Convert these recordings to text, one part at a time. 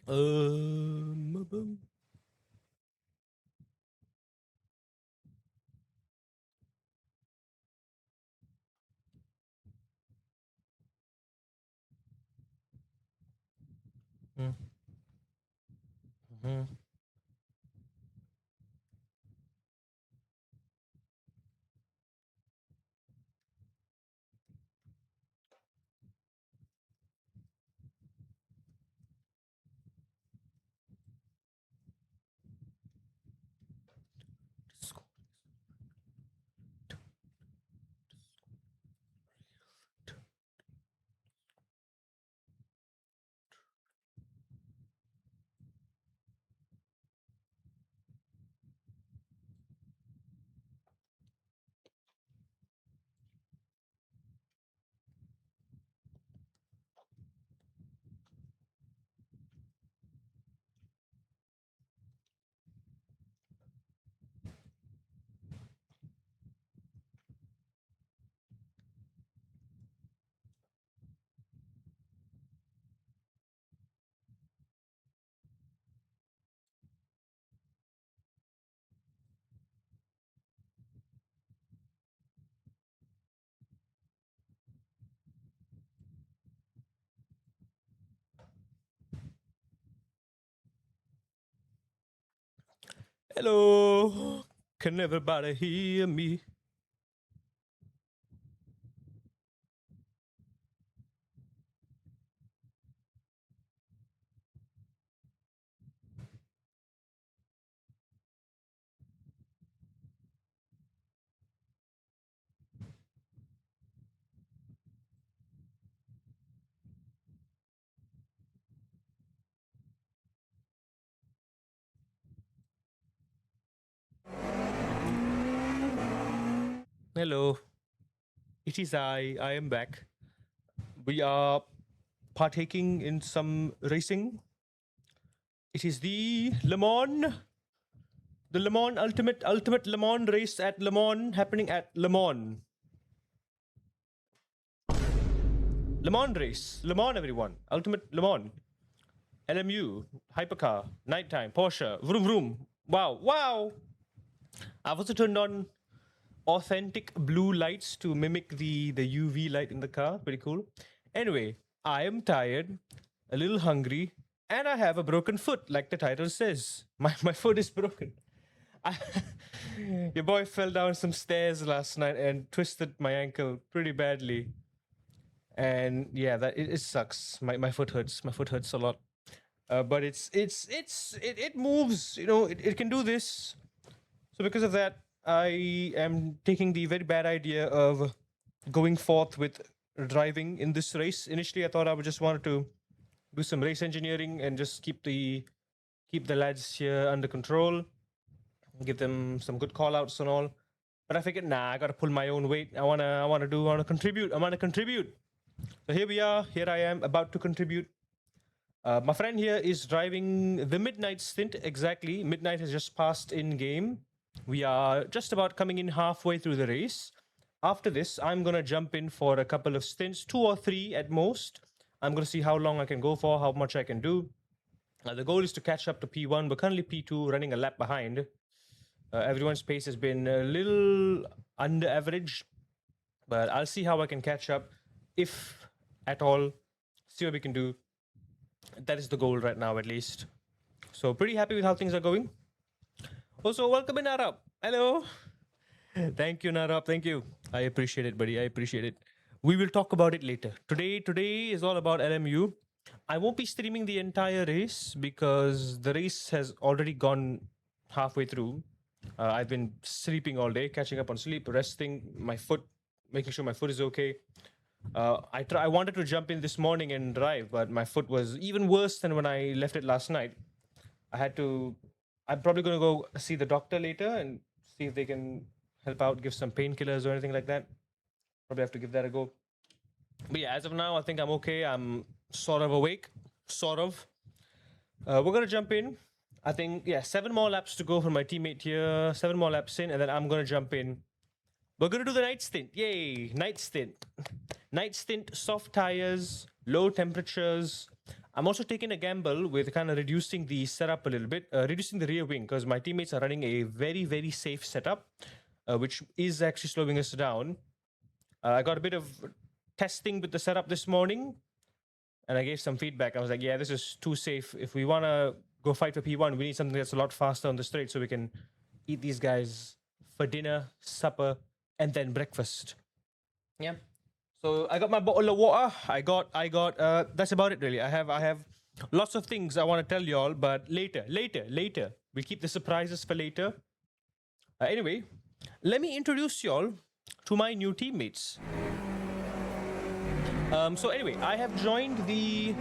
Boom. Mm-hmm. Hello. Can everybody hear me? Hello. It is I. I am back. We are partaking in some racing. It is the Le Mans ultimate Le Mans race at Le Mans happening at Le Mans. Le Mans race. Le Mans, everyone. Ultimate Le Mans. LMU, hypercar, nighttime, Porsche, vroom vroom. Wow, wow. I've also turned on authentic blue lights to mimic the UV light in the car. Pretty cool. Anyway, I am tired, a little hungry, and I have a broken foot, like the title says. My foot is broken. I, your boy fell down some stairs last night and twisted my ankle pretty badly. And yeah, that it sucks. My foot hurts. My foot hurts a lot. But it moves. You know, it can do this. So because of that, I am taking the very bad idea of going forth with driving in this race. Initially, I thought I would just wanted to do some race engineering and just keep the lads here under control, give them some good call outs and all. But I figured, nah, I gotta pull my own weight. I wanna contribute. I wanna contribute. So here we are. Here I am about to contribute. My friend here is driving the midnight stint. Exactly, midnight has just passed in game. We are just about coming in halfway through the race. After this, I'm gonna jump in for a couple of stints, 2 or 3 at most. I'm gonna see how long I can go for, how much I can do. The goal is to catch up to P1. We're currently P2, running a lap behind. Everyone's pace has been a little under average, but I'll see how I can catch up, if at all. See what we can do. That is the goal right now, at least. So pretty happy with how things are going. Also, welcome in, Narab. Hello. Thank you, Narab. Thank you. I appreciate it, buddy. I appreciate it. We will talk about it later. Today is all about LMU. I won't be streaming the entire race because the race has already gone halfway through. I've been sleeping all day, catching up on sleep, resting my foot, making sure my foot is okay. I wanted to jump in this morning and drive, but my foot was even worse than when I left it last night. I had to. I'm probably going to go see the doctor later and see if they can help out, give some painkillers or anything like that. Probably have to give that a go. But yeah, as of now, I think I'm okay. I'm sort of awake, sort of. We're gonna jump in. I think, yeah, 7 more laps to go for my teammate here. 7 more laps in, and then I'm gonna jump in. We're gonna do the night stint. Yay, night stint. Night stint, soft tires, low temperatures. I'm also taking a gamble with kind of reducing the setup a little bit, reducing the rear wing, because my teammates are running a very, very safe setup, which is actually slowing us down. I got a bit of testing with the setup this morning, and I gave some feedback. I was like, yeah, this is too safe. If we want to go fight for P1, we need something that's a lot faster on the straight so we can eat these guys for dinner, supper, and then breakfast. Yeah. So I got my bottle of water. I got. That's about it, really. I have lots of things I want to tell y'all, but later. We'll keep the surprises for later. Anyway, let me introduce y'all to my new teammates. So anyway, I have joined the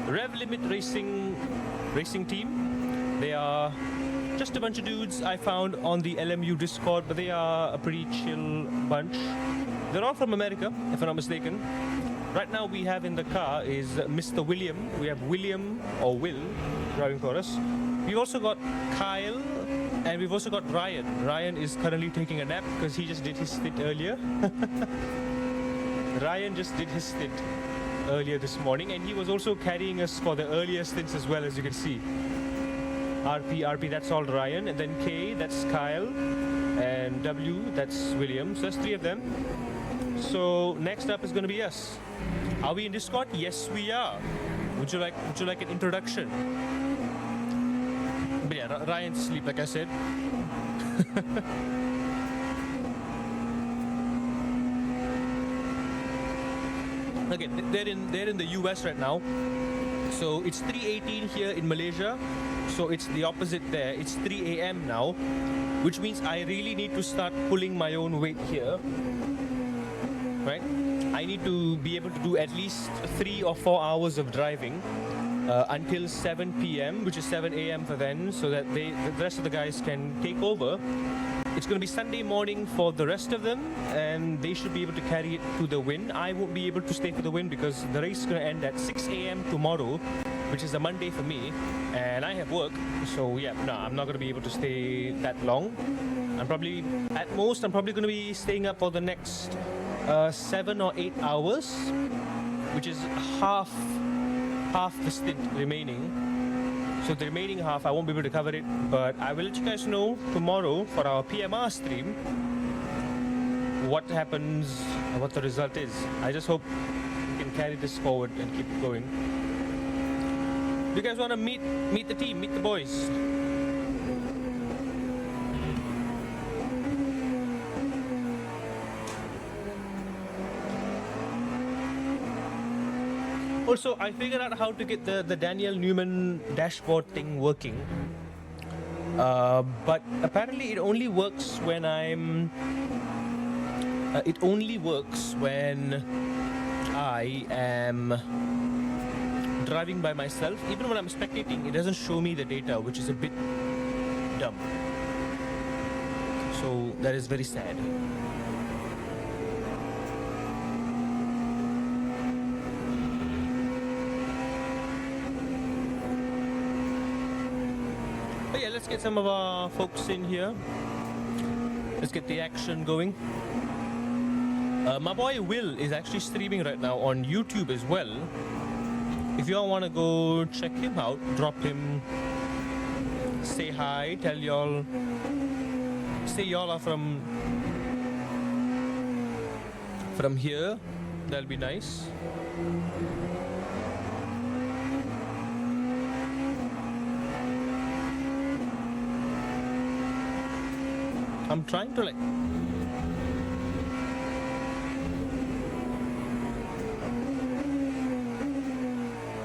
RevLimit Racing team. They are just a bunch of dudes I found on the LMU Discord, but they are a pretty chill bunch. They're all from America, if I'm not mistaken. Right now we have in the car is Mr. William. We have William, or Will, driving for us. We've also got Kyle, and we've also got Ryan. Ryan is currently taking a nap because he just did his stint earlier. Ryan just did his stint earlier this morning, and he was also carrying us for the earlier stints as well, as you can see. RP, that's all Ryan, and then K, that's Kyle, and W, that's William. So that's 3 of them. So next up is going to be us. Are we in Discord? Yes, we are. Would you like an introduction? But yeah, Ryan's asleep, like I said. Okay, they're in the US right now. So it's 3:18 here in Malaysia. So it's the opposite there. It's 3 a.m. now, which means I really need to start pulling my own weight here. Right? I need to be able to do at least 3 or 4 hours of driving until 7 p.m., which is 7 a.m. for them, so that the rest of the guys can take over. It's going to be Sunday morning for the rest of them, and they should be able to carry it to the win. I won't be able to stay for the win because the race is going to end at 6 a.m. tomorrow, which is a Monday for me, and I have work. So yeah, no, I'm not going to be able to stay that long. I'm probably going to be staying up for the next 7 or 8 hours, which is half the stint remaining. So the remaining half, I won't be able to cover it, but I will let you guys know tomorrow for our PMR stream what happens and what the result is. I just hope we can carry this forward and keep it going. Do you guys want to meet the team, meet the boys? Also, I figured out how to get the Daniel Newman dashboard thing working. But apparently it only works when I'm... it only works when I am driving by myself. Even when I'm spectating, it doesn't show me the data, which is a bit dumb. So that is very sad. But yeah, let's get some of our folks in here. Let's get the action going. My boy Will is actually streaming right now on YouTube as well. If y'all want to go check him out, drop him, say hi, tell y'all, say y'all are from here, that'll be nice. I'm trying to like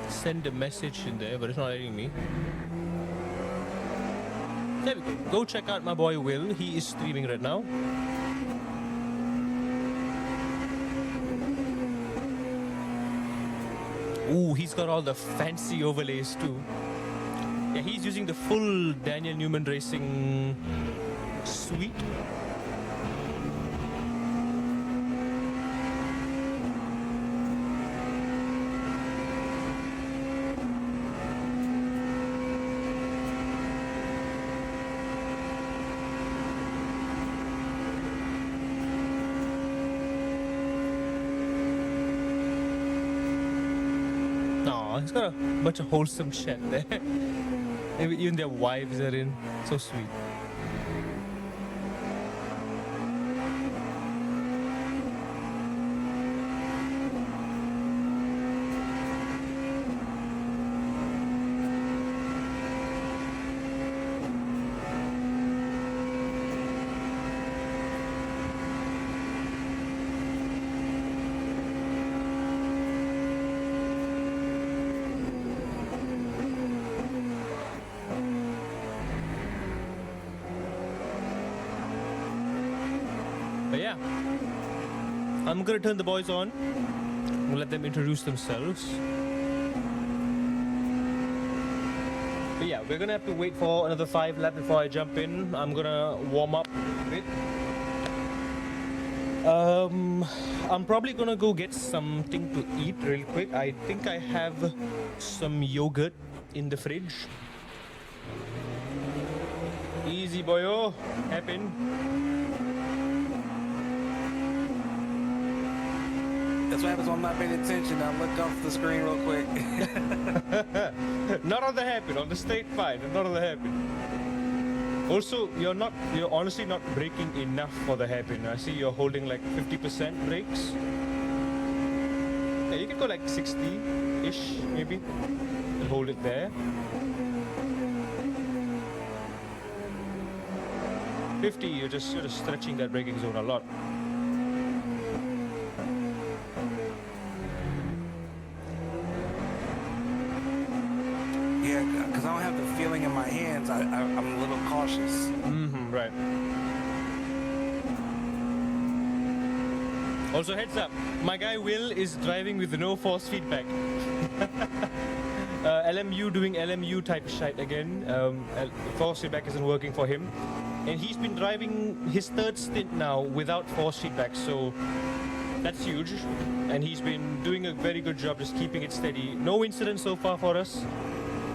send a message in there, but it's not letting me. There we go. Go check out my boy Will. He is streaming right now. Ooh, he's got all the fancy overlays too. Yeah, he's using the full Daniel Newman Racing suite. Aw, he's got a bunch of wholesome shit there. Even their wives are in. So sweet. But yeah, I'm gonna turn the boys on. We'll let them introduce themselves. But yeah, we're gonna have to wait for another 5 laps before I jump in. I'm gonna warm up a bit. I'm probably gonna go get something to eat real quick. I think I have some yogurt in the fridge. Easy boyo, happen. That's what happens when I'm not paying attention. I look off the screen real quick. Not on the hairpin, on the straight fine, not on the hairpin. Also, you're honestly not braking enough for the hairpin. I see you're holding like 50% brakes. Yeah, you can go like 60-ish maybe and hold it there. 50, you're just stretching that braking zone a lot. Yeah, because I don't have the feeling in my hands. I'm a little cautious. Mm-hmm, right. Also, heads up, my guy Will is driving with no force feedback. LMU doing LMU type shit again. Force feedback isn't working for him. And he's been driving his 3rd stint now without force feedback, so that's huge. And he's been doing a very good job just keeping it steady. No incidents so far for us,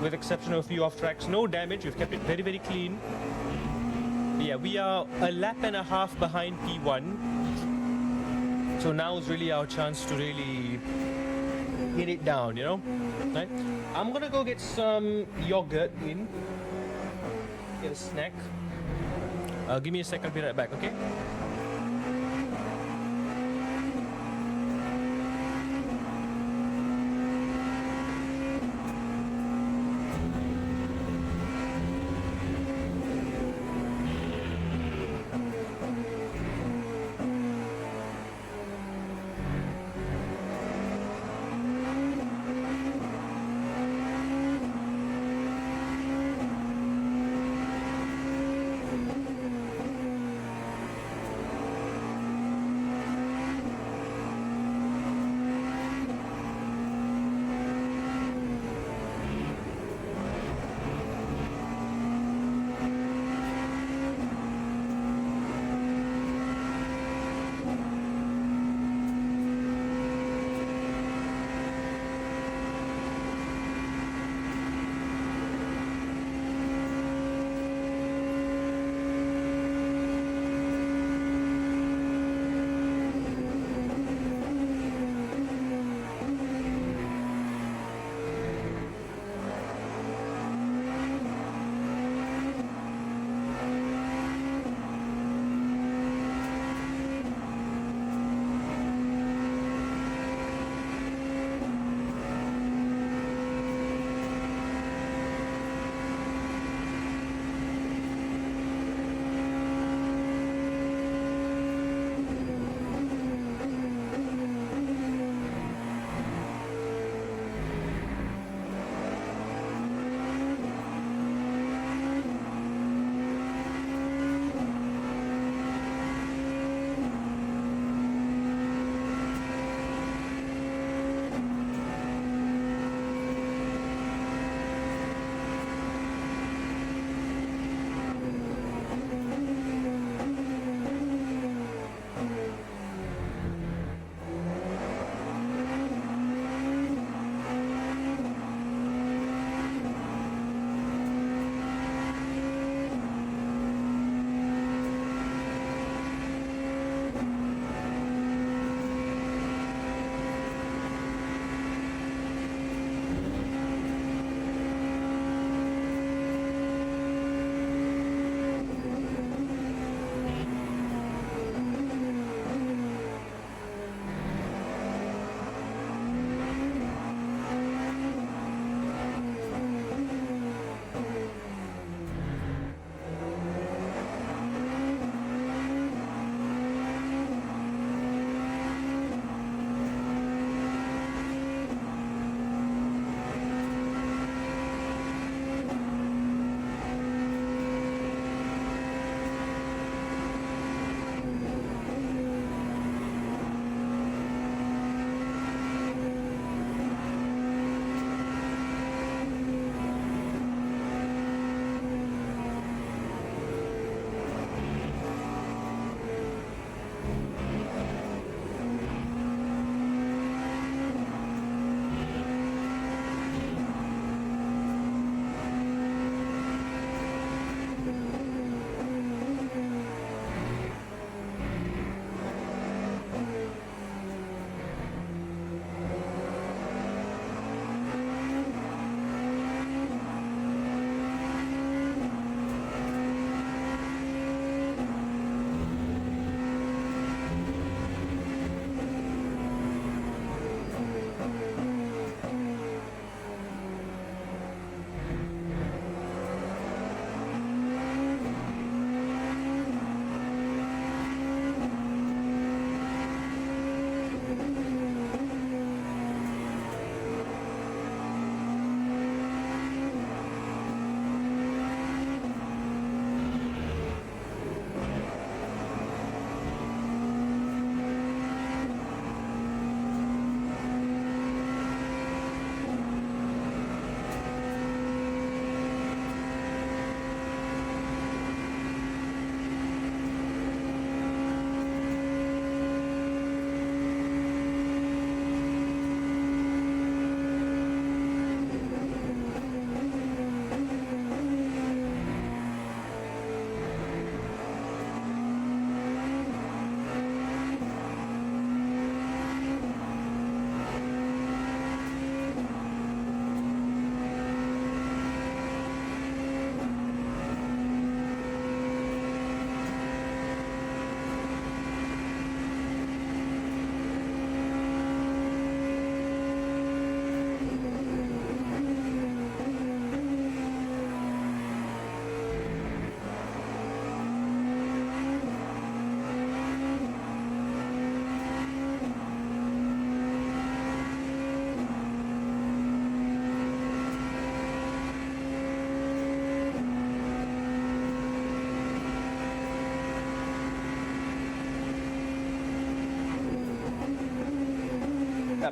with exception of a few off tracks. No damage, we've kept it very, very clean. But yeah, we are a lap and a half behind P1. So now is really our chance to really get it down, you know? Right? I'm gonna go get some yogurt in. Get a snack. Give me a second, I'll be right back, okay?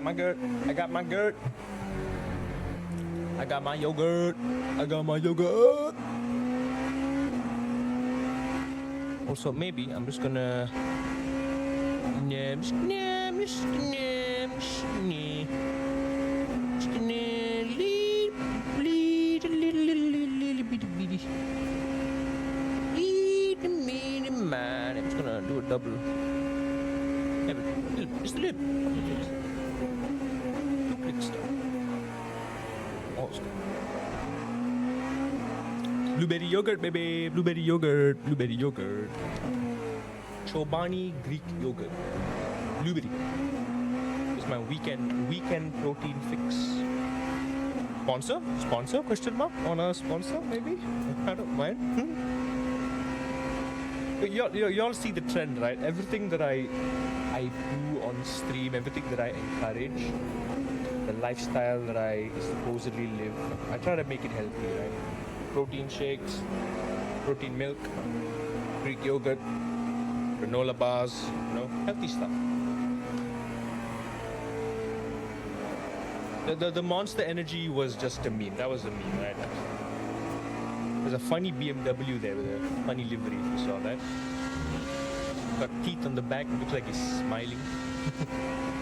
got my yogurt. I got my yogurt. I got my yogurt. I got my yogurt. Also, maybe I'm just gonna. Man, I'm just gonna do a double. Just a little. Two clicks down. Blueberry yogurt, baby. Blueberry yogurt. Blueberry yogurt. Chobani Greek yogurt. Blueberry. This is my weekend protein fix. Sponsor? Question mark on a sponsor, maybe? I don't mind. Y'all see the trend, right? Everything that I do on stream, everything that I encourage, the lifestyle that I supposedly live, I try to make it healthy, right? Protein shakes, protein milk, Greek yogurt, granola bars, healthy stuff. The Monster Energy was just a meme. That was a meme, right? There's a funny BMW there with a funny livery, if you saw that. Got teeth on the back, looks like he's smiling.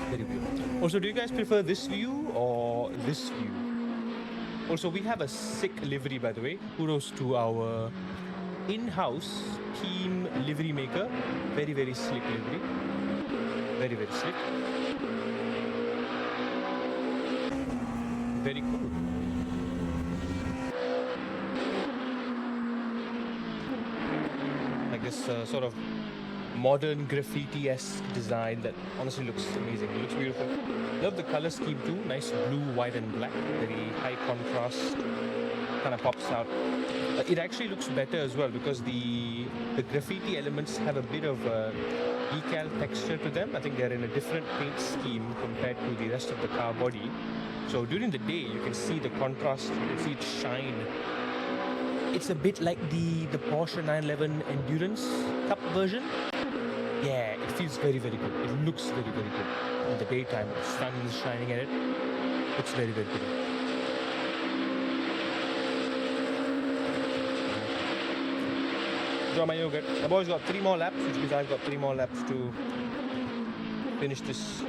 Very weird. Also, do you guys prefer this view or this view? Also, we have a sick livery, by the way. Kudos to our in-house team livery maker. Very, very slick livery. Very, very slick. Very cool. Like this sort of modern graffiti-esque design that honestly looks amazing. It looks beautiful. Love the color scheme too. Nice blue, white and black. Very high contrast. Kind of pops out. It actually looks better as well because the graffiti elements have a bit of decal texture to them. I think they're in a different paint scheme compared to the rest of the car body. So during the day, you can see the contrast. You can see it shine. It's a bit like the Porsche 911 Endurance Cup version. Yeah, it feels very, very good. It looks very, very good. In the daytime, the sun is shining at it. Looks very, very good. Enjoy my yogurt. The boys got 3 more laps, which means I've got 3 more laps to finish this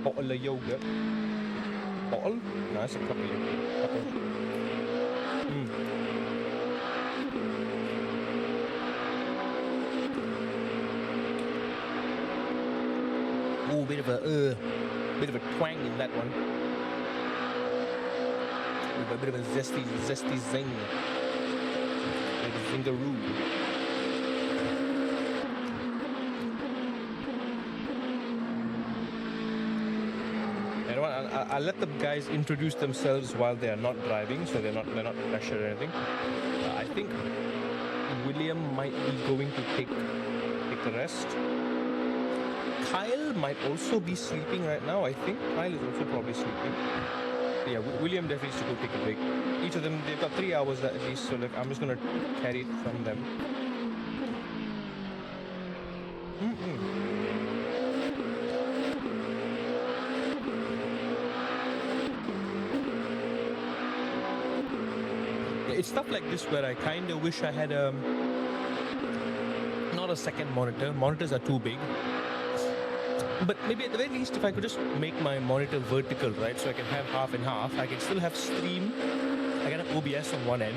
bottle of yogurt. Bottle? No, it's a cup of yogurt. Ooh, bit of a twang in that one. A bit of a zesty zing. Bit of a zingaroo. I'll let the guys introduce themselves while they are not driving, so they're not pressured or anything. I think William might be going to take a rest. Kyle might also be sleeping right now. I think Kyle is also probably sleeping. Yeah, William definitely needs to go take a break. Each of them, they've got 3 hours at least, so like, I'm just gonna carry it from them. It's stuff like this where I kind of wish I had not a second monitor. Monitors are too big. But maybe at the very least, if I could just make my monitor vertical, right, so I can have half and half, I can still have stream. I can have OBS on one end,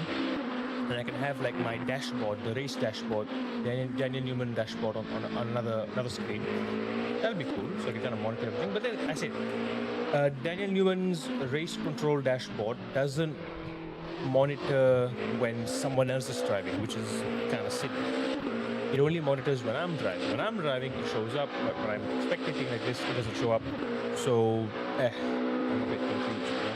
and I can have like my dashboard, the race dashboard, Daniel Newman dashboard on another screen. That'll be cool, so I can kind of monitor everything. But then I said, Daniel Newman's race control dashboard doesn't monitor when someone else is driving, which is kind of silly. It only monitors when I'm driving. When I'm driving, it shows up, but when I'm spectating like this, it doesn't show up. So, I'm a bit confused, you know?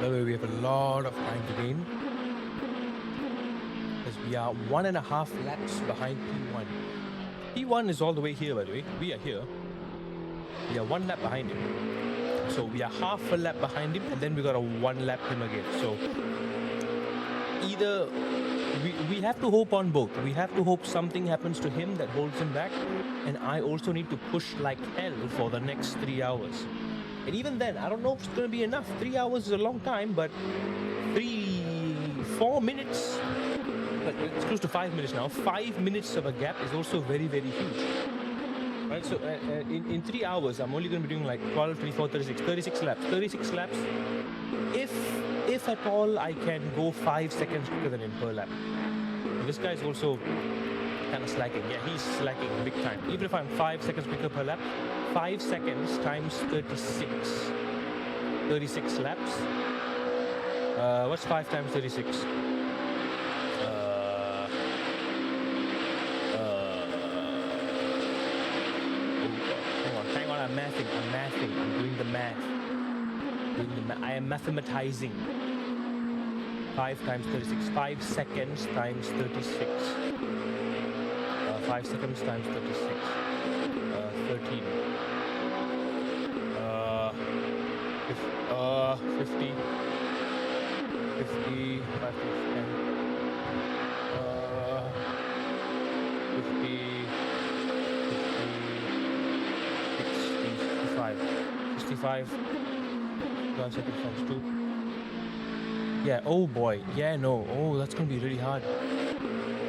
By the way, we have a lot of time to gain. Because we are 1.5 laps behind P1. P1 is all the way here, by the way. We are here. We are 1 lap behind him. So we are half a lap behind him, and then we got a 1 lap him again. So either we have to hope on both. We have to hope something happens to him that holds him back, and I also need to push like hell for the next 3 hours. And even then, I don't know if it's going to be enough. 3 hours is a long time, but 4 minutes, but it's close to 5 minutes now. 5 minutes of a gap is also very, very huge. Right, so in 3 hours, I'm only going to be doing like 12, 24, 36 laps. 36 laps, if at all I can go 5 seconds quicker than him per lap. This guy is also kind of slacking. Yeah, he's slacking big time. Even if I'm 5 seconds quicker per lap, 5 seconds times 36. 36 laps. What's 5 times 36? Hang on, I'm doing the math. I am mathematizing. 5 times 36. 5 seconds times 36. 5 seconds times 36. 13. 50. 50. 5 times 10. 50. 65. 1 second times 2. Yeah, oh boy. Yeah, no. Oh, that's going to be really hard.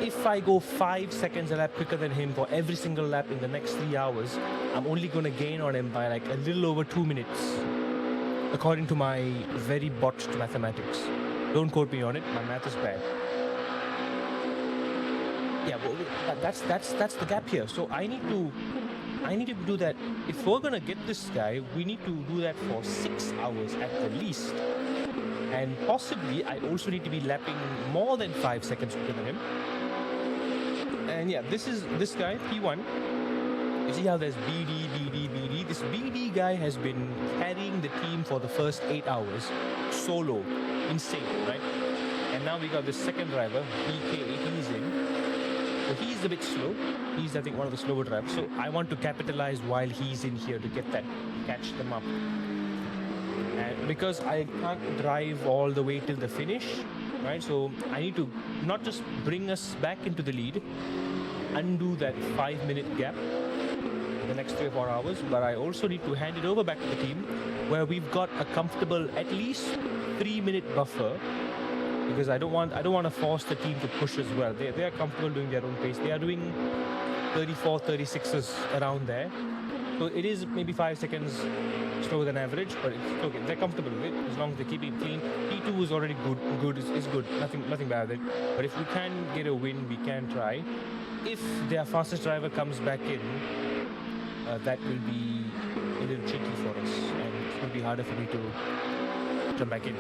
If I go 5 seconds a lap quicker than him for every single lap in the next 3 hours, I'm only going to gain on him by like a little over 2 minutes. According to my very botched mathematics. Don't quote me on it. My math is bad. Yeah, well, that's the gap here. So I need to do that. If we're gonna get this guy, we need to do that for 6 hours at the least. And possibly, I also need to be lapping more than 5 seconds quicker than him. And yeah, this is this guy, P1. You see how there's BD. This BD guy has been carrying the team for the first 8 hours. Solo. Insane, right? And now we got this second driver, BK, he's in. So he's a bit slow. He's, I think, one of the slower drivers. So I want to capitalize while he's in here to get that, catch them up. And because I can't drive all the way till the finish, right? So I need to not just bring us back into the lead, undo that 5-minute gap in the next 3 or 4 hours, but I also need to hand it over back to the team where we've got a comfortable at least 3-minute buffer. Because I don't want to force the team to push as well. They are comfortable doing their own pace. They are doing 34, 36s around there. So it is maybe 5 seconds slower than average, but it's okay. They're comfortable with it as long as they keep it clean. P2 is already good. It's good. Nothing bad with it. But if we can get a win, we can try. If their fastest driver comes back in, that will be a little tricky for us, and it's going to be harder for me to jump back in.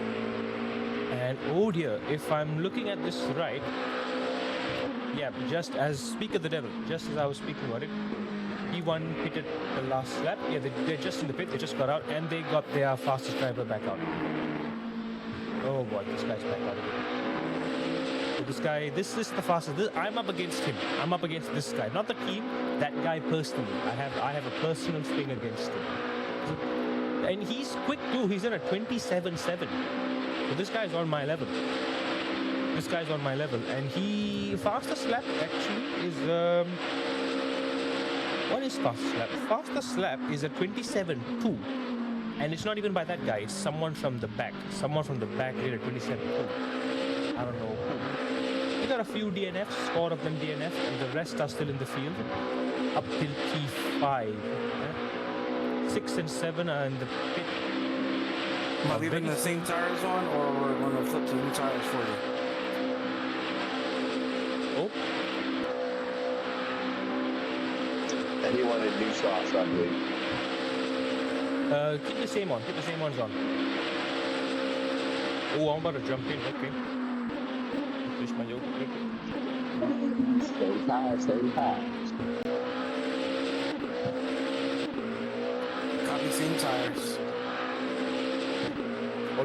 And oh dear, if I'm looking at this right, yeah, just as speak of the devil, just as I was speaking about it, P1 pitted the last lap. Yeah, they're just in the pit, they just got out, and they got their fastest driver back out. Oh boy, this guy's back out again. So this guy, this is the fastest. I'm up against him. I'm up against this guy, not the team. That guy personally. I have a personal thing against him. And he's quick too. He's at a 27.7. So this guy's on my level. And he fastest lap actually is what is fastest lap? Fastest lap is a 27.2, and it's not even by that guy. It's someone from the back. Someone from the back did a 27.2. I don't know who. We got a few DNFs, 4 of them DNF, and the rest are still in the field up till P5. 6 and 7 are in the pit. Am I leaving the same tires on, or we're going to flip to new tires for you? Oh. And he wanted new socks, I believe. Keep the same on. Keep the same ones on. Oh, I'm about to jump in. Okay. Finish my yoke. Stay high. Copy same tires. Oh,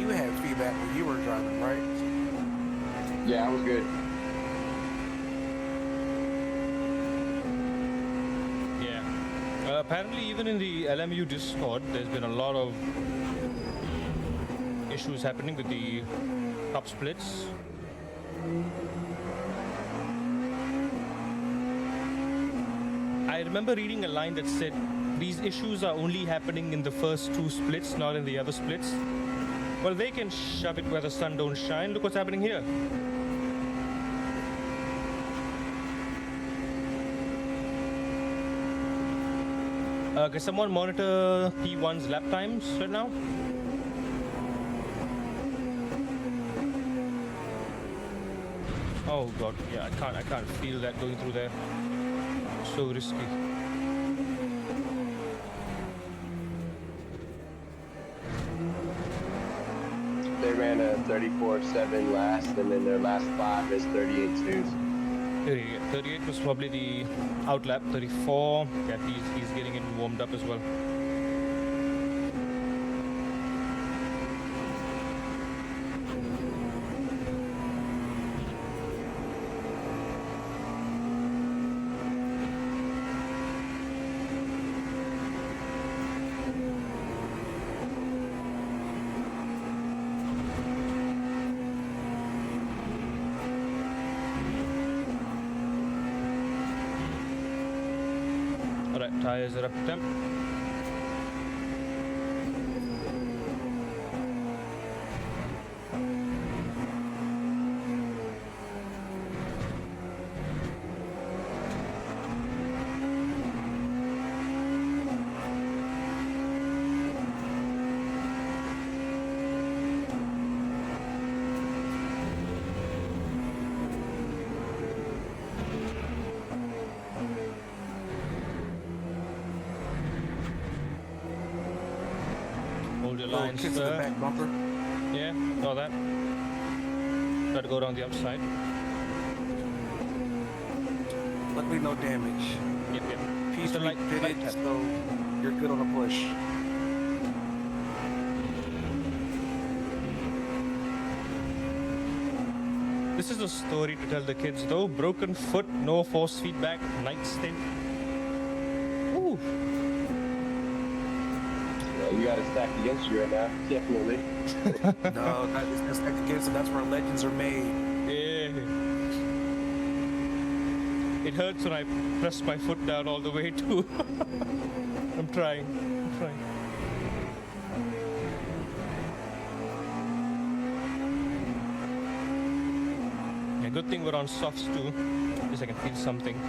you had feedback when you were driving, right? Yeah, I was good. Yeah. Apparently, even in the LMU Discord, there's been a lot of issues happening with the top splits. I remember reading a line that said these issues are only happening in the first 2 splits, not in the other splits. Well, they can shove it where the sun don't shine. Look what's happening here. Can someone monitor P1's lap times right now? Oh god, yeah, I can't feel that going through there. So risky. They ran a 34.7 last, and then their last 5 is 38.2s. 38 was probably the outlap. 34, yeah, he's getting it warmed up as well. Alright, tires are up to temp. Hold your lines, Kiss in the sir. back bumper. Yeah, saw that. Try to go around the outside. Luckily, no damage. Yep. P3 So light pitted, tap. so you're good on a push. This is a story to tell the kids though. Broken foot, no force feedback, night stint. Ooh. Yeah, you got it stacked against you right now. Definitely. No, that's against it. That's where legends are made. Yeah. It hurts when I press my foot down all the way too. I'm trying. Yeah, good thing we're on softs too. At least I can feel something.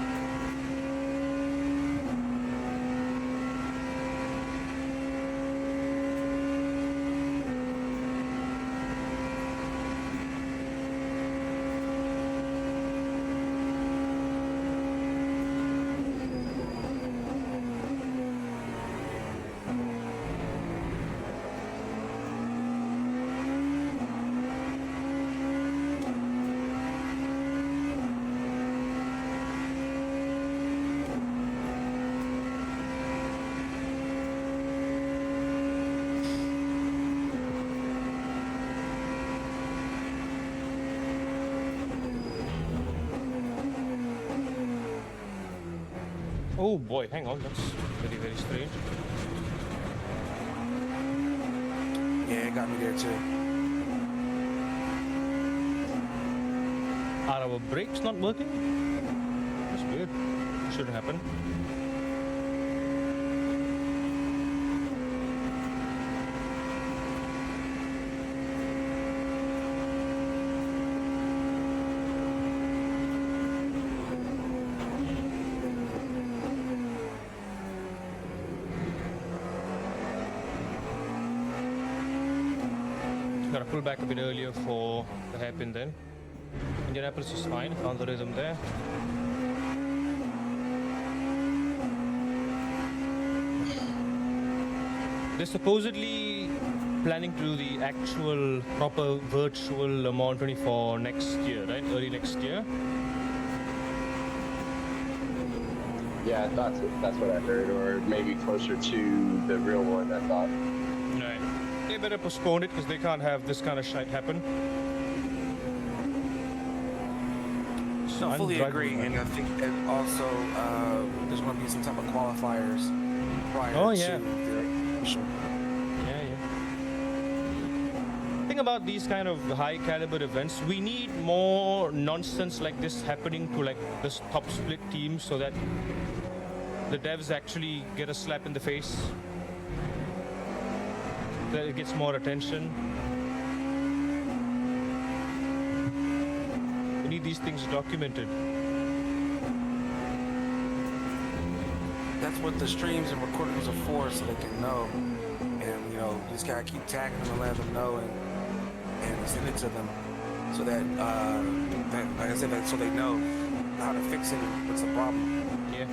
Oh boy, hang on, that's very, very strange. Yeah, it got me there too. Are our brakes not working? That's weird. Shouldn't happen. Gotta pull back a bit earlier for the hairpin then. Indianapolis is fine, found the rhythm there. They're supposedly planning to do the actual proper virtual Le Mans 24 next year, right? Early next year. Yeah, I thought that's what I heard, or maybe closer to the real one, I thought. Right. they better postpone it because they can't have this kind of shit happen. No, fully Undriveable, agree, man. and I think that also there's going to be some type of qualifiers prior Oh, yeah. to the show. Yeah, yeah. Thing about these kind of high caliber events, we need more nonsense like this happening to like this top split team so that the devs actually get a slap in the face. That it gets more attention. We need these things documented. That's what the streams and recordings are for, so they can know. And you know, you just gotta keep tagging them and let them know, and send it to them, so that, like I said, that so they know how to fix it and what's the problem. Yeah.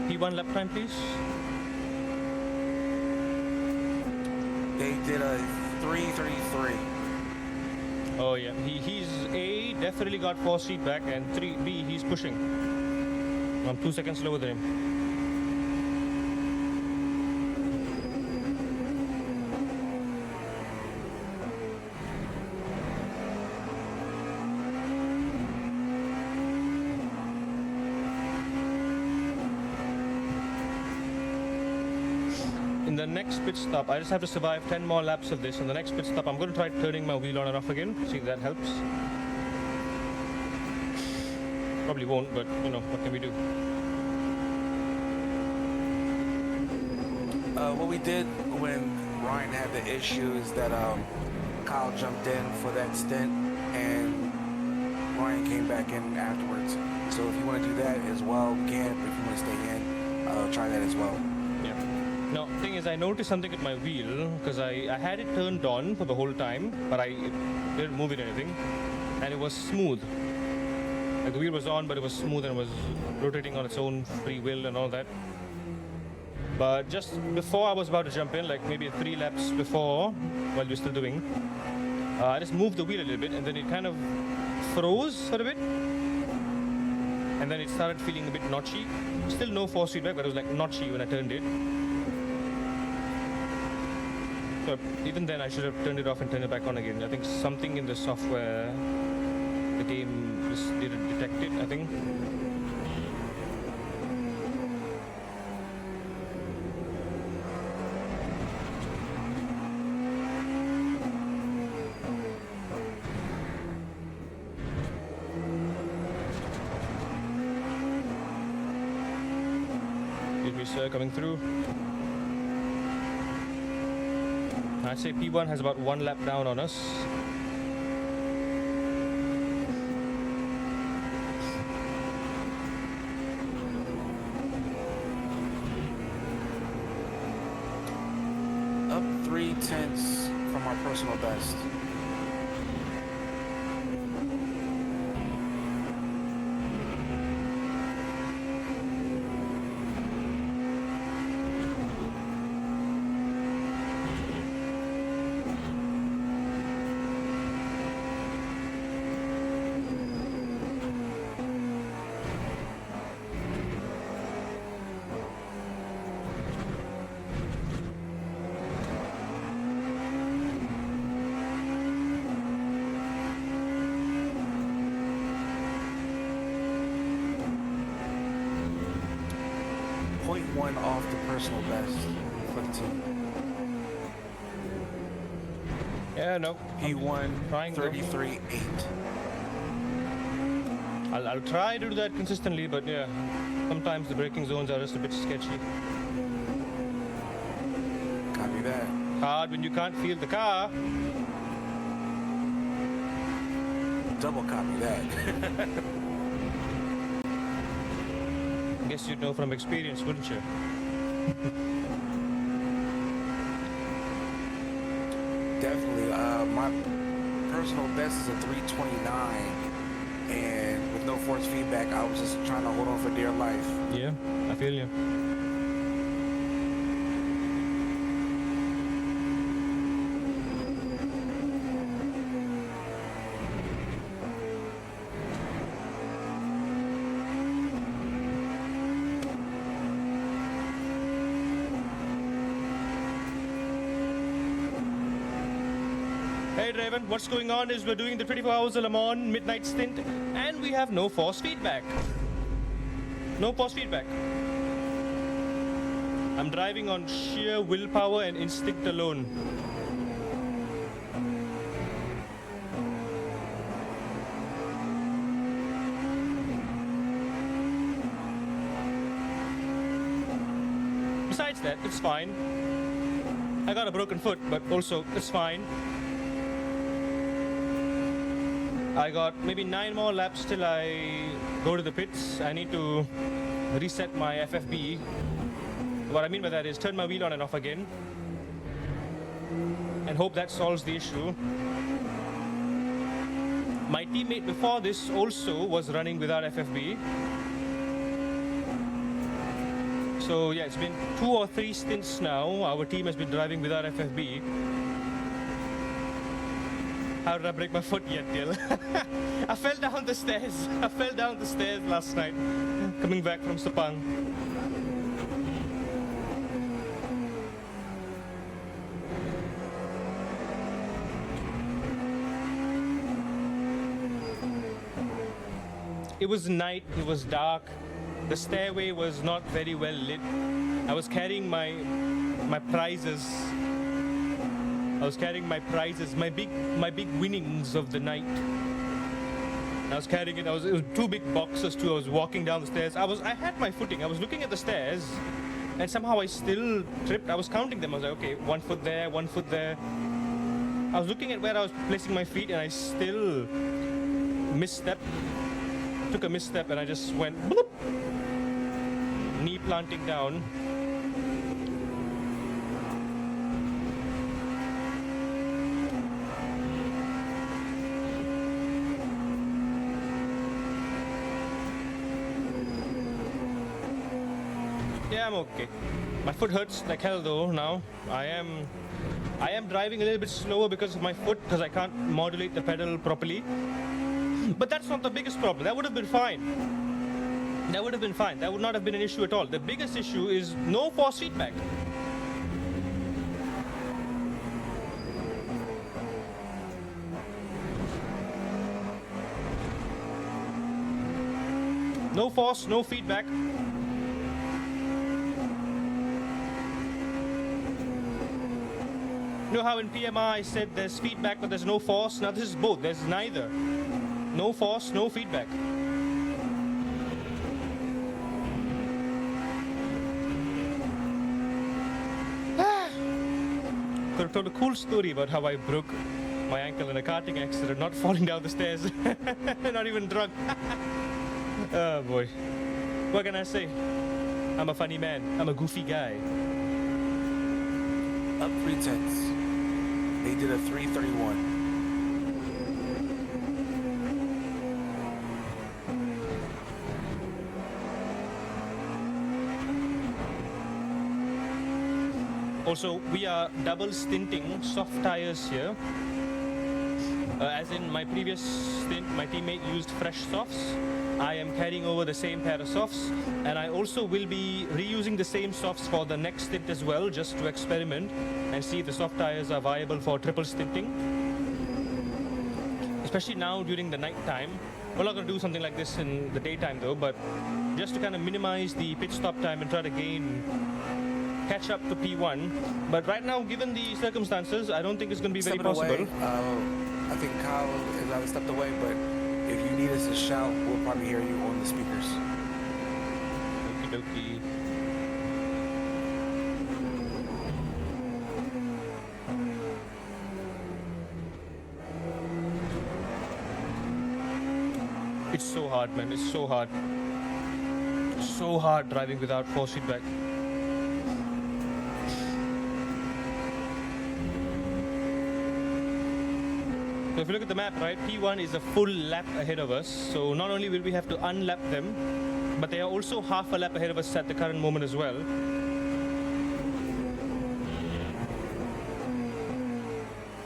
P1 lap time, please. They did a 3:33. Oh yeah, he's A, definitely got 4 seat back, and 3B, he's pushing. I'm 2 seconds slower than him. In the next pit stop, I just have to survive 10 more laps of this. In the next pit stop, I'm going to try turning my wheel on and off again, see if that helps. Probably won't, but you know, what can we do? What we did when Ryan had the issue is that Kyle jumped in for that stint, and Ryan came back in afterwards. So if you want to do that as well, we can. If you want to stay in, try that as well. Yeah. Now, thing is, I noticed something with my wheel, because I had it turned on for the whole time, but I didn't move it or anything, and it was smooth. Like the wheel was on, but it was smooth and was rotating on its own free will and all that. But just before I was about to jump in, like maybe 3 laps before, while we were still doing, I just moved the wheel a little bit, and then it kind of froze for a bit. And then it started feeling a bit notchy. Still no force feedback, but it was like notchy when I turned it. So even then I should have turned it off and turned it back on again. I think something in the software, the game just didn't detect it, I think. Excuse me, sir, coming through. I'd say P1 has about 1 lap down on us. Up 3/10 from our personal best. .1 off the personal best for the team. Yeah, no. P1 trying to- 33.8. I'll try to do that consistently, but yeah, sometimes the braking zones are just a bit sketchy. Copy that. Hard when you can't feel the car. Double copy that. Guess you'd know from experience, wouldn't you? Definitely. My personal best is a 329, and with no force feedback, I was just trying to hold on for dear life. Yeah, I feel you. Hey Raven, what's going on is we're doing the 24 hours of LeMans midnight stint and we have no force feedback. No force feedback. I'm driving on sheer willpower and instinct alone. Besides that, it's fine. I got a broken foot, but also it's fine. I got maybe 9 more laps till I go to the pits. I need to reset my FFB. What I mean by that is turn my wheel on and off again and hope that solves the issue. My teammate before this also was running without FFB. So yeah, it's been 2 or 3 stints now. Our team has been driving without FFB. How did I break my foot yet, Dil? I fell down the stairs. I fell down the stairs last night, coming back from Sepang. It was night, it was dark. The stairway was not very well lit. I was carrying my prizes. I was carrying my prizes, my big winnings of the night. I was carrying it. It was 2 big boxes too. I was walking down the stairs. I had my footing. I was looking at the stairs, and somehow I still tripped. I was counting them. I was like, okay, 1 foot there, 1 foot there. I was looking at where I was placing my feet, and I still misstepped. Took a misstep, and I just went bloop, knee planting down. Yeah, I'm okay. My foot hurts like hell though now. I am driving a little bit slower because of my foot, because I can't modulate the pedal properly. But that's not the biggest problem. That would have been fine. That would have been fine. That would not have been an issue at all. The biggest issue is no force feedback. No force, no feedback. You know how in PMI I said there's feedback but there's no force? Now this is both. There's neither. No force, no feedback. Could have told a cool story about how I broke my ankle in a karting accident, not falling down the stairs, not even drunk. Oh boy. What can I say? I'm a funny man. I'm a goofy guy. Up 3/10. They did a 3:31. Also, we are double stinting soft tires here. As in my previous stint, my teammate used fresh softs. I am carrying over the same pair of softs, and I also will be reusing the same softs for the next stint as well, just to experiment and see if the soft tires are viable for triple stinting. Especially now during the night time. We're not going to do something like this in the daytime though, but just to kind of minimize the pit stop time and try to catch up to P1. But right now, given the circumstances, I don't think it's going to be very possible. I think Kyle has either stepped away, but if you need us to shout, we'll probably hear you on the speakers. Okie dokie. It's so hard, man. It's so hard. So hard driving without force feedback. So if you look at the map, right, P1 is a full lap ahead of us. So not only will we have to unlap them, but they are also half a lap ahead of us at the current moment as well.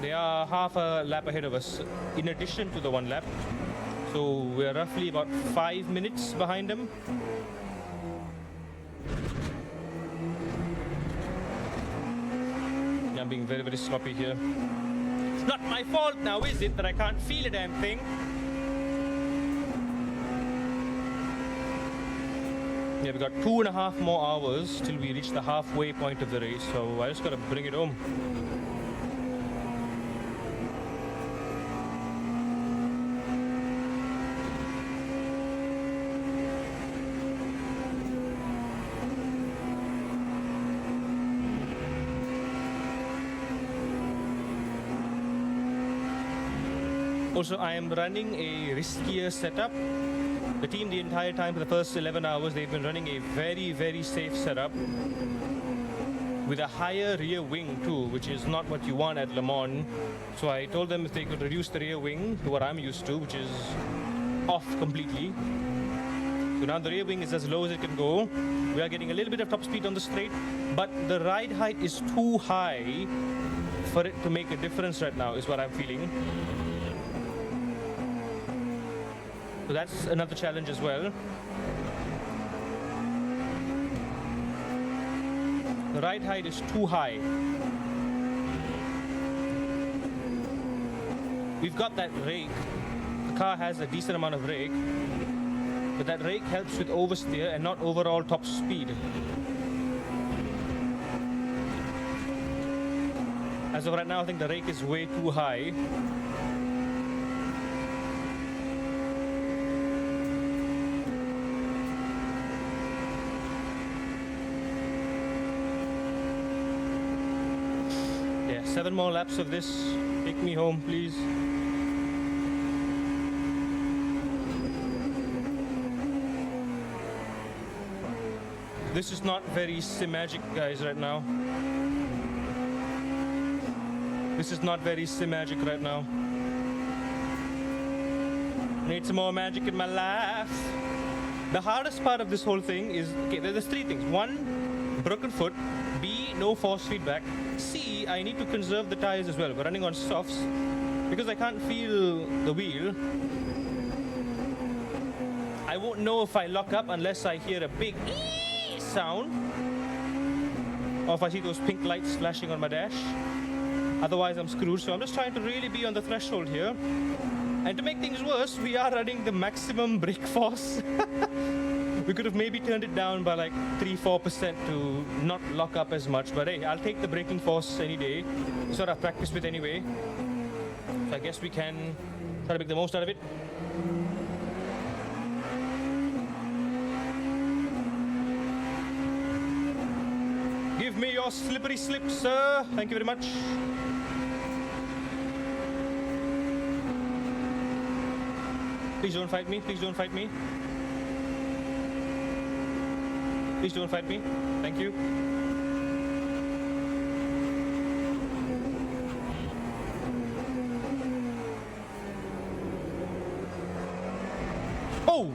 They are half a lap ahead of us in addition to the 1 lap. So we're roughly about 5 minutes behind them. Yeah, I'm being very, very sloppy here. Not my fault now, is it, that I can't feel a damn thing? Yeah, we got 2.5 more hours till we reach the halfway point of the race, so I just gotta bring it home. Also, I am running a riskier setup. The team, the entire time for the first 11 hours, they've been running a very, very safe setup with a higher rear wing too, which is not what you want at Le Mans. So I told them if they could reduce the rear wing to what I'm used to, which is off completely. So now the rear wing is as low as it can go. We are getting a little bit of top speed on the straight, but the ride height is too high for it to make a difference right now, is what I'm feeling. So that's another challenge as well. The ride height is too high. We've got that rake. The car has a decent amount of rake, but that rake helps with oversteer and not overall top speed. As of right now, I think the rake is way too high. Yeah, 7 more laps of this. Take me home, please. This is not very sim-magic, guys, right now. This is not very sim-magic right now. Need some more magic in my life. The hardest part of this whole thing is, okay, there's 3 things. 1, broken foot. B, no force feedback. C, I need to conserve the tires as well. We're running on softs because I can't feel the wheel. I won't know if I lock up unless I hear a big ee sound or if I see those pink lights flashing on my dash. Otherwise, I'm screwed. So I'm just trying to really be on the threshold here. And to make things worse, we are running the maximum brake force. We could have maybe turned it down by like 3-4% to not lock up as much. But hey, I'll take the braking force any day. It's what I've practiced with anyway. So I guess we can try to make the most out of it. Give me your slippery slip, sir. Thank you very much. Please don't fight me. Please don't fight me. Please don't fight me. Thank you. Holy!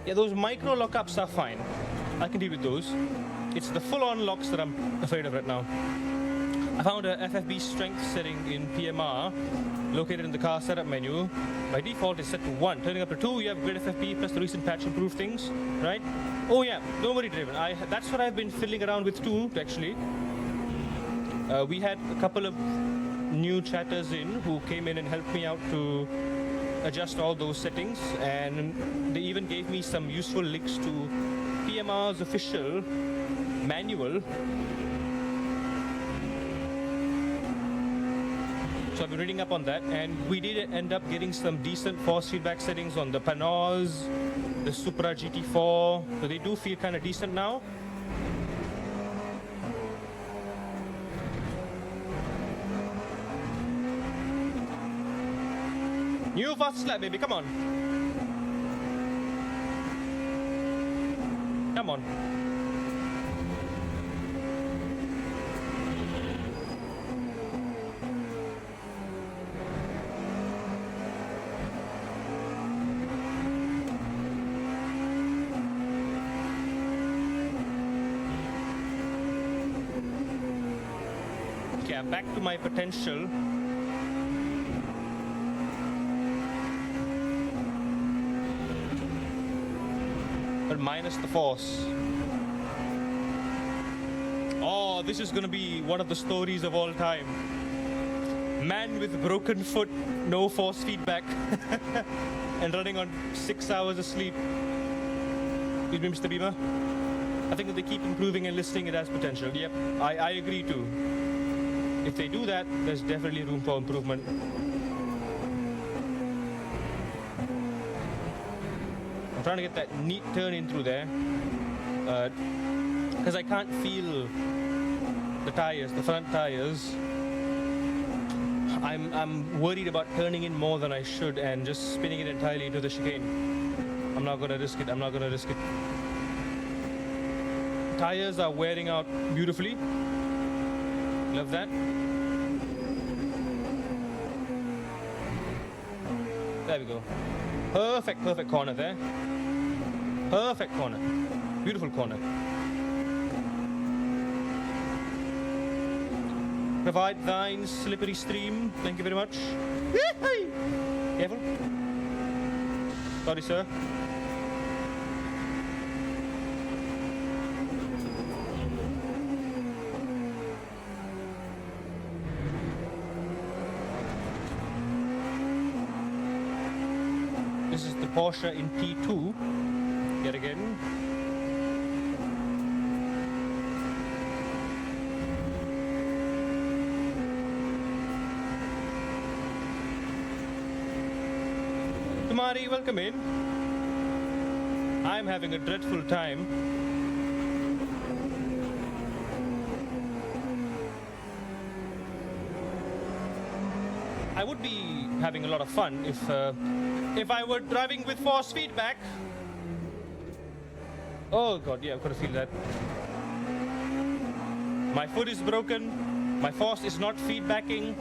Yeah, those micro lockups are fine. I can deal with those. It's the full-on locks that I'm afraid of right now. I found a FFB strength setting in PMR located in the car setup menu. By default it's set to 1. Turning up to 2, you have great FFB plus the recent patch improved things, right? Oh yeah, don't worry, Draven. That's what I've been fiddling around with too, actually. We had a couple of new chatters in who came in and helped me out to adjust all those settings, and they even gave me some useful links to PMR's official manual. So I've been reading up on that, and we did end up getting some decent force feedback settings on the Panoz, the Supra GT4, so they do feel kind of decent now. New fast lap, baby, come on. Come on. Okay, I'm back to my potential. But minus the force. Oh, this is gonna be one of the stories of all time. Man with broken foot, no force feedback, and running on 6 hours of sleep. Excuse me, Mr. Beamer. I think if they keep improving and listening, it has potential. Yep, I agree too. If they do that, there's definitely room for improvement. I'm trying to get that neat turn in through there. Because I can't feel the tires, the front tires. I'm worried about turning in more than I should and just spinning it entirely into the chicane. I'm not gonna risk it. I'm not gonna risk it. Tires are wearing out beautifully. Love that. There we go. Perfect corner there. Perfect corner. Beautiful corner. Provide thine slippery stream. Thank you very much. Careful. Sorry, sir. This is the Porsche in P2. Yet again. Kumari, welcome in. I'm having a dreadful time. I would be having a lot of fun if I were driving with force feedback. Oh god, yeah, I've got to feel that. My foot is broken. My force is not feedbacking.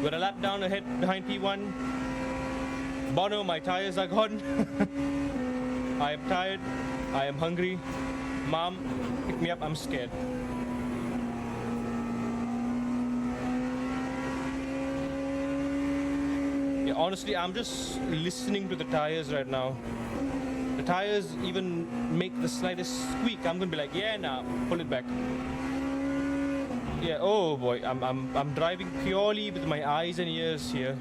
We're a lap down ahead behind P1. Bono, my tires are gone. I am tired. I am hungry. Mom, pick me up. I'm scared. Yeah, honestly, I'm just listening to the tires right now. The tires even make the slightest squeak. I'm gonna be like, yeah, nah, pull it back. Yeah, oh boy, I'm driving purely with my eyes and ears here.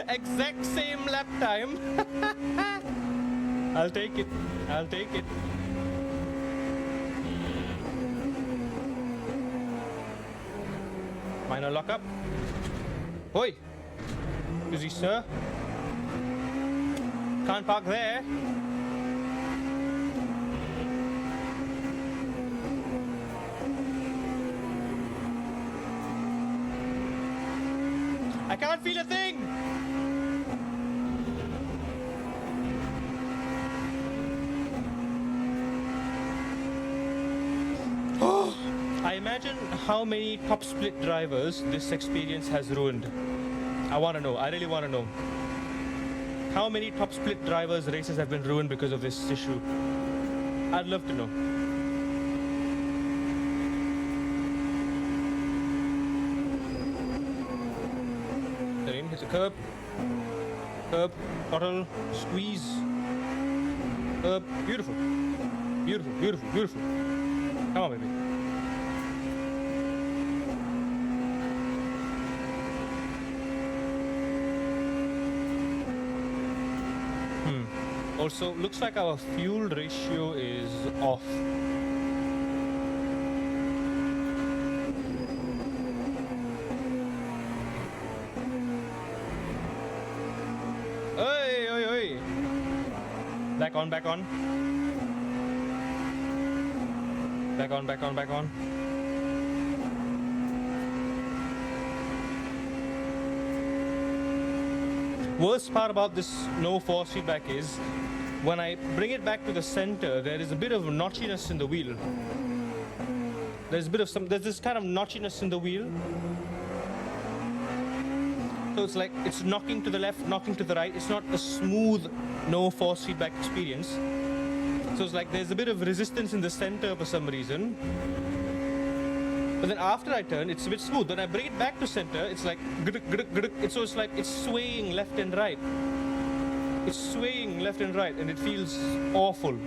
Exact same lap time. I'll take it. I'll take it. Minor lockup. Oi! Excuse me, sir. Can't park there. I can't feel a thing! I imagine how many top split drivers this experience has ruined. I want to know. I really want to know. How many top split drivers' races have been ruined because of this issue? I'd love to know. Terrain, hits a curb. Curb, throttle, squeeze. Curb, beautiful. Beautiful, beautiful, beautiful. Come on, baby. Also, looks like our fuel ratio is off. Oi, oi, oi. Back on, back on. Back on, back on, back on. Worst part about this no force feedback is when I bring it back to the center, there is a bit of notchiness in the wheel. There's this kind of notchiness in the wheel. So it's like it's knocking to the left, knocking to the right. It's not a smooth no force feedback experience. So it's like there's a bit of resistance in the center for some reason. But then after I turn, it's a bit smooth. When I bring it back to center, it's like so it's like it's swaying left and right. It's swaying left and right, and it feels awful.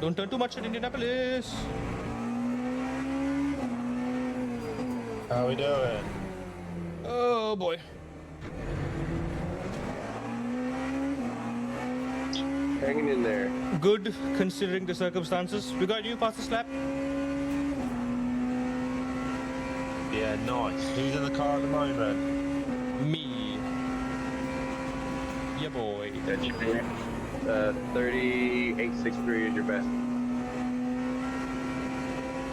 Don't turn too much in Indianapolis. How we doing? Oh boy. Hanging in there. Good considering the circumstances. We got you fastest lap. Yeah, nice. Who's in the car at the moment? Me. Yeah boy. That's your 38.63 is your best.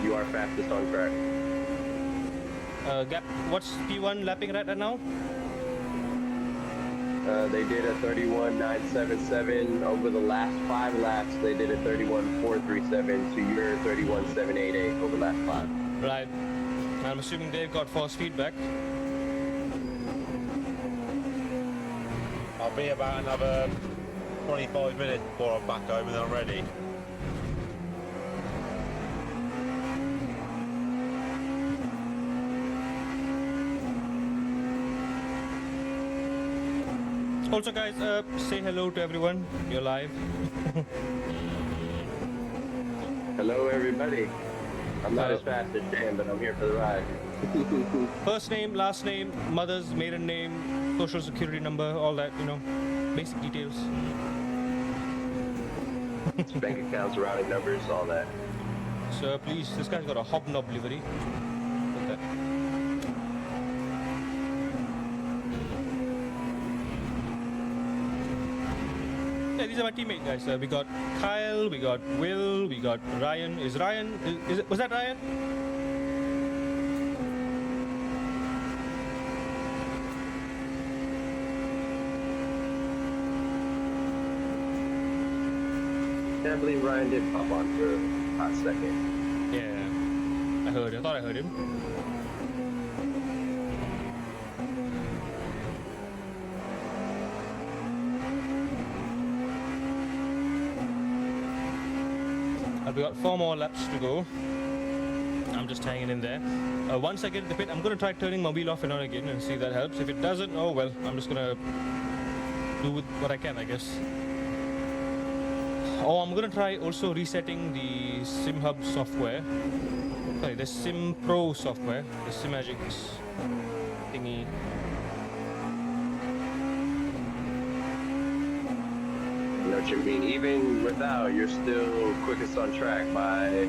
You are fastest on track. Gap, what's P1 lapping right now? They did a 31.977 over the last 5 laps. They did a 31.437 to your 31.788 over the last 5. Right. I'm assuming they've got force feedback. I'll be about another 25 minutes before I'm back home and I'm ready. Also guys, say hello to everyone. You're live. Hello, everybody. I'm not as fast as Dan, but I'm here for the ride. First name, last name, mother's maiden name, social security number, all that, you know, basic details. Bank accounts, routing numbers, all that. So please, this guy's got a hobnob livery. Look at that. Yeah, these are my teammates, guys. We got Kyle, we got Will, we got Ryan. Is Ryan? Was that Ryan? I believe Ryan did pop on for a hot second. Yeah, I heard. I thought I heard him. We got 4 more laps to go. I'm just hanging in there. Once I get to the pit, I'm going to try turning my wheel off and on again and see if that helps. If it doesn't, oh well, I'm just going to do with what I can, I guess. Oh, I'm going to try also resetting the SimHub software. Sorry, the Sim Pro software, the SimMagic's thingy. You know what you mean? Even without, you're still quickest on track by...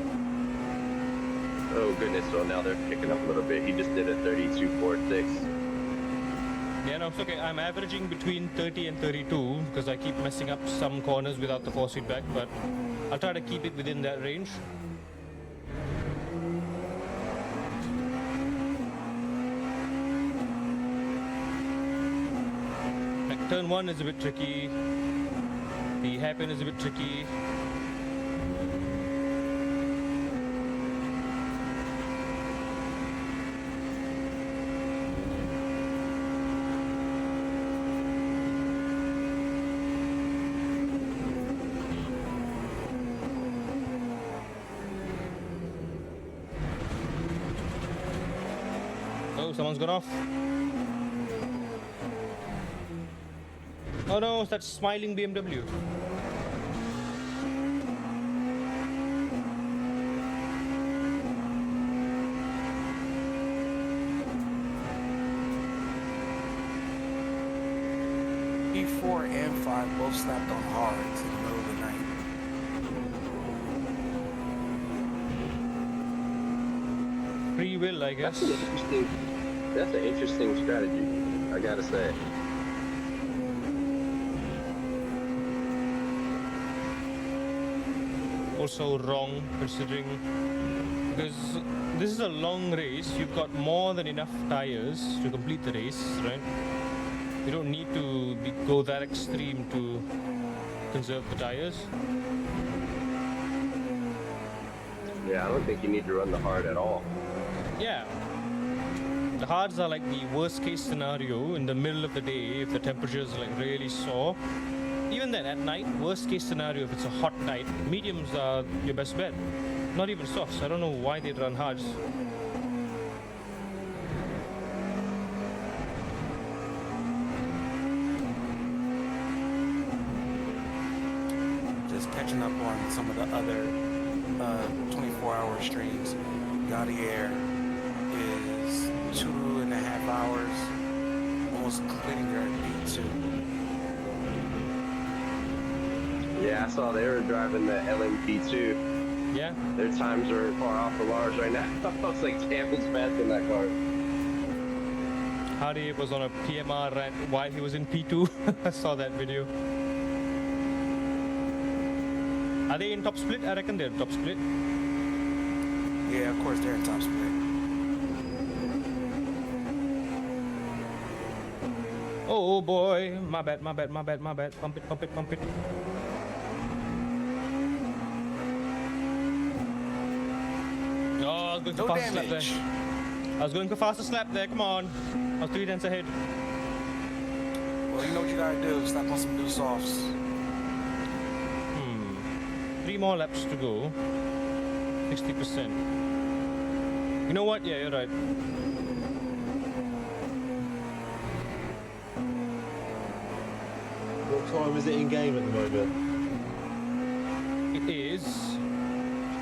Oh goodness, so now they're picking up a little bit. He just did a 32.46. Yeah, no, it's okay. I'm averaging between 30 and 32 because I keep messing up some corners without the force feedback, but I'll try to keep it within that range. Like, turn 1 is a bit tricky. The hairpin is a bit tricky. Oh, someone's gone off. Oh no, it's that smiling BMW. E4 and 5 both slapped on hards in the middle of the night. Free will, I guess. That's an interesting strategy, I gotta say. Also wrong, considering because this is a long race. You've got more than enough tires to complete the race, right? You don't need to go that extreme to conserve the tires. Yeah, I don't think you need to run the hard at all. Yeah. The hards are like the worst case scenario in the middle of the day if the temperature is like really sore. Even then, at night, worst case scenario if it's a hot night, mediums are your best bet. Not even softs. I don't know why they'd run hards. Just catching up on some of the other 24-hour streams. Gaudier is 2.5 hours, almost completing their B2. Yeah, I saw they were driving the LMP2. Yeah. Their times are far off of ours right now. I was like, damn, who's fast in that car? Hardy was on a PMR rant while he was in P2. I saw that video. Are they in top split? I reckon they're top split. Yeah, of course they're in top split. Oh boy, my bad. Pump it. Oh, I was going for No faster slap damage. there. I was going for faster slap there, come on. I was 3 tenths ahead. Well, you know what you gotta do, slap on some new softs. 3 more laps to go. 60%. You know what? Yeah, you're right. What time is it in game at the moment? It is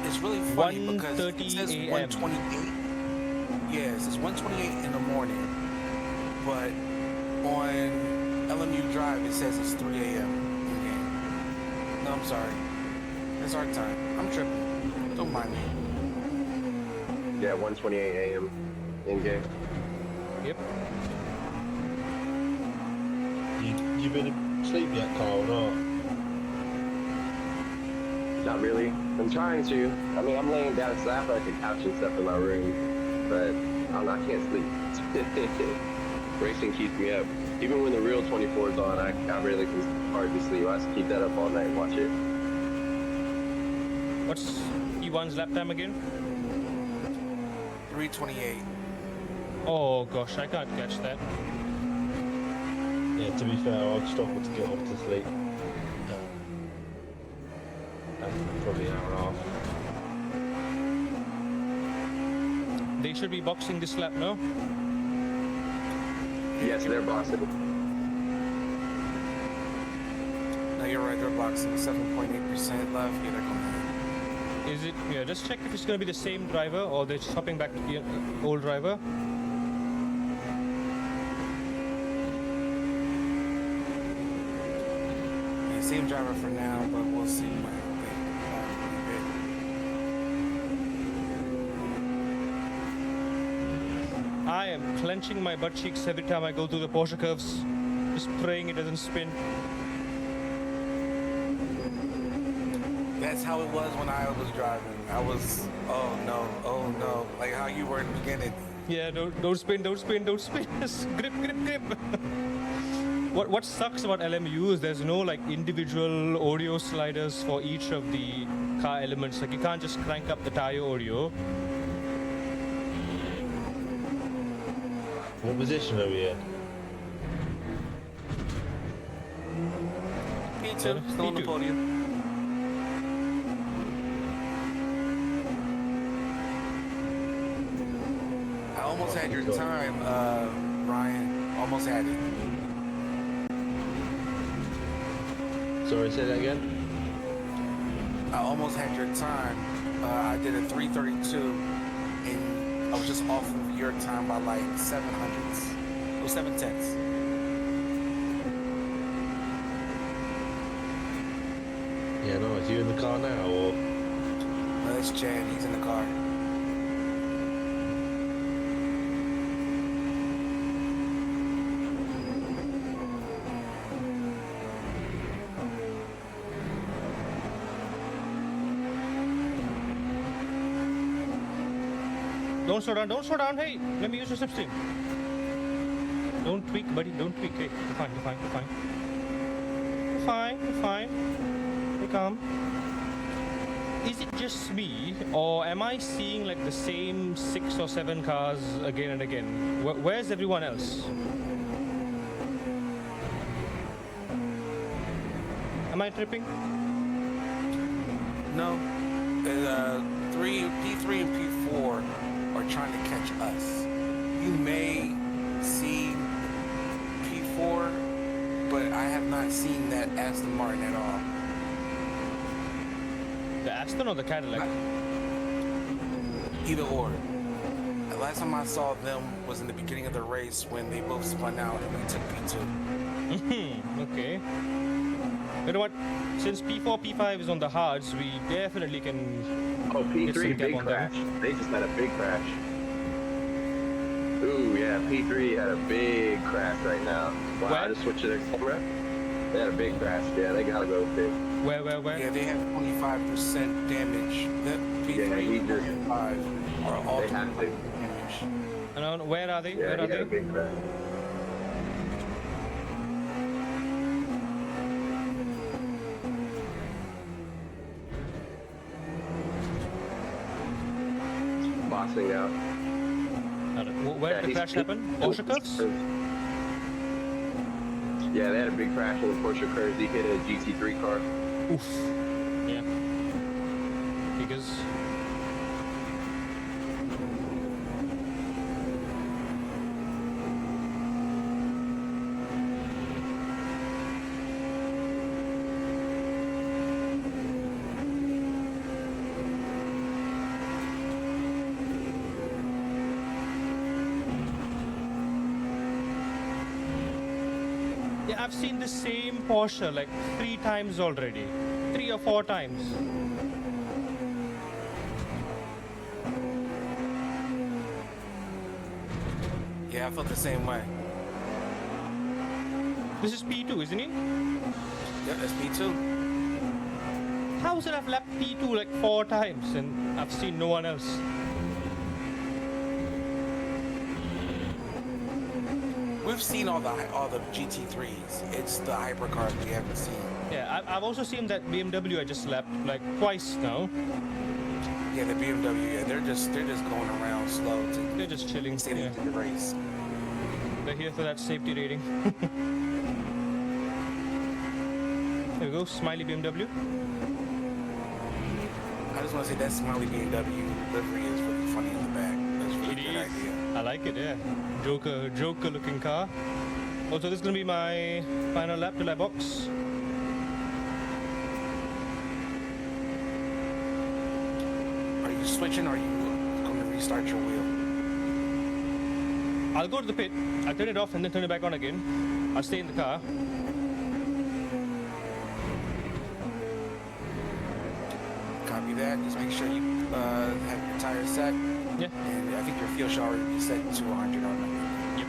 It's really funny because it 1:30 says a.m. 128. Yeah, it says 128 in the morning, but on LMU Drive it says it's 3 a.m. in game. No, I'm sorry. It's our time. I'm tripping. Don't mind me. Yeah, 1:28 a.m. in game. Yep. You been asleep yet, Carl, or not? Not really. I'm trying to. I mean, I'm laying down so I have like a couch and stuff in my room, but I don't know, I can't sleep. Racing keeps me up. Even when the real 24 is on, I really can hardly sleep. I just keep that up all night and watch it. What's E1's lap time again? 328. Oh gosh, I can't catch that. Yeah, to be fair, I've struggled to get off to sleep. Probably an hour and a half. They should be boxing this lap, no? Yes, they're boxing. No, you're right. They're boxing. 7.8% left. Yeah, they're going. Is it? Yeah, just check if it's going to be the same driver or they're swapping back to the old driver. Yeah, same driver for now, but we'll see. I am clenching my butt cheeks every time I go through the Porsche curves, just praying it doesn't spin. That's how it was when I was driving. I was, oh no, like how you were in the beginning. Yeah, don't spin. Just grip. What sucks about LMU is there's no like individual audio sliders for each of the car elements. Like you can't just crank up the tire audio. What position are we in? P2, still on the P2. podium. I almost had your time, Ryan. Almost had it. Sorry, say that again? I almost had your time. I did a 332, and I was just off of your time by like 700s. Or 7/10. Yeah, nice. You in the car now, or? That's Chad. He's in the car. Don't slow down. Hey, let me use your slipstream. Don't tweak, buddy. Don't tweak. Hey, you're fine. You're fine. Hey, calm. is it just me, or am I seeing like the same 6 or 7 cars again and again? Where's everyone else? Am I tripping? No. P3 and P4 are trying to catch us. You may see P4, but I have not seen that Aston Martin at all. The Aston or the Cadillac? Either or. The last time I saw them was in the beginning of the race when they both spun out and we took P2. Okay. You know what? Since P4, P5 is on the hards, we definitely can. Oh, get some P3 gap big on crash. them. They just had a big crash. Ooh, yeah, P3 had a big crash right now. Wow, Where? I just switched to their camera. They had a big crash. Yeah, they gotta go fix. Where? Yeah, they have 25% damage. The P3 Yeah, he and just- P5 are all They have 25% to. And where are they? Yeah, Where he are had a they? big crash. Boxing out. Where Yeah, did the he's- crash happen? Porsche curves? Yeah, they had a big crash on the Porsche curves. He hit a GT3 car. Oof. Yeah. Because. Yeah, I've seen the same Porsche like 3 times already. 3 or 4 times. Yeah, I felt the same way. This is P2, isn't it? Yep, that's P2. How is it I've lapped P2 like 4 times and I've seen no one else? We've seen all the GT3s. It's the hypercars we haven't seen. Yeah, I've also seen that BMW I just lapped like twice now. Yeah, the BMW. Yeah, they're just going around slow They're just chilling. to stay Yeah. into the race. They're here for that safety rating. There we go, smiley BMW. I just want to say that smiley BMW livery is really funny in the back. That's a really It good is. idea. I like it, yeah. Joker looking car. Also, this is gonna be my final lap till I box. Are you switching or are you going to restart your wheel? I'll go to the pit, I'll turn it off and then turn it back on again. I'll stay in the car. Copy that. Just make sure you have your tires set. Yeah. And I think your fuel should already be set to 100 on that. Yep.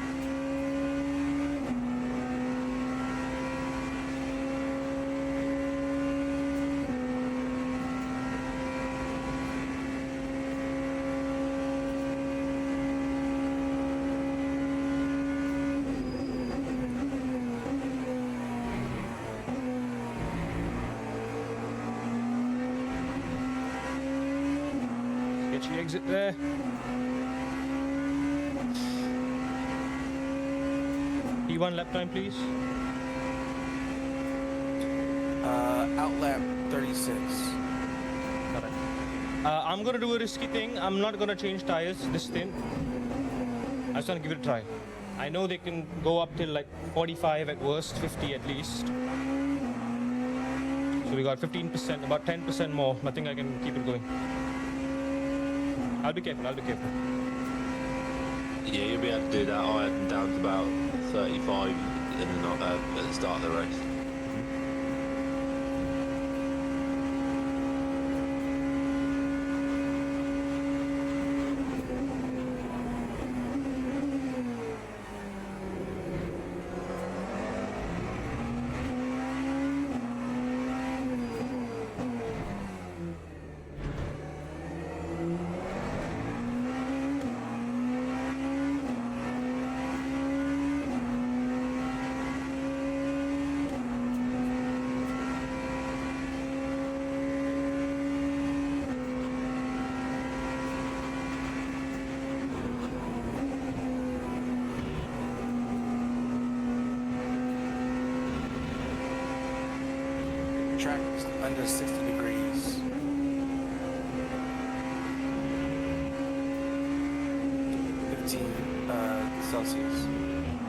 Get your exit there. P1 lap time, please. Outlap 36. Correct. I'm gonna do a risky thing. I'm not gonna change tires this stint. I just wanna give it a try. I know they can go up till like 45 at worst, 50 at least. So we got 15%, about 10% more. I think I can keep it going. I'll be careful, I'll be careful. Yeah, you'll be able to do that. I had them down to about 35 at the start of the race. track is under 60 degrees. Celsius.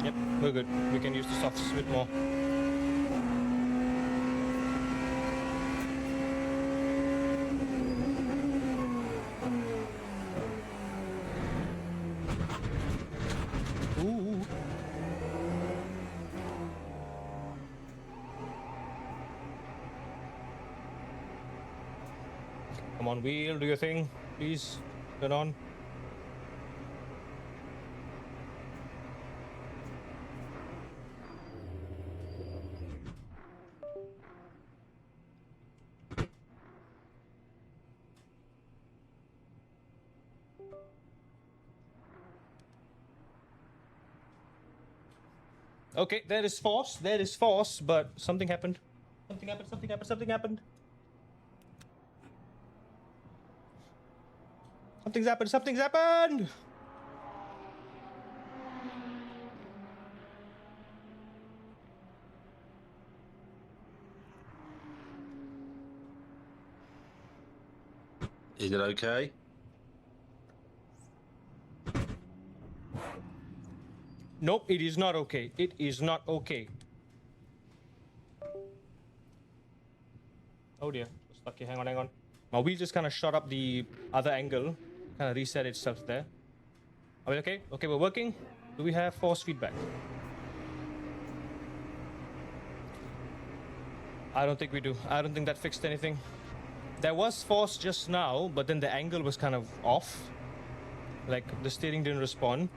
Yep, we're good. We can use the softs a bit more. Ooh. Come on, wheel, do your thing, please. Turn on. Okay, there is force, but something happened. Something happened. Something's happened. Is it okay? Nope, it is not okay. It is not okay. Oh dear, stuck here. Hang on. My wheel just kind of shot up the other angle, kind of reset itself there. Are we okay? Okay, we're working. Do we have force feedback? I don't think we do. I don't think that fixed anything. There was force just now, but then the angle was kind of off. Like the steering didn't respond.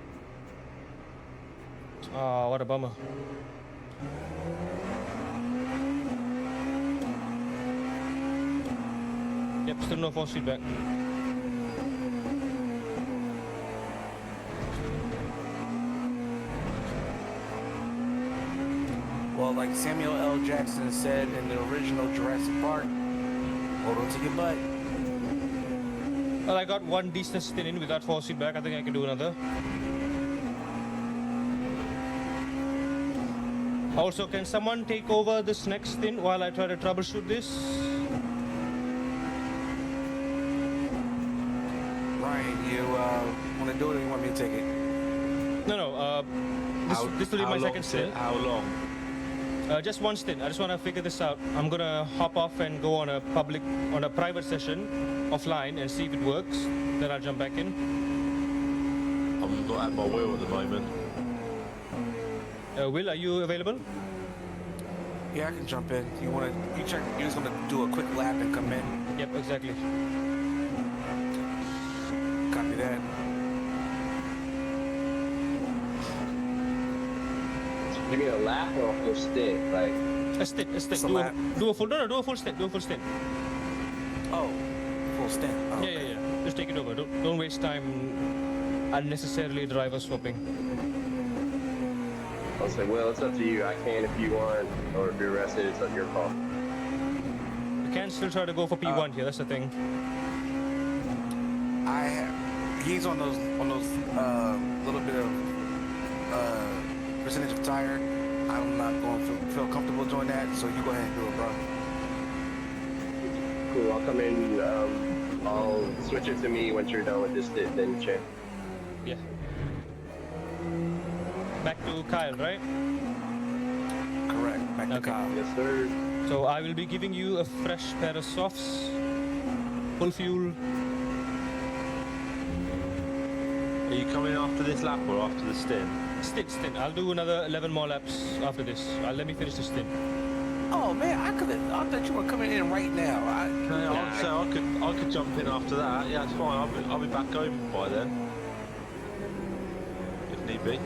Oh, what a bummer. Yep, still no force feedback. Well, like Samuel L. Jackson said in the original Jurassic Park, hold on to your butt. Well, I got one decent spin in without force feedback. I think I can do another. Also, can someone take over this next spin while I try to troubleshoot this? Ryan, you want to do it or you want me to take it? No. This will be my second stint. How long? Just one stint. I just want to figure this out. I'm gonna hop off and go on a private session offline and see if it works. Then I'll jump back in. I'm not at my wheel at the moment. Will, are you available? Yeah, I can jump in. You just want to do a quick lap and come in? Yep, exactly. Copy that. You mean a lap or a full stint? Like A stint. Just a lap. Do a full stint. Oh, full stint. Oh, Yeah. Just take it over. Don't waste time unnecessarily driver swapping. I'll say, well, it's up to you. I can if you want, or if you're arrested, it's up your call. You can still try to go for P1 here. That's the thing. He's on those little bit of percentage of tire. I'm not going to feel comfortable doing that, so you go ahead and do it, bro. Cool. I'll come in. I'll switch it to me once you're done with this stint, then check. Yeah. Back to Kyle, right? Correct. Back to Okay. Kyle. Yes, sir. So I will be giving you a fresh pair of softs, full fuel. Are you coming after this lap or after the stint? Stint. I'll do another 11 more laps after this. Let me finish the stint. Oh man, I thought you were coming in right now. I could jump in after that. Yeah, it's fine. I'll be back home by then, if need be.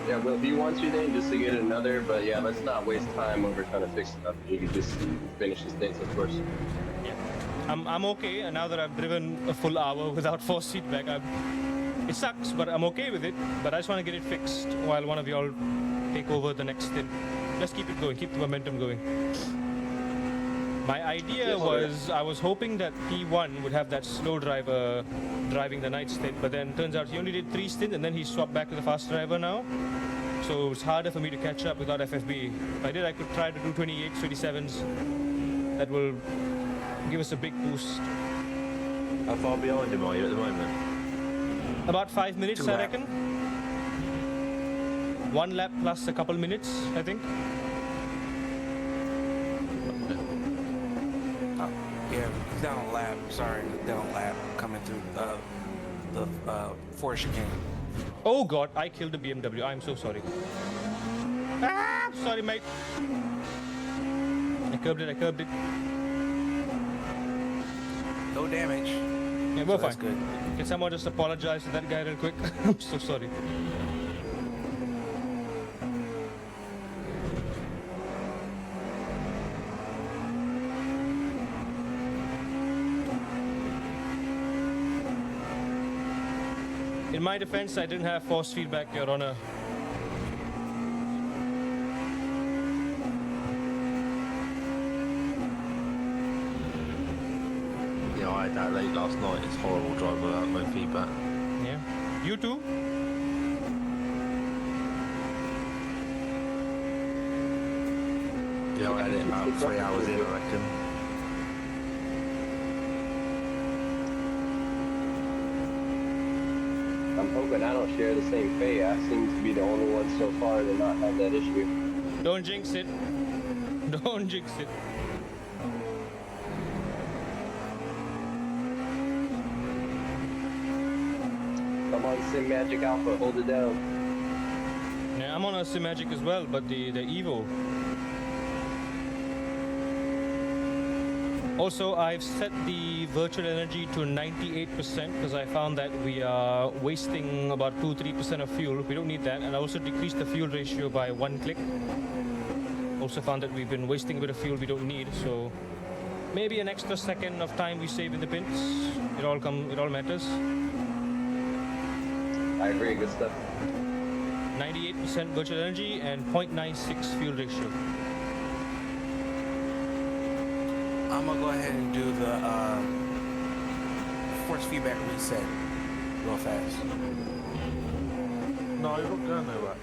Yeah, well, if you want to, then just to get another. But yeah, let's not waste time over trying to fix stuff. You can just finish the stints, of course. Yeah. I'm okay, and now that I've driven a full hour without force feedback, it sucks, but I'm okay with it. But I just want to get it fixed while one of y'all take over the next stint. Just keep it going, keep the momentum going. My idea Yes, sir. was I was hoping that P1 would have that slow driver driving the night stint, but then turns out he only did 3 stints and then he swapped back to the fast driver now. So it's harder for me to catch up without FFB. If I did, I could try to do 28s, 27s. That will give us a big boost. How far behind him are you at the moment? About 5 minutes, 2 I lap. reckon. 1 lap plus a couple minutes, I think. Yeah, he's down a lap. Sorry, down a lap coming through the forest chicane. Oh god, I killed a BMW. I'm so sorry. Ah, sorry, mate. I curbed it. No damage. Yeah, we're So that's fine. good. Can someone just apologize to that guy real quick? I'm so sorry. In my defense, I didn't have force feedback, Your Honor. Yeah, I had that late last night. It's horrible driving without no feedback. Yeah. You too? Yeah, I had it about 3 hours in, I reckon. I'm hoping I don't share the same fate. I seem to be the only one so far to not have that issue. Don't jinx it. Don't jinx it. Come on, Sim Magic Alpha, hold it down. Yeah, I'm on a Simagic as well, but the Evo. Also, I've set the virtual energy to 98% because I found that we are wasting about 2-3% of fuel. We don't need that. And I also decreased the fuel ratio by 1 click. Also found that we've been wasting a bit of fuel we don't need. So maybe an extra second of time we save in the pits. It all matters. I agree, good stuff. 98% virtual energy and 0.96 fuel ratio. I'm gonna go ahead and do the force feedback reset real fast. No, you're not going nowhere.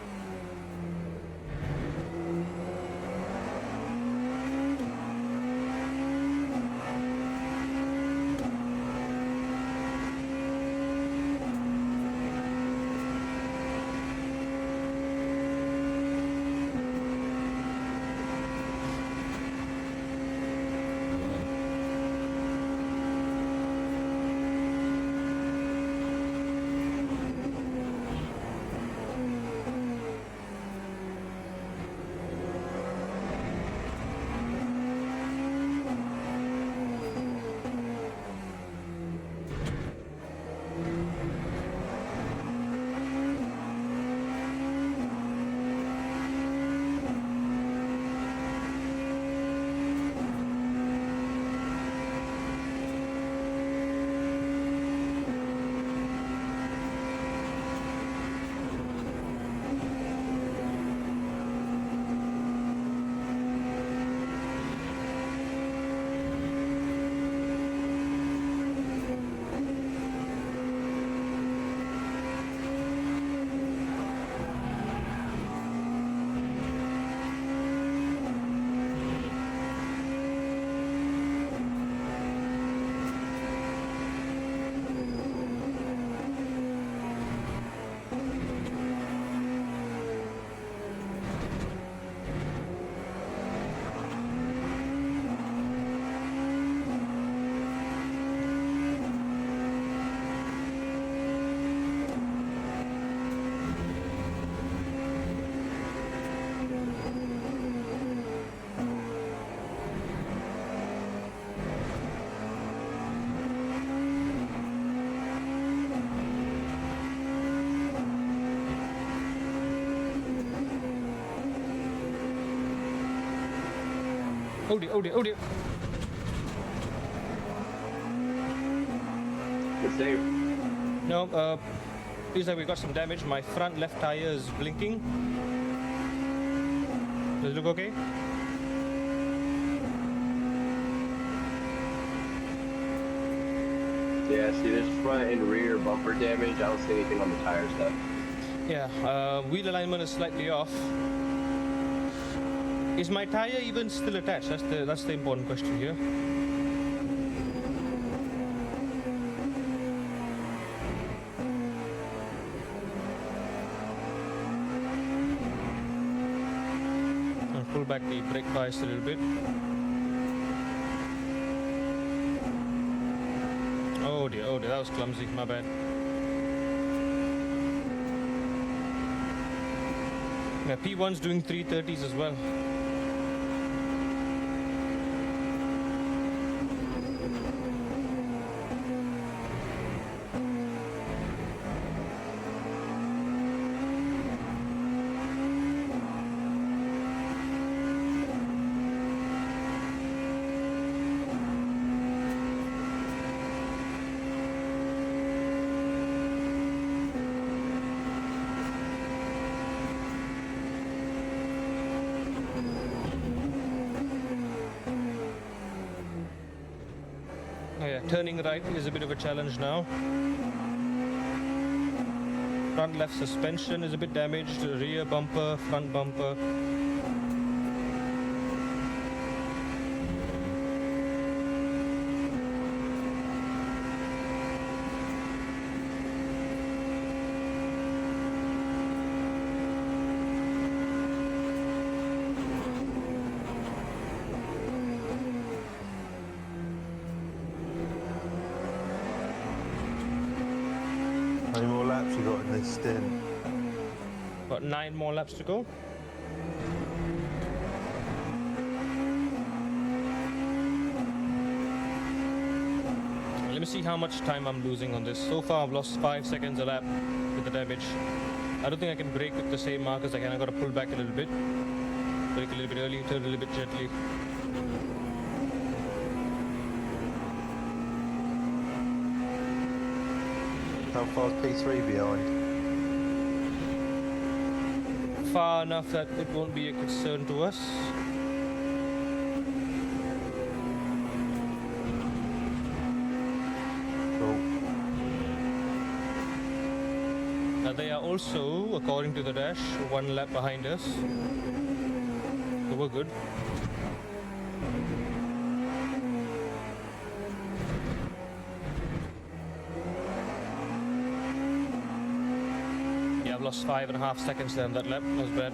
Oh dear, oh dear, oh dear. Good save. No, looks like we got some damage. My front left tire is blinking. Does it look okay? Yeah, see, there's front and rear bumper damage. I don't see anything on the tire stuff. Yeah, wheel alignment is slightly off. Is my tire even still attached? That's the important question here. I'll pull back the brake bias a little bit. Oh dear, that was clumsy, my bad. Yeah, P1's doing 330s as well. Oh yeah, turning right is a bit of a challenge now. Front left suspension is a bit damaged, rear bumper, front bumper. How many more laps you got in this stint? Got 9 more laps to go. Let me see how much time I'm losing on this. So far I've lost 5 seconds a lap with the damage. I don't think I can brake with the same mark as I can. I gotta pull back a little bit. Brake a little bit early, turn a little bit gently. How far is P3 behind? Far enough that it won't be a concern to us. Cool. They are also, according to the dash, 1 lap behind us. So we're good. Yeah, I've lost 5.5 seconds there on that lap. That was bad.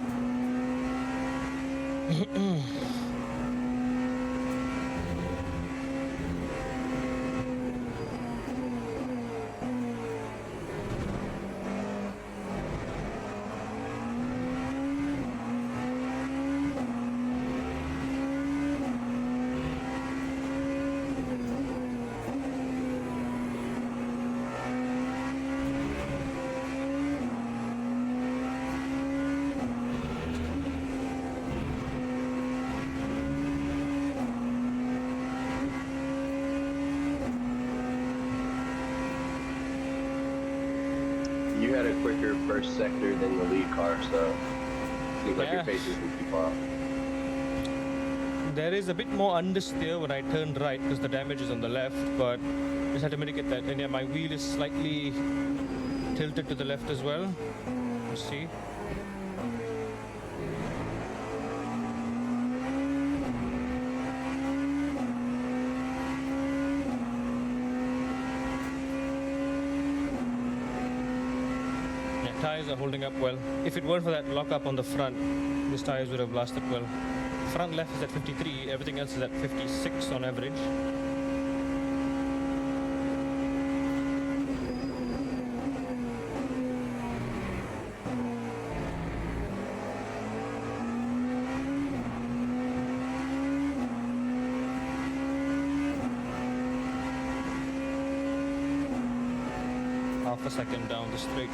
You had a quicker first sector than the lead car, so seems like Yeah. your pace isn't too far. There is a bit more understeer when I turn right because the damage is on the left, but just had to mitigate that. And yeah, my wheel is slightly tilted to the left as well. Let's see. Yeah, tires are holding up well. If it weren't for that lockup on the front, these tires would have lasted well. Front left is at 53, everything else is at 56 on average. Half a second down the straight.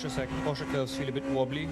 Porsche curves feel a bit wobbly.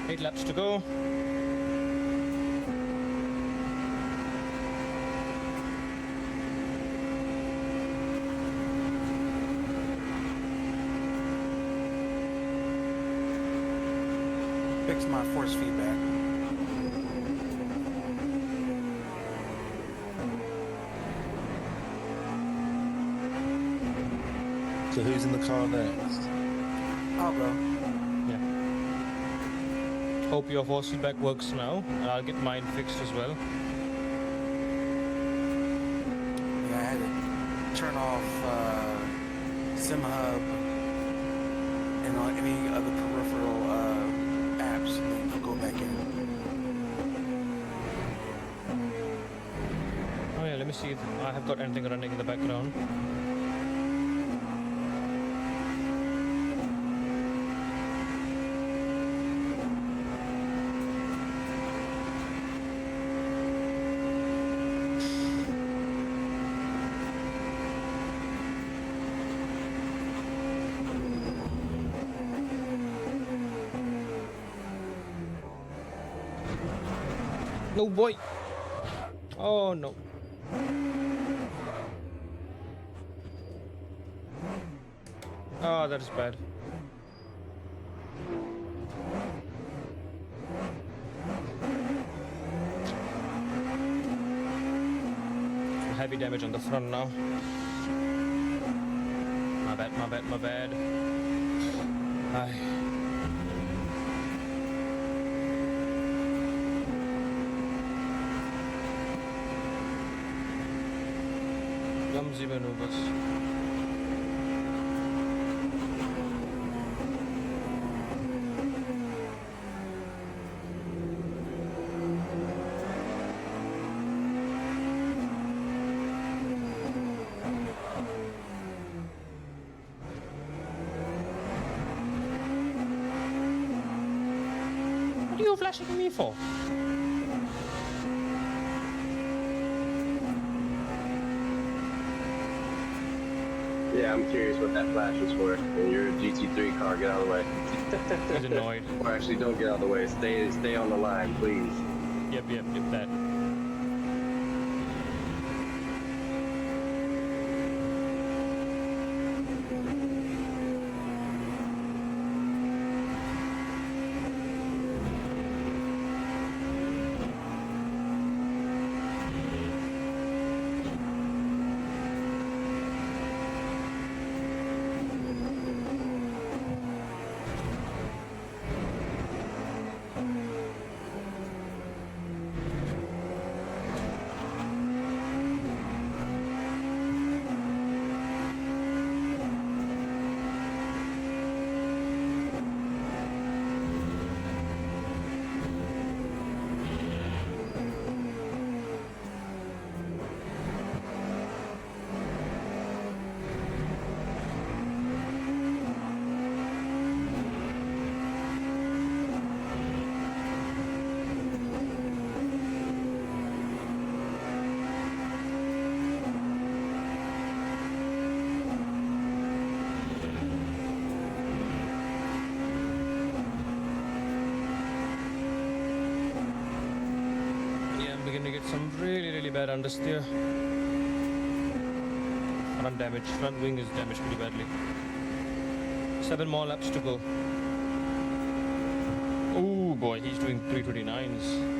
Eight laps to go. Fix my force feedback. So who's in the car next? I'll go. Yeah. Hope your force feedback works now, and I'll get mine fixed as well. Yeah, I had to turn off Sim Hub and on any other peripheral apps and then go back in. Oh yeah, let me see if I have got anything running in the background. No boy. Oh no. Oh, that is bad. Some heavy damage on the front now. My bad, my bad, my bad. Aye. Clumsy maneuvers. What are you flashing at me for? Yeah, I'm curious what that flash was for. In your GT3 car, get out of the way. He's annoyed. Or actually, don't get out of the way. Stay on the line, please. Yep, that. Some really bad understeer. Front damage. Front wing is damaged pretty badly. 7 more laps to go. Oh boy, he's doing 329s.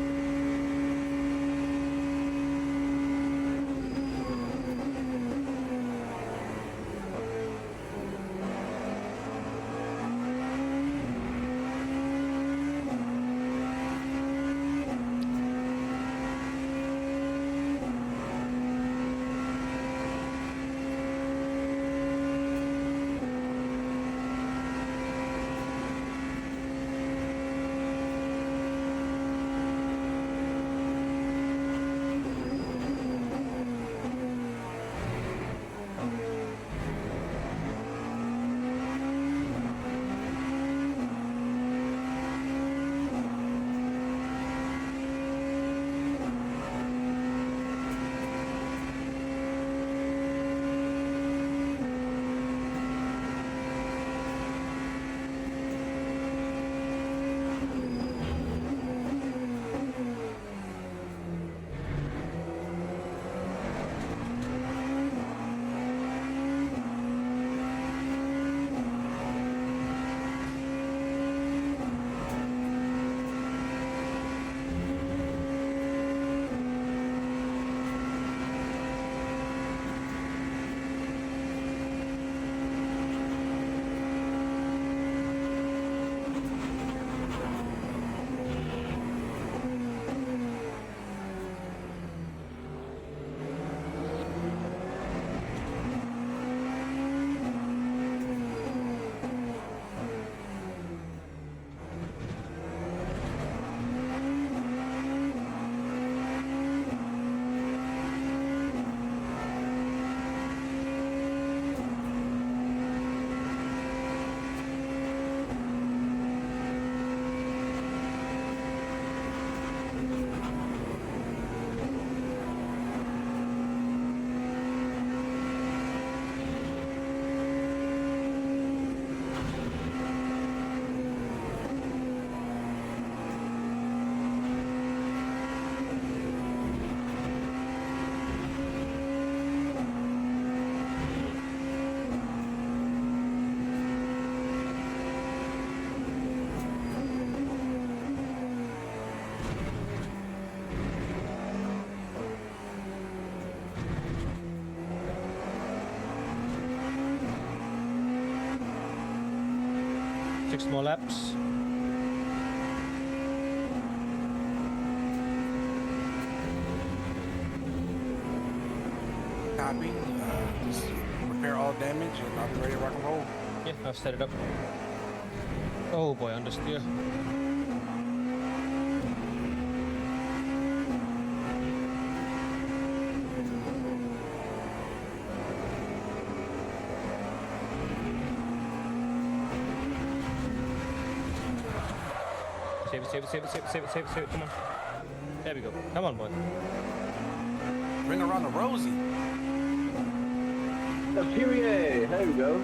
Six more laps. Copy. Just repair all damage and I'll be ready to rock and roll. Yeah, I've set it up. Oh boy, understeer. Save it, come on. There we go. Come on, boy. Bring around the Rosie. Period. There we go.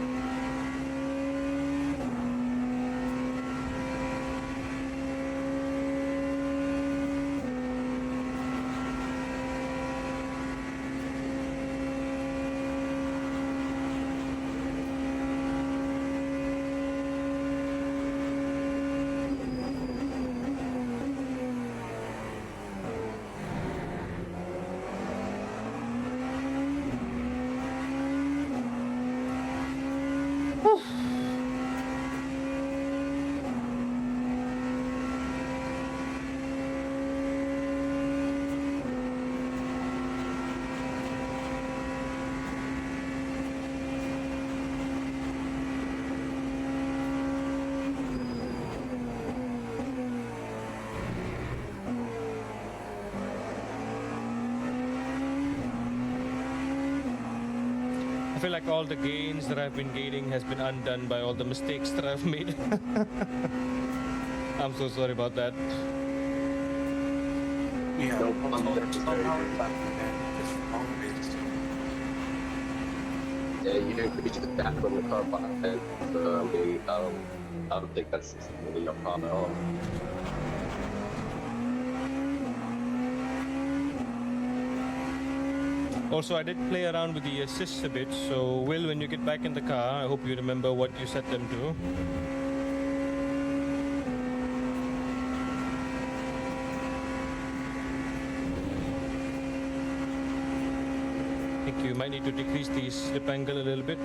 I feel like all the gains that I've been gaining has been undone by all the mistakes that I've made. I'm so sorry about that. Yeah. No problem. Yeah, you increased the back from the car park, and so I mean, I don't think that's really a problem at all. Also, I did play around with the assists a bit, so Will, when you get back in the car, I hope you remember what you set them to. I think you might need to decrease the slip angle a little bit.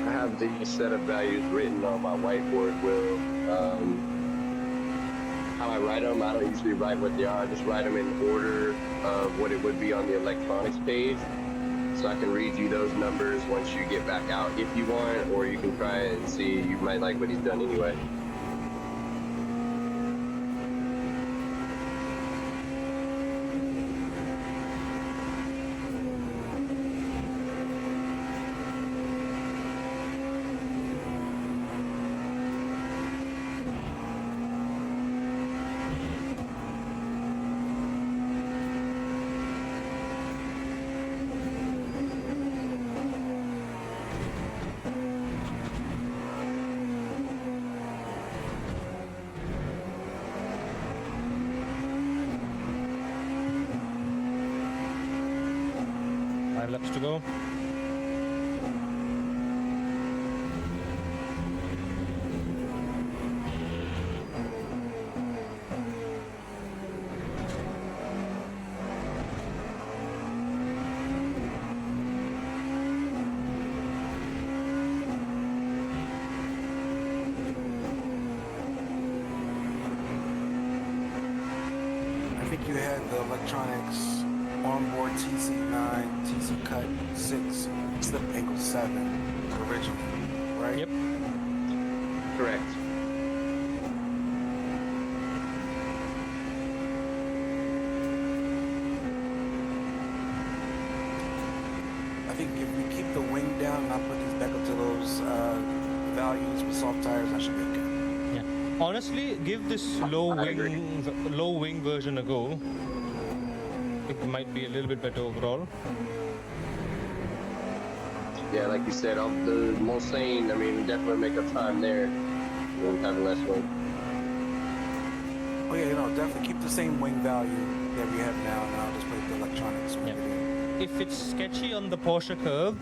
I have the set of values written on my whiteboard, Will. How I write them, I don't usually write what they are. I just write them in order of what it would be on the electronics page. So I can read you those numbers once you get back out if you want, or you can try it and see. You might like what he's done anyway. Laps to go. I think you had the electronics onboard TC9, TC cut 6, slip angle 7 originally, right? Yep. Correct. I think if we keep the wing down and I put these back up to those values with soft tires, I should be okay. Yeah. Honestly, give this low wing version a go. It might be a little bit better overall. Yeah, like you said, the most sane, I mean, definitely make up time there. We'll have less wing. Oh yeah, you know, definitely keep the same wing value that we have now, and I'll just put the electronics with Yeah. it in. If it's sketchy on the Porsche curve,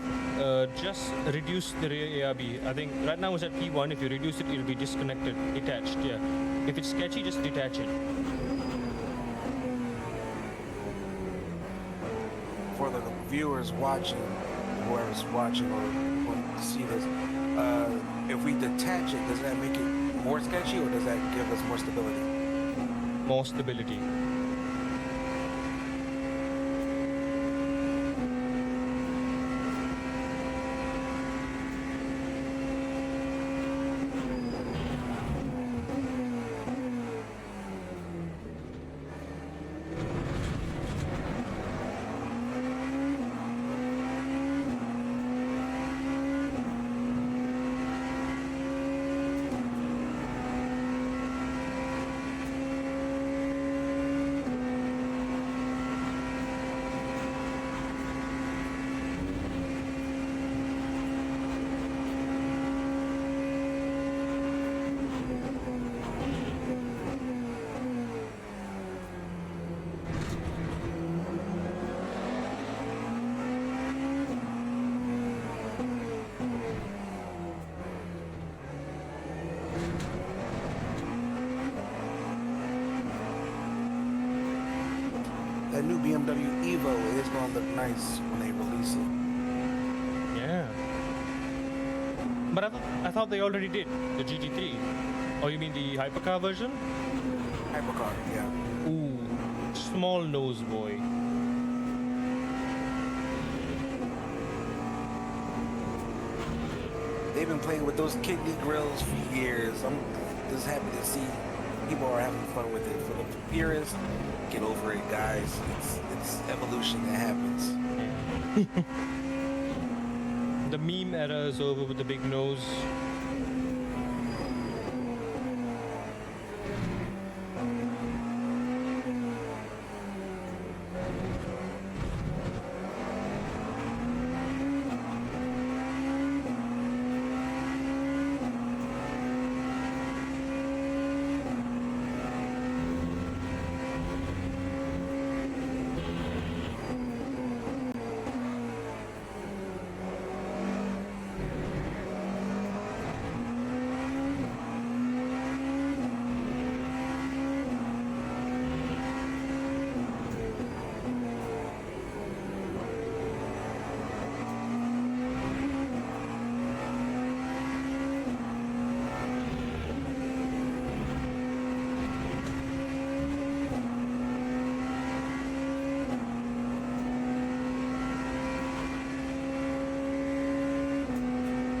just reduce the rear ARB. I think right now it's at P1. If you reduce it, it'll be disconnected, detached. Yeah. If it's sketchy, just detach it. For the viewers watching, whoever's watching or going to see this, if we detach it, does that make it more sketchy or does that give us more stability? More stability. That new BMW Evo is going to look nice when they release it. Yeah. But I thought they already did the GT3. Oh, you mean the hypercar version? Hypercar, yeah. Ooh, small nose boy. They've been playing with those kidney grills for years. I'm just happy to see people are having fun with it. For the purists, get over it, guys. It's evolution that happens. The meme era is over with the big nose.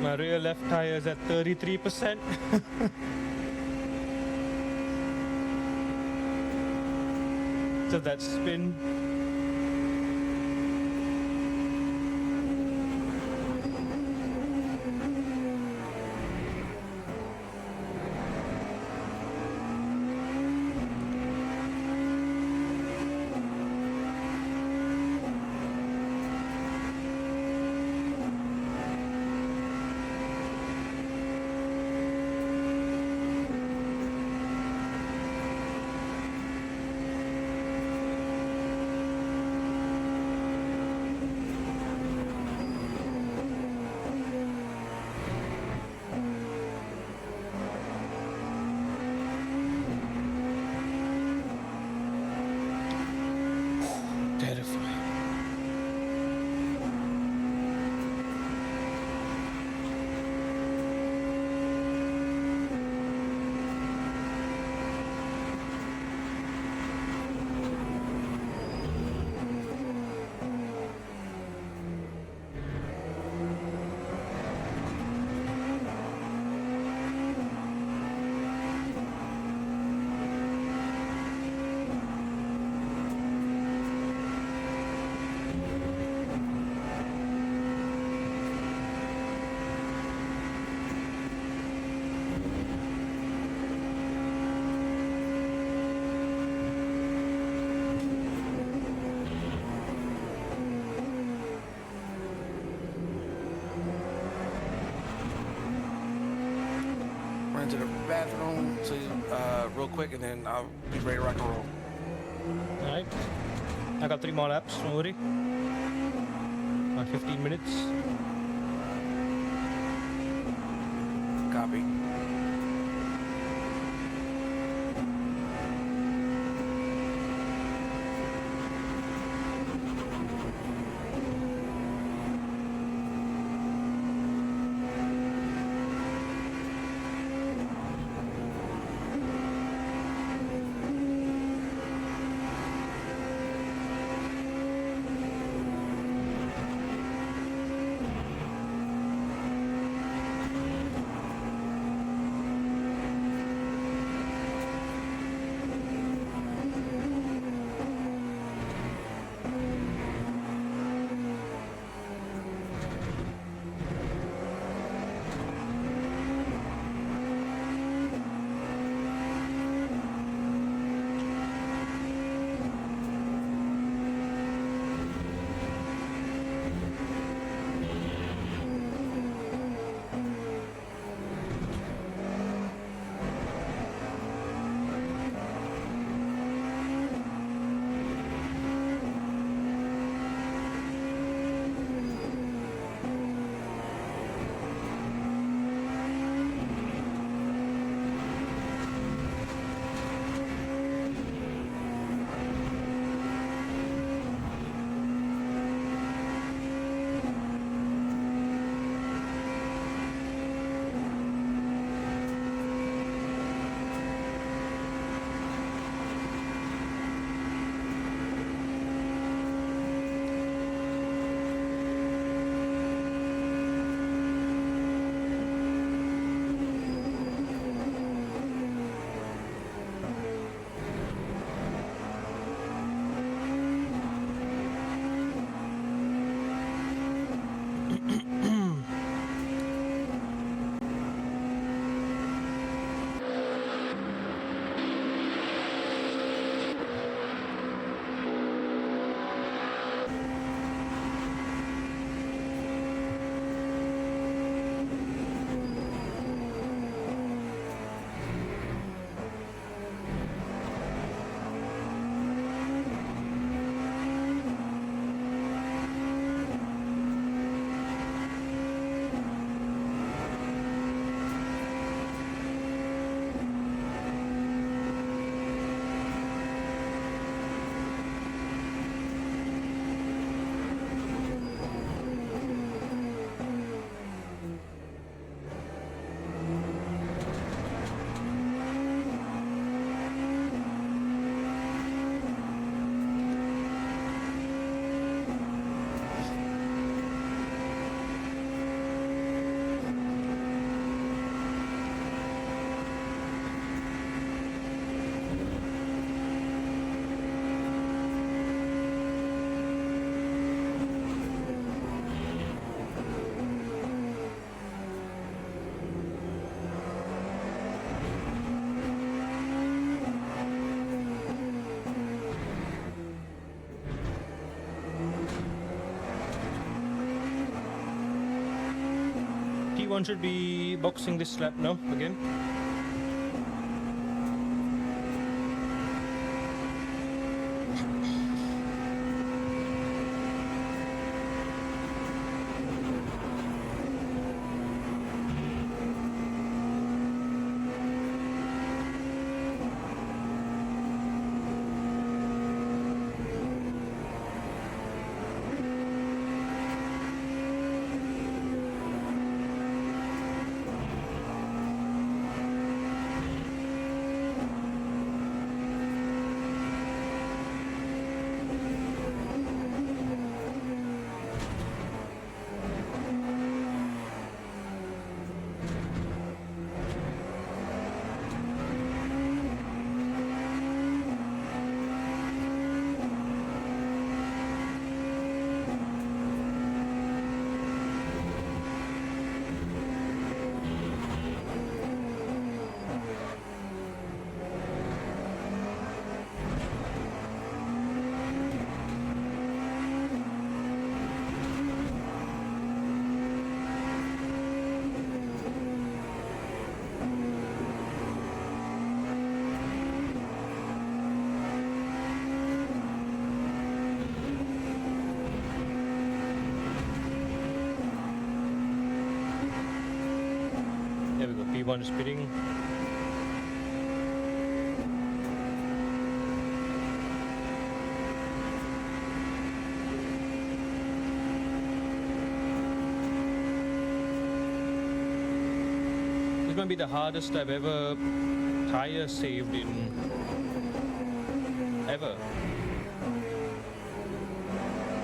My rear left tire is at 33%. So that spin. Terrifying. Run to the bathroom real quick, and then I'll be ready to rock and roll. Alright. I got 3 more laps, don't worry. About 15 minutes. Copy. Everyone should be boxing this lap now again. There we go, P1 speeding. This is going to be the hardest I've ever tire saved in ever.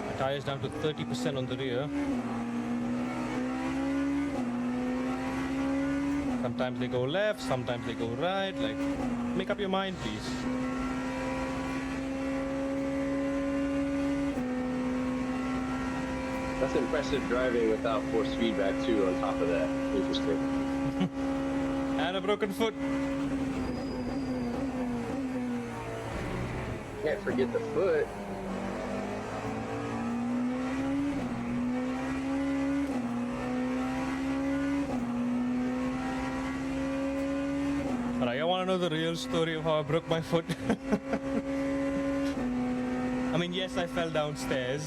My tire's down to 30% on the rear. Sometimes they go left, sometimes they go right. Like, make up your mind, please. That's impressive driving without force feedback too on top of that. Interesting. And a broken foot. Can't forget the foot. Alright, I want to know the real story of how I broke my foot. I mean, yes, I fell downstairs.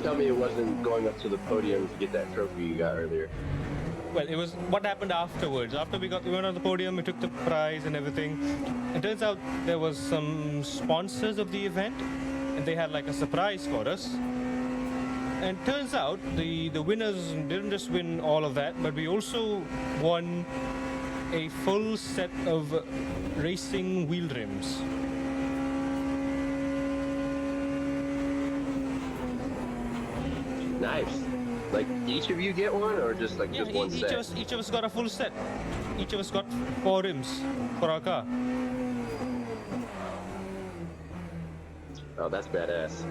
Tell me it wasn't going up to the podium to get that trophy you got earlier. Well, it was what happened afterwards. After we went on the podium, we took the prize and everything. It turns out there was some sponsors of the event, and they had like a surprise for us. And turns out the winners didn't just win all of that, but we also won a full set of racing wheel rims. Nice. Like each of you get one, or just like Yeah, just one set? each of us got a full set. Each of us got 4 rims for our car. Oh, that's badass.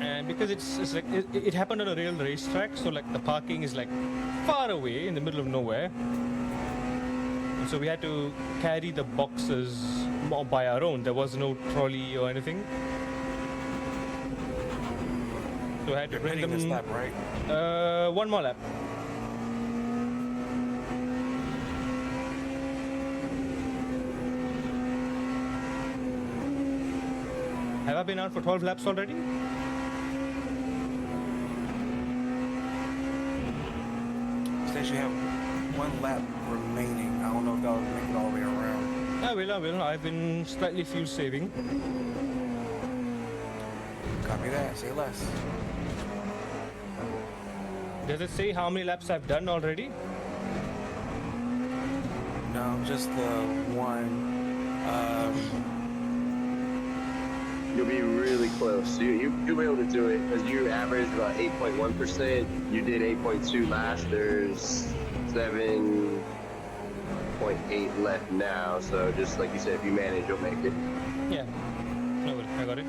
And because it's like it happened on a real racetrack, so like the parking is like far away in the middle of nowhere. And so we had to carry the boxes by our own. There was no trolley or anything. So I had to You're bring hitting them. this lap, right? One more lap. Have I been out for 12 laps already? Since you have 1 lap remaining, I don't know if that'll make it all the way around. I will. I've been slightly fuel saving. Copy that. Say less. Does it say how many laps I've done already? No, just the one. You'll be really close. You'll be able to do it because you averaged about 8.1%. You did 8.2 last. There's 7.8 left now. So just like you said, if you manage, you'll make it. Yeah. No worries, I got it.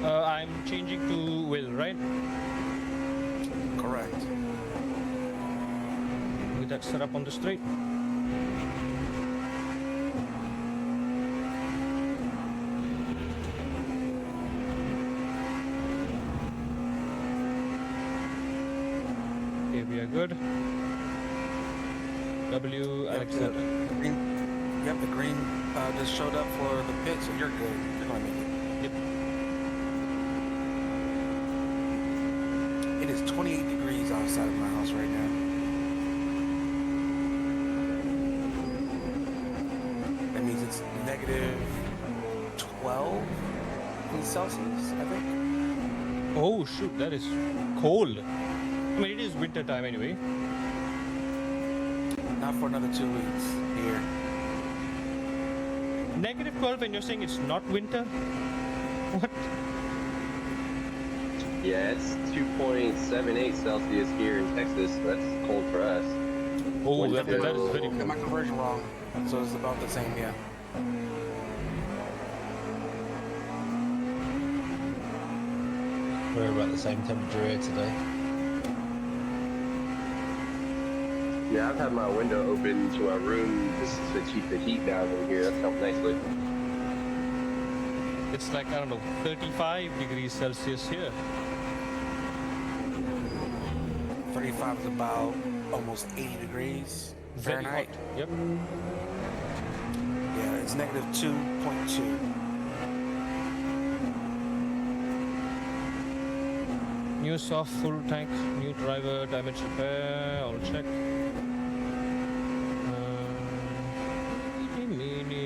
I'm changing to Will, right? Correct. With that set up on the straight. good. W, Alexander. The green just showed up for the pit, so you're good. You're going to make it. Yep. It is 28 degrees outside of my house right now. That means it's negative 12 in Celsius, I think. Oh shoot, that is cold. I mean, it is winter time anyway. Not for another 2 weeks here. Negative 12 and you're saying it's not winter? What? Yeah, it's 2.78 Celsius here in Texas. That's cold for us. Oh, Winter that is very Got cold. my conversion wrong, so it's about the same, yeah. We're about the same temperature here today. Yeah, I've had my window open to my room just to keep the heat down in here. That's helped nicely. It's like, I don't know, 35 degrees Celsius here. 35 is about almost 80 degrees Very hot. Fahrenheit. Yep. Yeah, it's negative 2.2. New soft full tank, new driver, damage repair, all check. Let's see.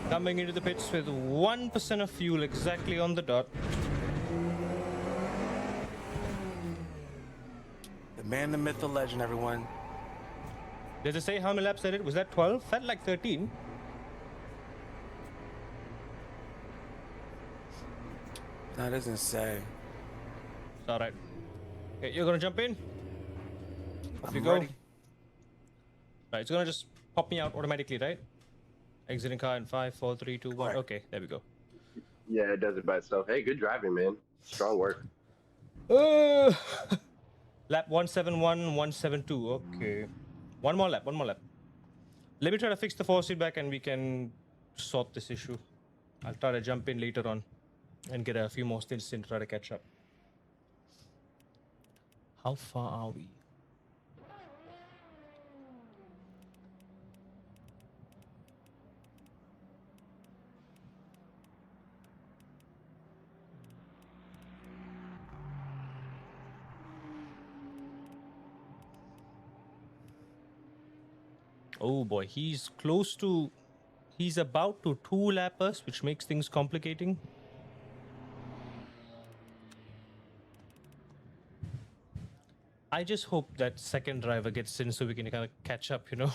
Coming into the pits with 1% of fuel exactly on the dot. The man, the myth, the legend, everyone. Does it say how many laps I did? Was that 12? Felt like 13. That doesn't say. It's alright. Okay, you're gonna jump in? Off you I'm go. ready. Right, it's gonna just pop me out automatically, right? Exiting car in 5, 4, 3, 2, 1. Correct. Okay, there we go. Yeah, it does it by itself. Hey, good driving, man. Strong work. Lap 171, 172. Okay. One more lap, one more lap. Let me try to fix the force feedback and we can sort this issue. I'll try to jump in later on and get a few more stints in to try to catch up. How far are we? Oh boy, he's close to... He's about to 2-lap us, which makes things complicating. I just hope that second driver gets in so we can kind of catch up, you know.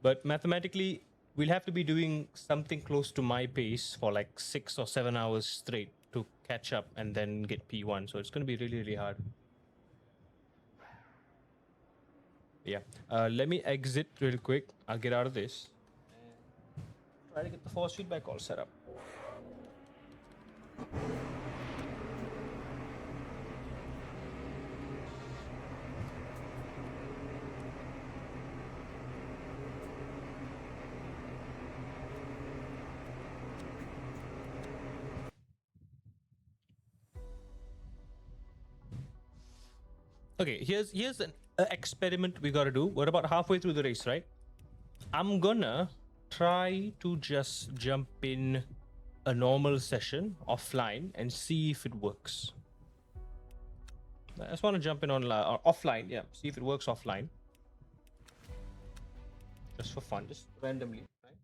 But mathematically, we'll have to be doing something close to my pace for like 6 or 7 hours straight to catch up and then get P1. So it's going to be really, really hard. Yeah. Let me exit real quick. I'll get out of this. Try to get the force feedback all set up. Okay, here's an experiment we gotta do. We're about halfway through the race, right? I'm gonna try to just jump in a normal session offline and see if it works. I just want to jump in on offline, yeah, see if it works offline. Just for fun, just randomly, right?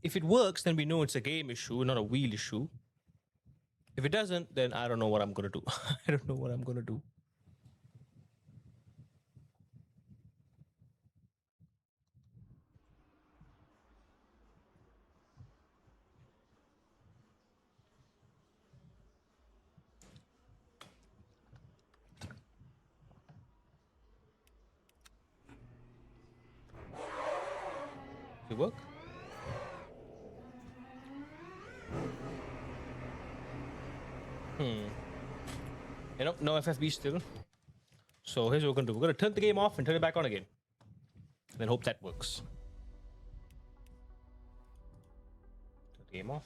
If it works, then we know it's a game issue, not a wheel issue. If it doesn't, then I don't know what I'm gonna do. I don't know what I'm gonna do. Does it work? You know, no FFB still. So here's what we're gonna do. We're gonna turn the game off and turn it back on again. And then hope that works. Turn the game off.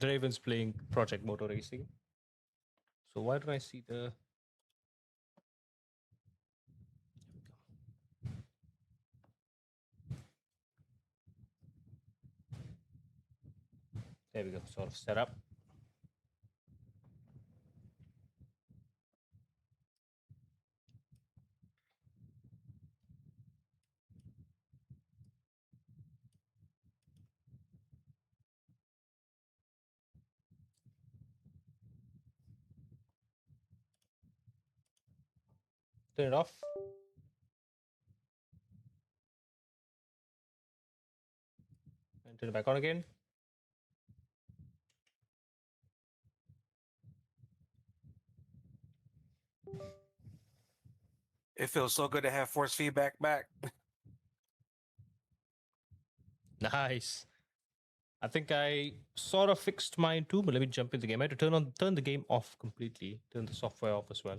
Draven's playing Project Motor Racing. So why don't I see the... There we go, sort of set up. Turn it off. And turn it back on again. It feels so good to have force feedback back. Nice. I think I sort of fixed mine too, but let me jump in the game. I had to turn the game off completely. Turn the software off as well.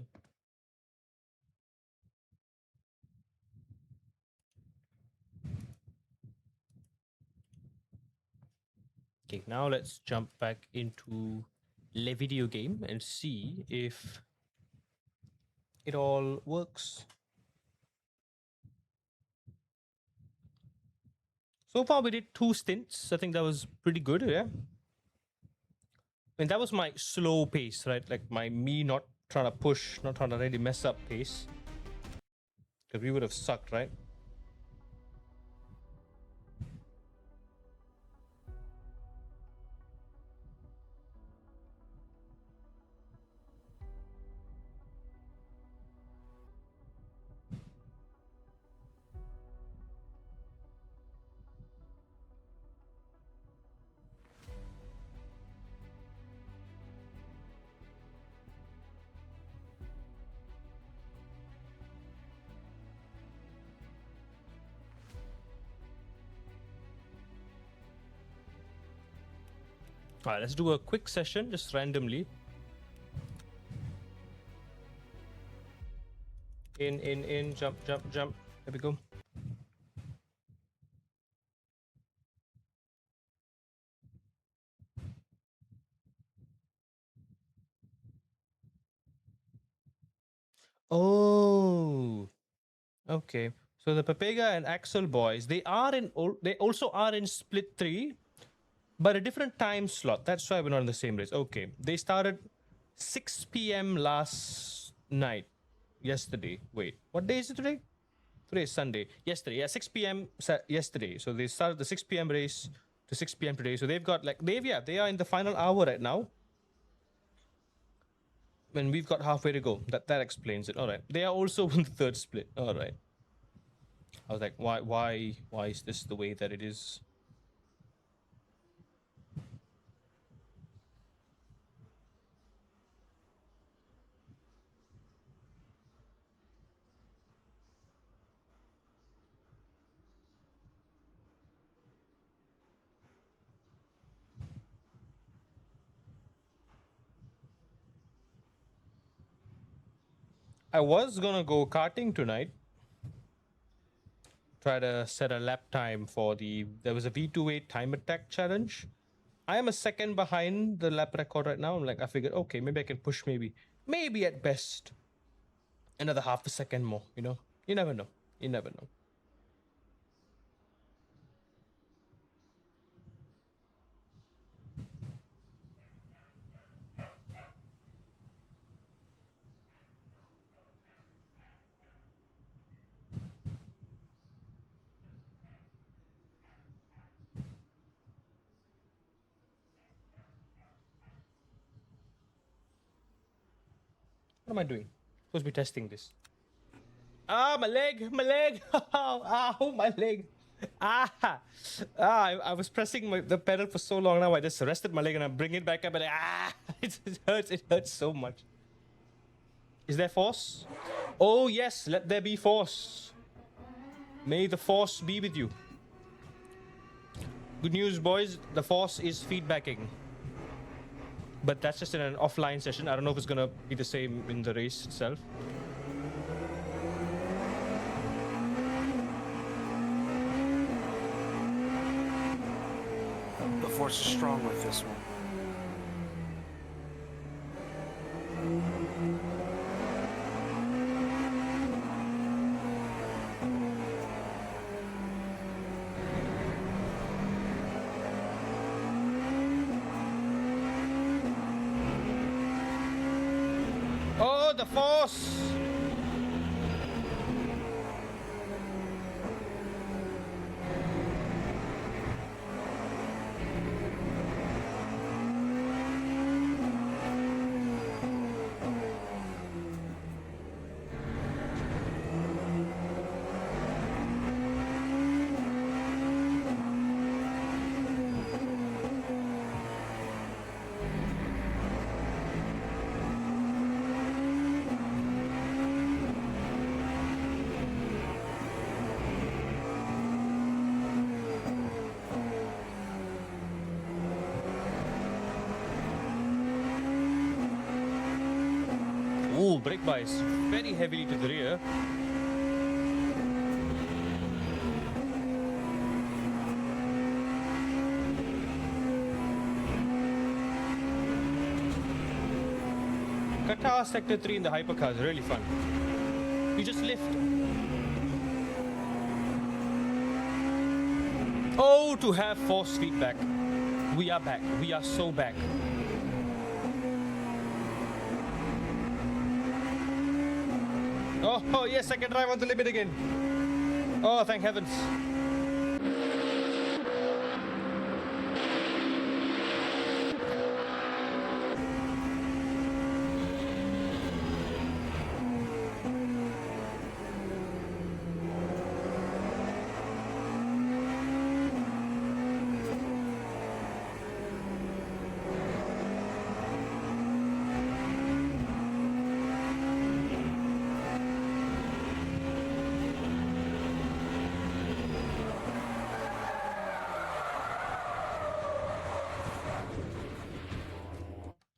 Okay, now let's jump back into the video game and see if it all works. So far we did 2 stints. I think that was pretty good, yeah. And that was my slow pace, right? Like me not trying to push, not trying to really mess up pace. Because we would have sucked, right? All right, let's do a quick session, just randomly. In, jump. There we go. Oh, okay. So the Papega and Axel boys, they also are in split 3, but a different time slot. That's why we're not in the same race. Okay, they started 6 p.m. last night. Yesterday. Wait, what day is it today? Today is Sunday. Yesterday, yeah, 6 p.m. yesterday. So they started the 6 p.m. race to 6 p.m. today. So they've got they are in the final hour right now. And we've got halfway to go. That explains it. All right. They are also in the 3rd split. All right. I was like, why is this the way that it is? I was gonna go karting tonight. Try to set a lap time for there was a V28 time attack challenge. I am a second behind the lap record right now. I'm like, I figured, okay, maybe I can push maybe at best another half a second more, you know? You never know. You never know. What am I doing? Supposed to be testing this. Ah, my leg, my leg. Ow, my leg. I was pressing the pedal for so long now. I just rested my leg and I bring it back up and it hurts. It hurts so much. Is there force? Oh yes, let there be force. May the force be with you. Good news, boys. The force is feedbacking. But that's just in an offline session. I don't know if it's gonna be the same in the race itself. The force is strong with this one. Oh, the force! Ooh, brake bias very heavily to the rear. Qatar Sector 3 in the hypercar is really fun. You just lift. Oh, to have force feedback. We are back. We are so back. Oh, yes, I can drive on the limit again. Oh, thank heavens.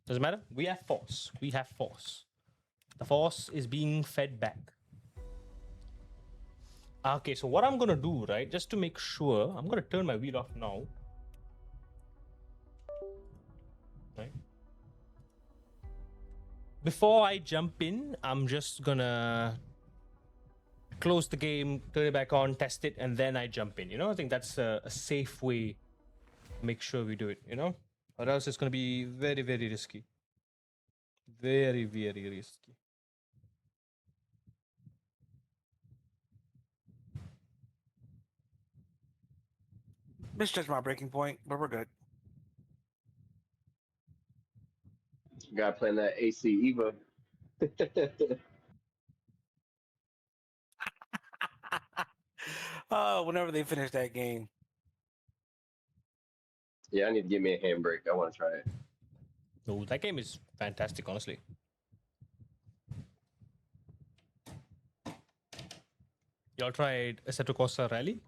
Doesn't matter. We have force. We have force. The force is being fed back. Okay, so what I'm gonna do, right, just to make sure, I'm gonna turn my wheel off now. Right. Before I jump in, I'm just gonna close the game, turn it back on, test it, and then I jump in. You know, I think that's a safe way to make sure we do it, you know? Or else it's gonna be very, very risky. Very, very risky. Misjudged my breaking point, but we're good. Got playing that AC Eva. Oh, whenever they finish that game. Yeah, I need to give me a handbrake. I want to try it. Oh, that game is fantastic, honestly. Y'all tried Assetto Corsa Rally?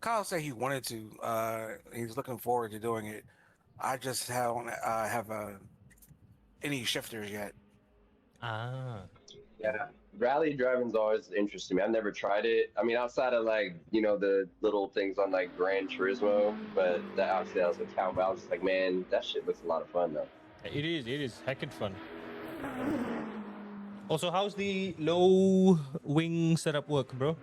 Kyle said he wanted to. He's looking forward to doing it. I just don't have any shifters yet. Ah. Yeah, rally driving's always interesting me. I've never tried it. I mean, outside of like, the little things on like Gran Turismo, but that obviously that was a town. But I was just like, man, that shit looks a lot of fun though. It is heckin' fun. Also, how's the low wing setup work, bro?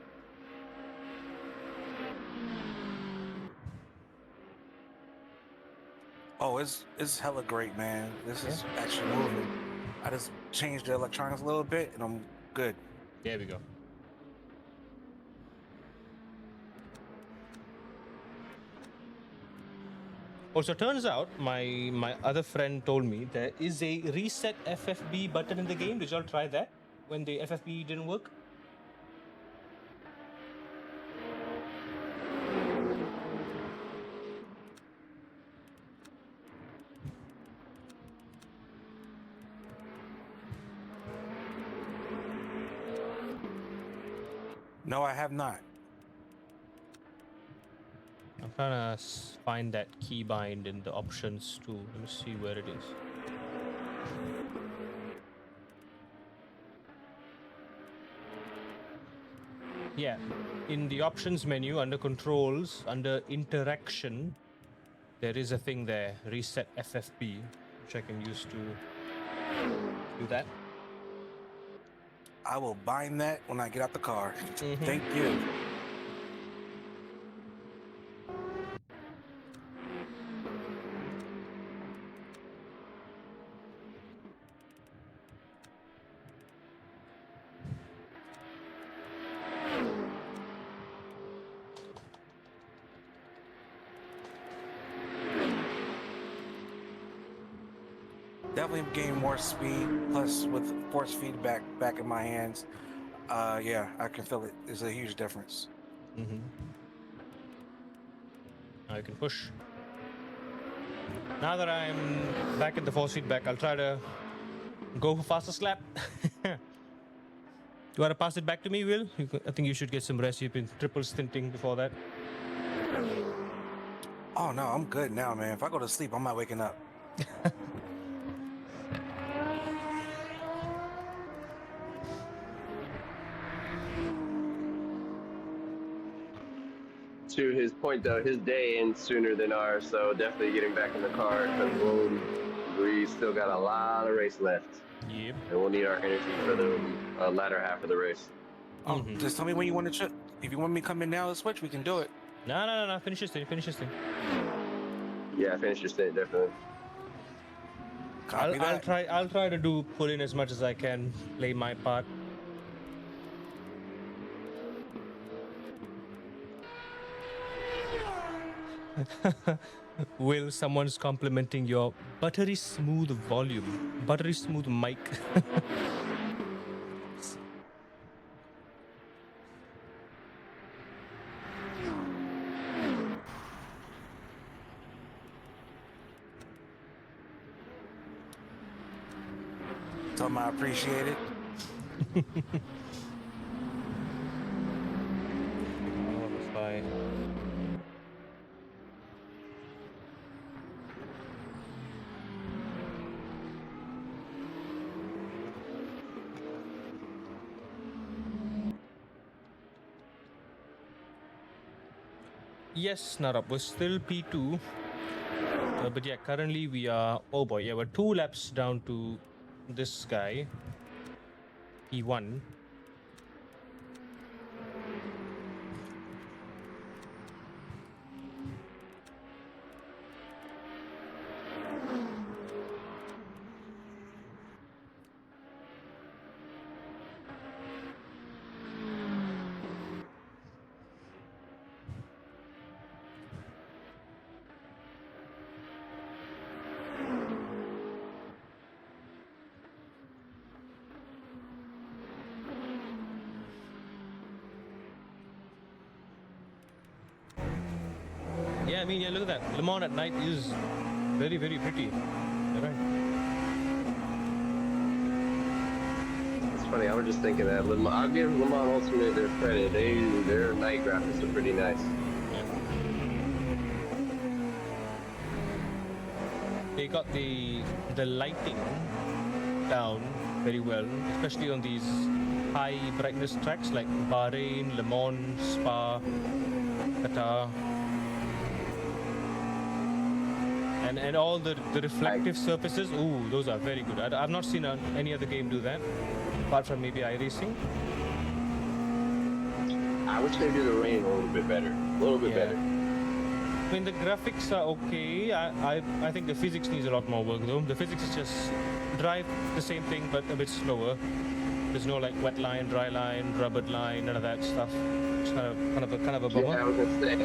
Oh, it's hella great, man. This is actually moving. I just changed the electronics a little bit, and I'm good. There we go. Also, turns out my other friend told me there is a reset FFB button in the game. Did y'all try that when the FFB didn't work? No, I have not. I'm trying to find that keybind in the options too. Let me see where it is. Yeah, in the options menu under controls, under interaction, there is a thing there, reset FFB, which I can use to do that. I will bind that when I get out the car. Mhm. Thank you. Definitely gain more speed, plus with force feedback back in my hands. Yeah, I can feel it. It's a huge difference. I can push. Now that I'm back at the force feedback, I'll try to go for fastest lap. You want to pass it back to me, Will? I think you should get some rest. You've been triple stinting before that. Oh no, I'm good now, man. If I go to sleep, I'm not waking up. To his point though, his day ends sooner than ours, so definitely getting back in the car because we still got a lot of race left. Yep. And we'll need our energy for the latter half of the race. Oh, just tell me when you want to. If you want me to come in now to switch, we can do it. No. Finish this thing. Yeah, finish your stint definitely. Copy that. I'll try to put in as much as I can, play my part. Will, someone's complimenting your buttery smooth volume, buttery smooth mic. Tell them I appreciate it. Bye. Yes, Narab, we're still P2. But yeah, currently we are, oh boy, yeah, we're 2 laps down to this guy. P1. Yeah, I mean, yeah, look at that. LeMans at night is very, very pretty. You're right. It's funny, I was just thinking that I'll give LeMans Ultimate their credit. Their night graphics are pretty nice. Yeah. They got the lighting down very well, especially on these high brightness tracks like Bahrain, LeMans, Spa, Qatar. And all the reflective surfaces, ooh, those are very good. I've not seen any other game do that, apart from maybe iRacing. I wish they did the rain a little bit better. A little bit better. I mean, the graphics are okay. I think the physics needs a lot more work though. The physics is just drive the same thing but a bit slower. There's no like wet line, dry line, rubbered line, none of that stuff. It's kind of a bummer. Yeah, I was gonna say, I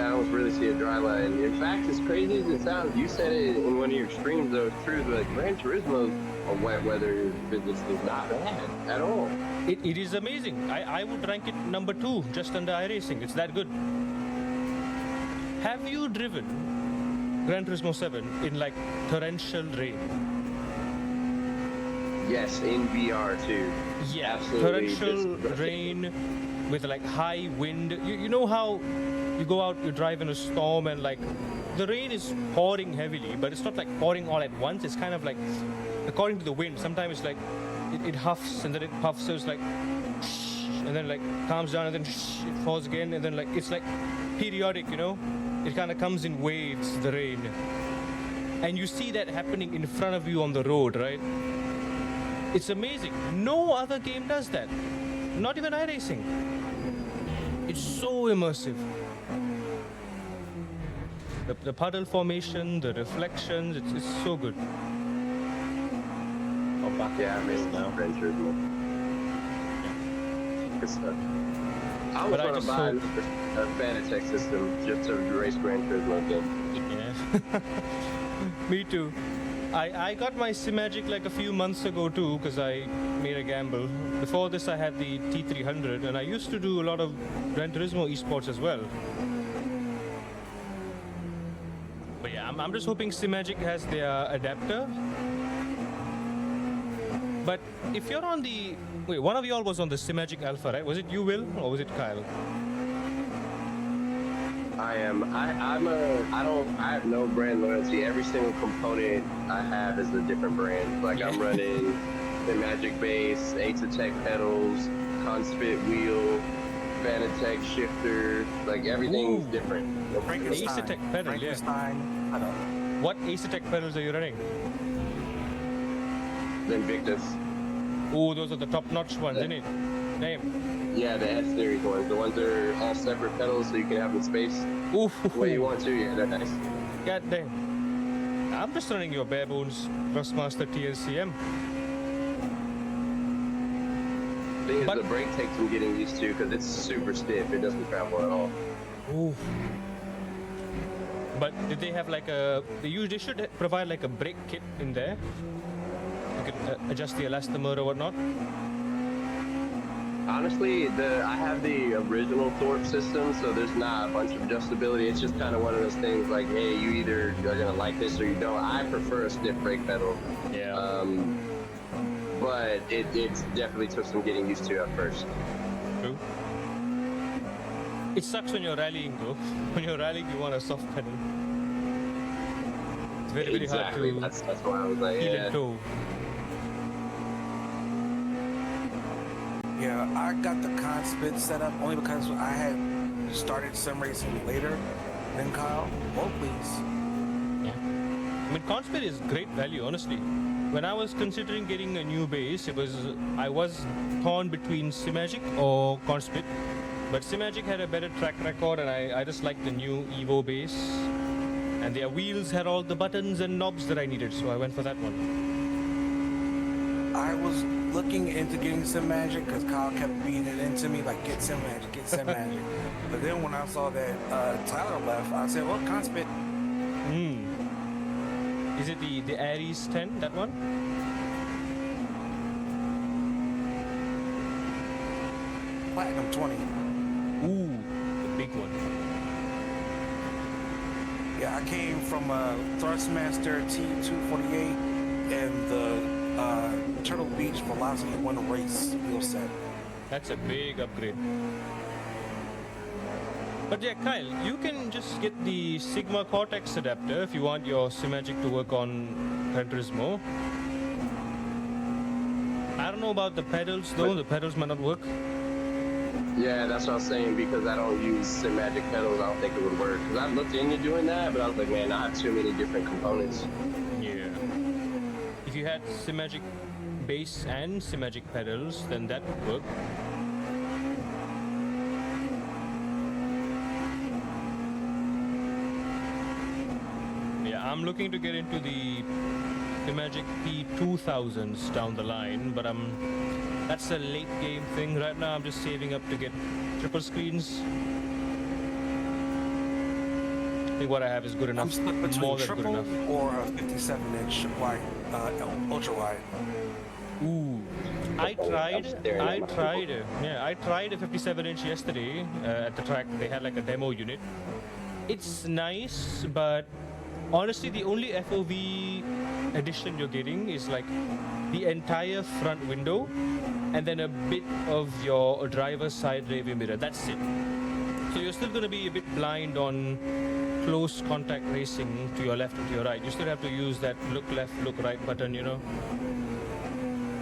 don't really see a dry line. In fact, as crazy as it sounds, you said it in one of your streams, though, it's true, the Gran Turismo's wet weather physics is not bad at all. It is amazing. I would rank it number 2, just under iRacing. It's that good. Have you driven Gran Turismo 7 in like torrential rain? Yes, in VR too. Yeah, absolutely. torrential rain with like high wind. You know how you go out, you drive in a storm and like the rain is pouring heavily, but it's not like pouring all at once. It's kind of like according to the wind. Sometimes it's like it huffs and then it puffs, so it's like and then like calms down and then it falls again and then like it's like periodic, you know. It kind of comes in waves, the rain, and you see that happening in front of you on the road, right? It's amazing. No other game does that. Not even iRacing. It's so immersive. The puddle formation, the reflections, it's so good. Oh, back yeah, I missed now. Gran Turismo. Good stuff. I was going to buy a Fanatec system just to race Gran Turismo again. Yeah. Me too. I got my Simagic like a few months ago too, because I made a gamble. Before this I had the T300 and I used to do a lot of Gran Turismo esports as well. But yeah, I'm just hoping Simagic has their adapter. But if you're on the... Wait, one of y'all was on the Simagic Alpha, right? Was it you, Will, or was it Kyle? I am. I have no brand loyalty. Every single component I have is a different brand. Like I'm running the Magic Base, Ace-Tech pedals, Conspit wheel, Fanatec shifter. Like everything's different. Ace-Tech pedal, yeah. What Ace-Tech pedals are you running? The Invictus. Oh, those are the top-notch ones, isn't it? Damn. Yeah, the S-Series ones. The ones that are all separate pedals so you can have the space Oof. the way you want to. Yeah, they're nice. God damn. I'm just running your bare bones Thrustmaster TNCM. The thing is, the brake takes some getting used to because it's super stiff. It doesn't travel at all. Oof. But did they have like a... They should provide like a brake kit in there. You can adjust the elastomer or whatnot. Honestly, I have the original Thorpe system, so there's not a bunch of adjustability. It's just kind of one of those things like, hey, you either are gonna like this or you don't. I prefer a stiff brake pedal. Yeah. But it definitely took some getting used to at first. True. It sucks when you're rallying though. When you're rallying, you want a soft pedal. It's very, very hard to... That's why I was like, yeah. Yeah, I got the Conspit set up only because I had started sim racing later than Kyle. Oh, please. Yeah. I mean, Conspit is great value, honestly. When I was considering getting a new base, I was torn between Simagic or Conspit. But Simagic had a better track record and I just liked the new Evo base. And their wheels had all the buttons and knobs that I needed, so I went for that one. I was looking into getting Simagic because Kyle kept beating it into me like, get Simagic, get Simagic. But then when I saw that Tyler left, I said, well, Conspit. Is it the Aries 10, that one? Platinum 20. Ooh, the big one. Yeah, I came from a Thrustmaster T248 and the Turtle Beach Velocity 1 race wheel set. That's a big upgrade. But yeah, Kyle, you can just get the Sigma Cortex adapter if you want your Simagic to work on Gran Turismo. I don't know about the pedals though. The pedals might not work. Yeah, that's what I was saying, because I don't use Magic pedals. I don't think it would work. Because I looked into doing that, but I was like, man, I have too many different components. Yeah. If you had Magic bass and Magic pedals, then that would work. Yeah, I'm looking to get into the Magic P2000s down the line, but that's a late game thing. Right now I'm just saving up to get triple screens. I think what I have is good enough. I'm split between More than good triple enough. or a 57-inch wide, ultra wide. Ooh. I tried a 57-inch yesterday at the track. They had like a demo unit. It's nice, but honestly, the only FOV addition you're getting is like the entire front window and then a bit of your driver's side rearview mirror. That's it. So you're still going to be a bit blind on close contact racing to your left and to your right. You still have to use that look left, look right button, you know.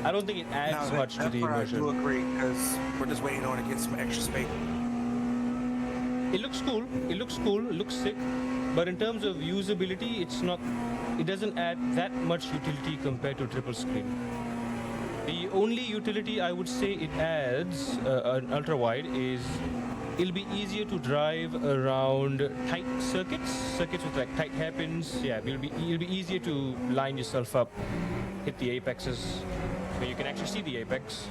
I don't think it adds much to the immersion. I do agree, because we're just waiting on to get some extra space. It looks cool. It looks cool. It looks sick. But in terms of usability, it's not. It doesn't add that much utility compared to triple screen. The only utility I would say it adds an ultra wide is it'll be easier to drive around tight circuits with like tight hairpins. Yeah, it'll be easier to line yourself up, hit the apexes, where you can actually see the apex.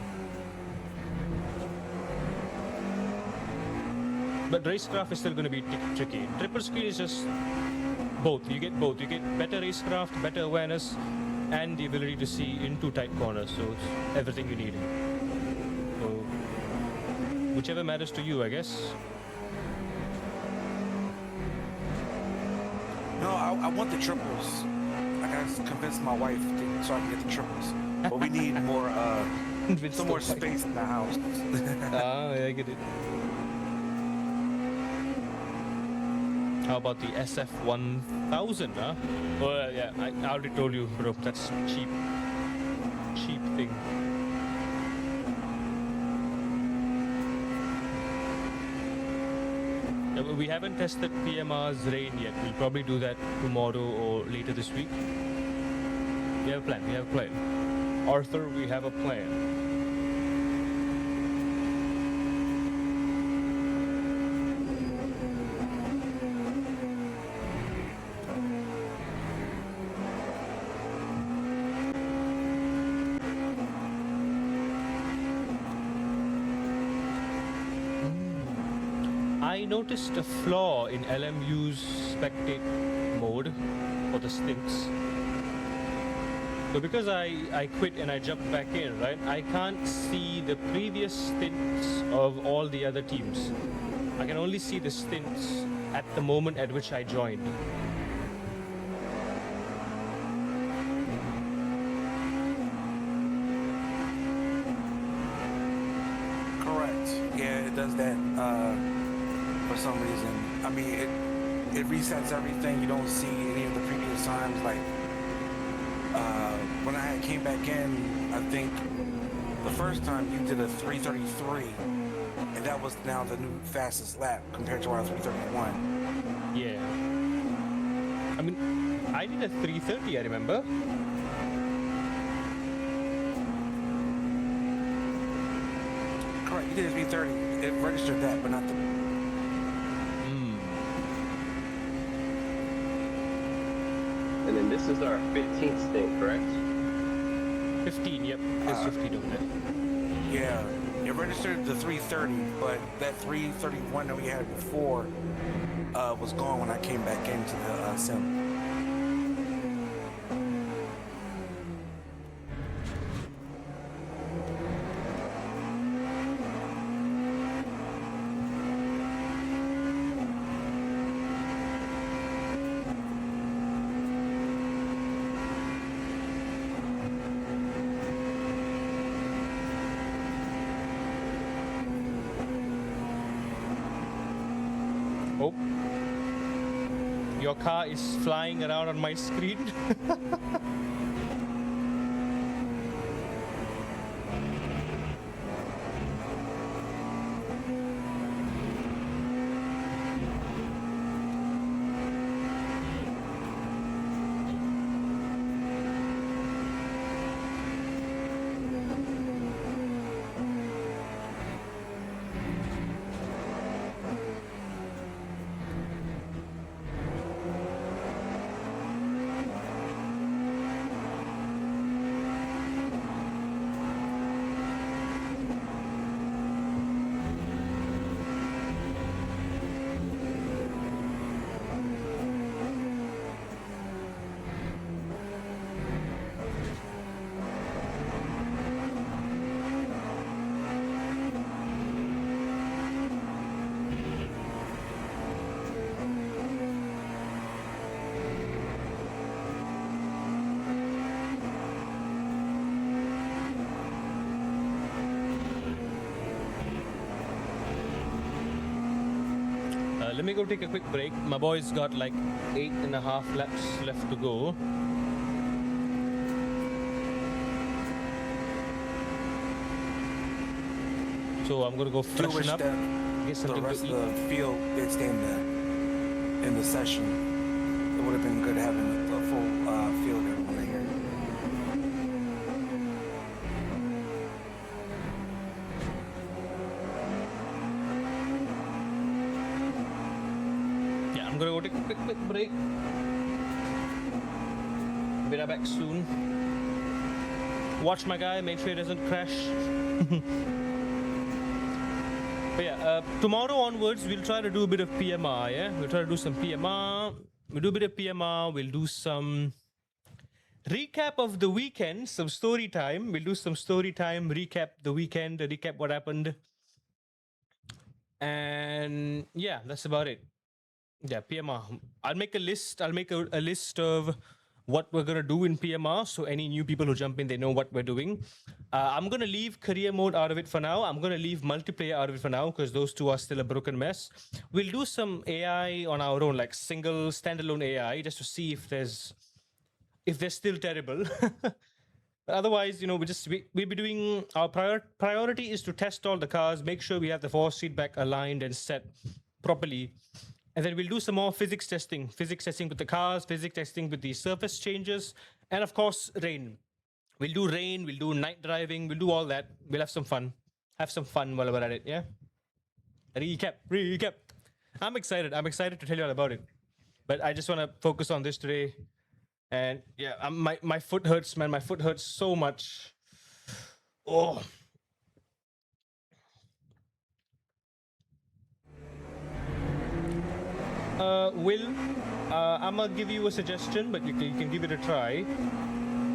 But racecraft is still going to be tricky. Triple screen is just both. You get both. You get better racecraft, better awareness, and the ability to see into tight corners. So it's everything you need. So whichever matters to you, I guess. No, I want the triples. I gotta convince my wife so I can get the triples. But we need more, some more space in the house. Ah, yeah, I get it. How about the SF1000, huh? Well, yeah, I already told you, bro. That's cheap. Cheap thing. Yeah, we haven't tested PMR's rain yet. We'll probably do that tomorrow or later this week. We have a plan. We have a plan. Arthur, we have a plan. I noticed a flaw in LMU's spectate mode for the stints. So because I quit and I jumped back in, right? I can't see the previous stints of all the other teams. I can only see the stints at the moment at which I joined. Correct. Yeah, it does that for some reason. I mean, it resets everything. You don't see any of the previous times. Like when I came back in, I think the first time you did a 333, and that was now the new fastest lap compared to our 331. Yeah. I mean, I did a 330, I remember. Correct. You did a 330. It registered that, but not the. And then this is our 15th stint, correct? 15, yep. There's 15 over there. Yeah, it registered the 330, but that 331 that we had before was gone when I came back into the sim. Oh. Your car is flying around on my screen. let me go take a quick break. My boy's got like 8.5 laps left to go. So I'm gonna go freshen up, get something the rest to eat. of the field did stay in the session. It would have been good having the full field everyone here. Yeah, I'm gonna go take a quick break. Be right back soon. Watch my guy, make sure he doesn't crash. But yeah, tomorrow onwards, we'll try to do a bit of PMR, yeah? We'll try to do some PMR. We'll do a bit of PMR. We'll do some recap of the weekend, some story time. We'll do some story time, recap the weekend, recap what happened. And yeah, that's about it. Yeah, PMR. I'll make a list. I'll make a list of what we're going to do in PMR. So any new people who jump in, they know what we're doing. I'm going to leave career mode out of it for now. I'm going to leave multiplayer out of it for now because those two are still a broken mess. We'll do some AI on our own, like single standalone AI, just to see if they're still terrible. Otherwise, you know, we'll be doing our priority is to test all the cars, make sure we have the force feedback aligned and set properly. And then we'll do some more physics testing with the cars, physics testing with the surface changes, and of course, rain. We'll do rain, we'll do night driving, we'll do all that. We'll have some fun. Have some fun while we're at it, yeah? Recap. I'm excited to tell you all about it. But I just want to focus on this today. And yeah, my foot hurts, man. My foot hurts so much. Oh. Will, I'm gonna give you a suggestion, but you can give it a try.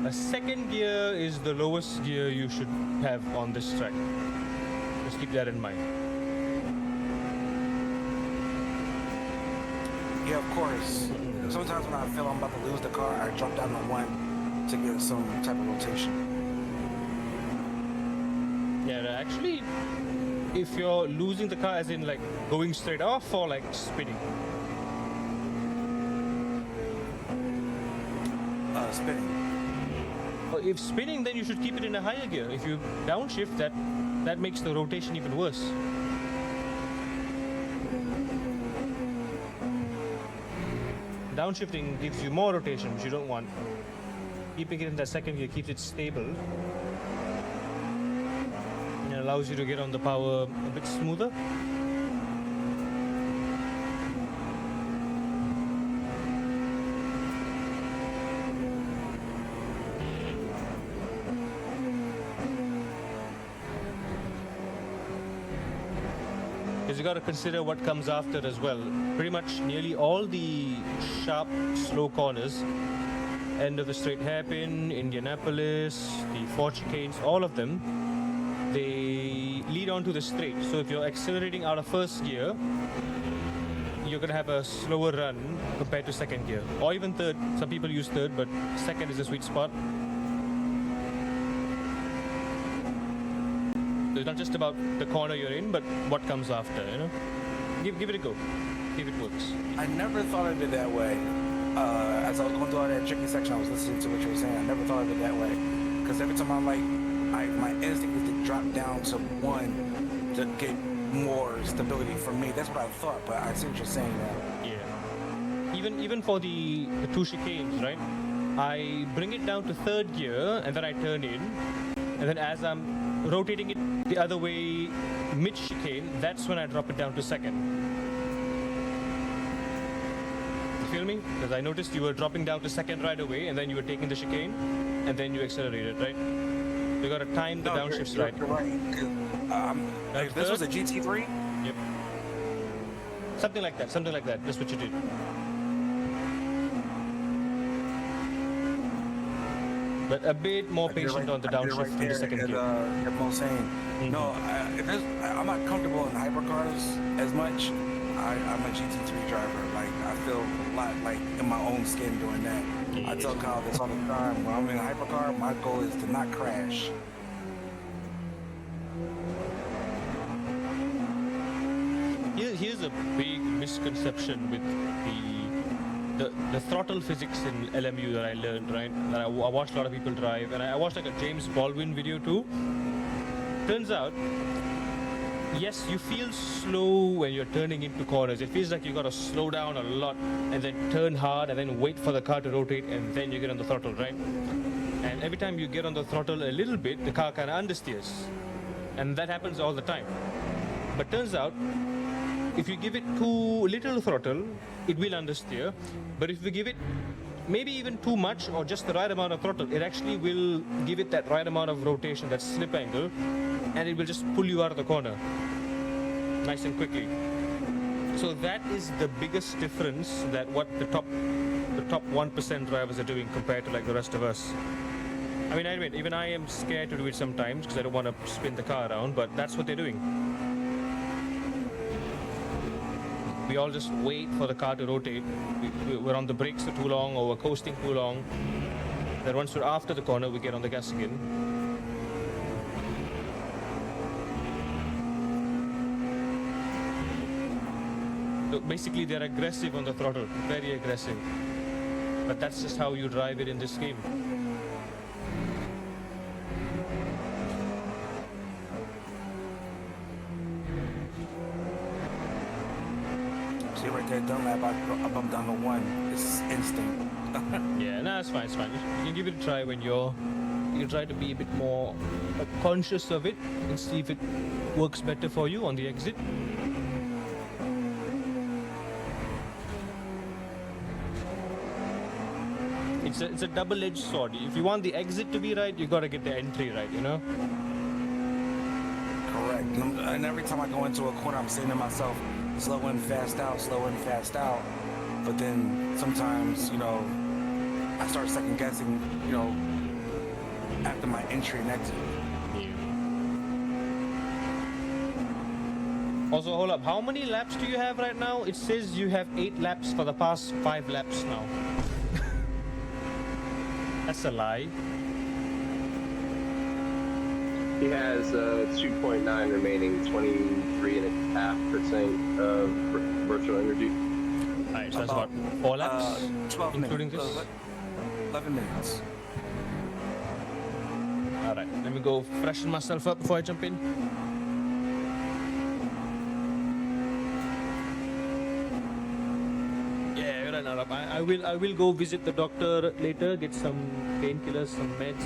A second gear is the lowest gear you should have on this track. Just keep that in mind. Yeah, of course. Sometimes when I feel I'm about to lose the car, I drop down to 1 to get some type of rotation. Yeah, actually, if you're losing the car as in like going straight off or like spinning? Spinning. If spinning, then you should keep it in a higher gear. If you downshift, that makes the rotation even worse. Downshifting gives you more rotation, which you don't want. Keeping it in that second gear keeps it stable. And it allows you to get on the power a bit smoother. Because you got to consider what comes after as well. Pretty much nearly all the sharp, slow corners, end of the straight hairpin, Indianapolis, the four chicanes, all of them, they lead onto the straight. So if you're accelerating out of first gear, you're going to have a slower run compared to second gear. Or even third. Some people use third, but second is a sweet spot. So it's not just about the corner you're in, but what comes after, you know? Give it a go. See if it works. I never thought of it that way. As I was going through all that tricky section, I was listening to what you were saying. I never thought of it that way. Because every time I'm like, my instinct is to drop down to 1 to get more stability for me. That's what I thought, but I see what you're saying now. Yeah. Even for the two chicanes, right? I bring it down to third gear, and then I turn in. And then as I'm rotating it the other way mid-chicane, that's when I drop it down to second. You feel me? Because I noticed you were dropping down to second right away, and then you were taking the chicane, and then you accelerated, right? You gotta time the downshifts right. You're right. If this was a GT3? Yep. Something like that. That's what you did. But a bit more patient on the downshift in the second gear. I'm saying, no, I'm not comfortable in hypercars as much. I'm a GT3 driver. Like, I feel a lot like in my own skin doing that. Yeah. I tell Kyle this all the time. When I'm in a hypercar, my goal is to not crash. here's a big misconception with the throttle physics in LMU that I learned, right? That I watched a lot of people drive, and I watched like a James Baldwin video too. Turns out, yes, you feel slow when you're turning into corners. It feels like you gotta slow down a lot and then turn hard and then wait for the car to rotate and then you get on the throttle, right? And every time you get on the throttle a little bit, the car kind of understeers. And that happens all the time. But turns out, if you give it too little throttle, it will understeer. But if you give it maybe even too much or just the right amount of throttle, it actually will give it that right amount of rotation, that slip angle, and it will just pull you out of the corner nice and quickly. So that is the biggest difference that what the top 1% drivers are doing compared to like the rest of us. I mean, I admit, even I am scared to do it sometimes because I don't want to spin the car around, but that's what they're doing. We all just wait for the car to rotate. We're on the brakes for too long, or we're coasting too long. Then once we're after the corner, we get on the gas again. So basically, they're aggressive on the throttle, very aggressive. But that's just how you drive it in this game. See right there, Dunlap, I bumped down to 1. It's instinct. Yeah, no, it's fine, it's fine. You can give it a try when you can try to be a bit more conscious of it and see if it works better for you on the exit. It's a double-edged sword. If you want the exit to be right, you gotta get the entry right, you know? Correct. And every time I go into a corner, I'm saying to myself, slow in, fast out, slow in, fast out. But then sometimes, you know, I start second guessing, you know, after my entry and exit. Also, hold up. How many laps do you have right now? It says you have 8 laps for the past 5 laps now. That's a lie. He has 2.9 remaining, 23.5% of virtual energy. Alright, so that's what, 4 laps? 12 including minutes. this? 11 minutes. Alright, let me go freshen myself up before I jump in. Yeah, right now, I will go visit the doctor later, get some painkillers, some meds.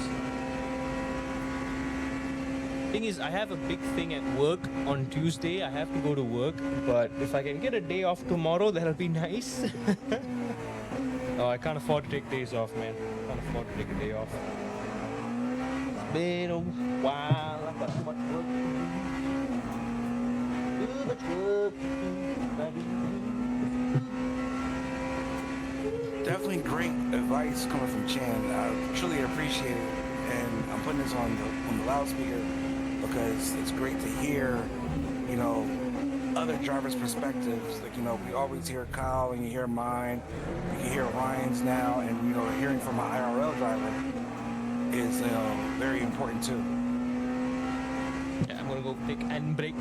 Thing is, I have a big thing at work on Tuesday. I have to go to work, but if I can get a day off tomorrow, that'll be nice. Oh, I can't afford to take days off, man. Can't afford to take a day off. It's been a while. I've got much work to do. Too much work to do. Definitely great advice coming from Chan. I truly appreciate it, and I'm putting this on the loudspeaker because it's great to hear, you know, other drivers' perspectives. Like, you know, we always hear Kyle and you hear mine, you can hear Ryan's now, and, you know, hearing from an IRL driver is, you know, very important too. Yeah, I'm gonna go take and break.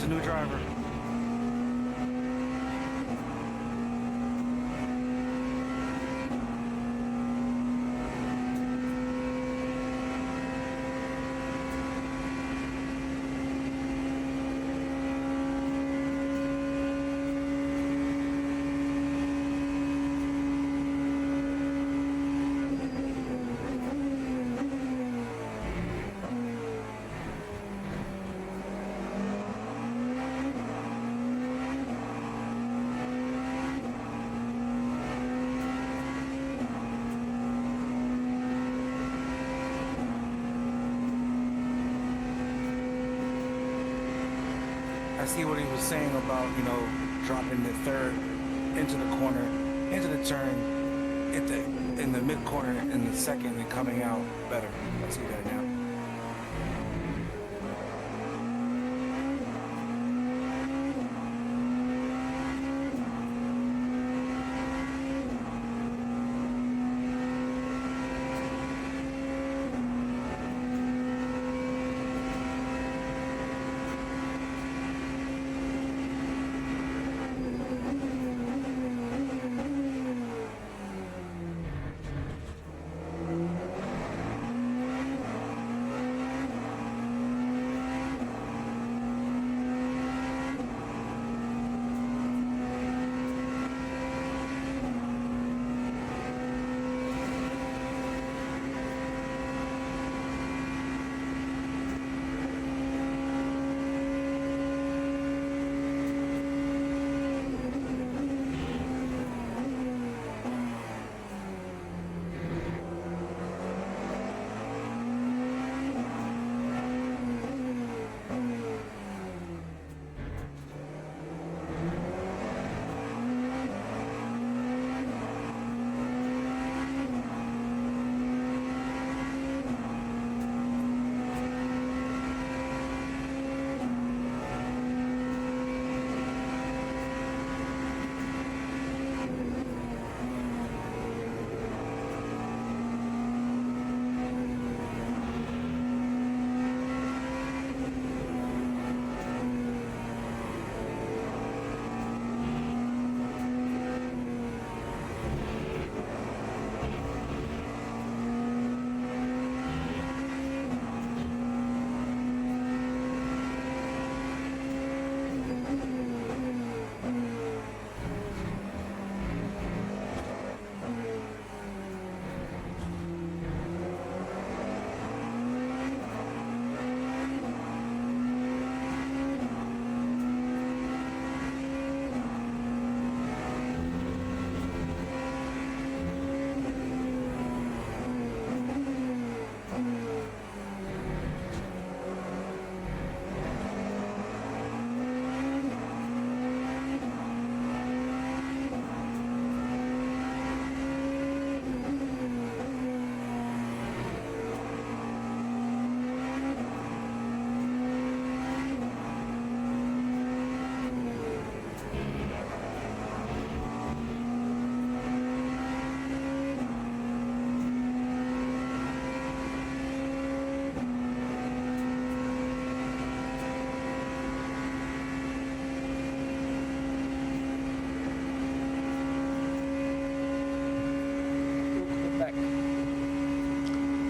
a new driver. I see what he was saying about, you know, dropping the third into the corner, into the turn, in the mid corner, in the second, and coming out better. I see that now.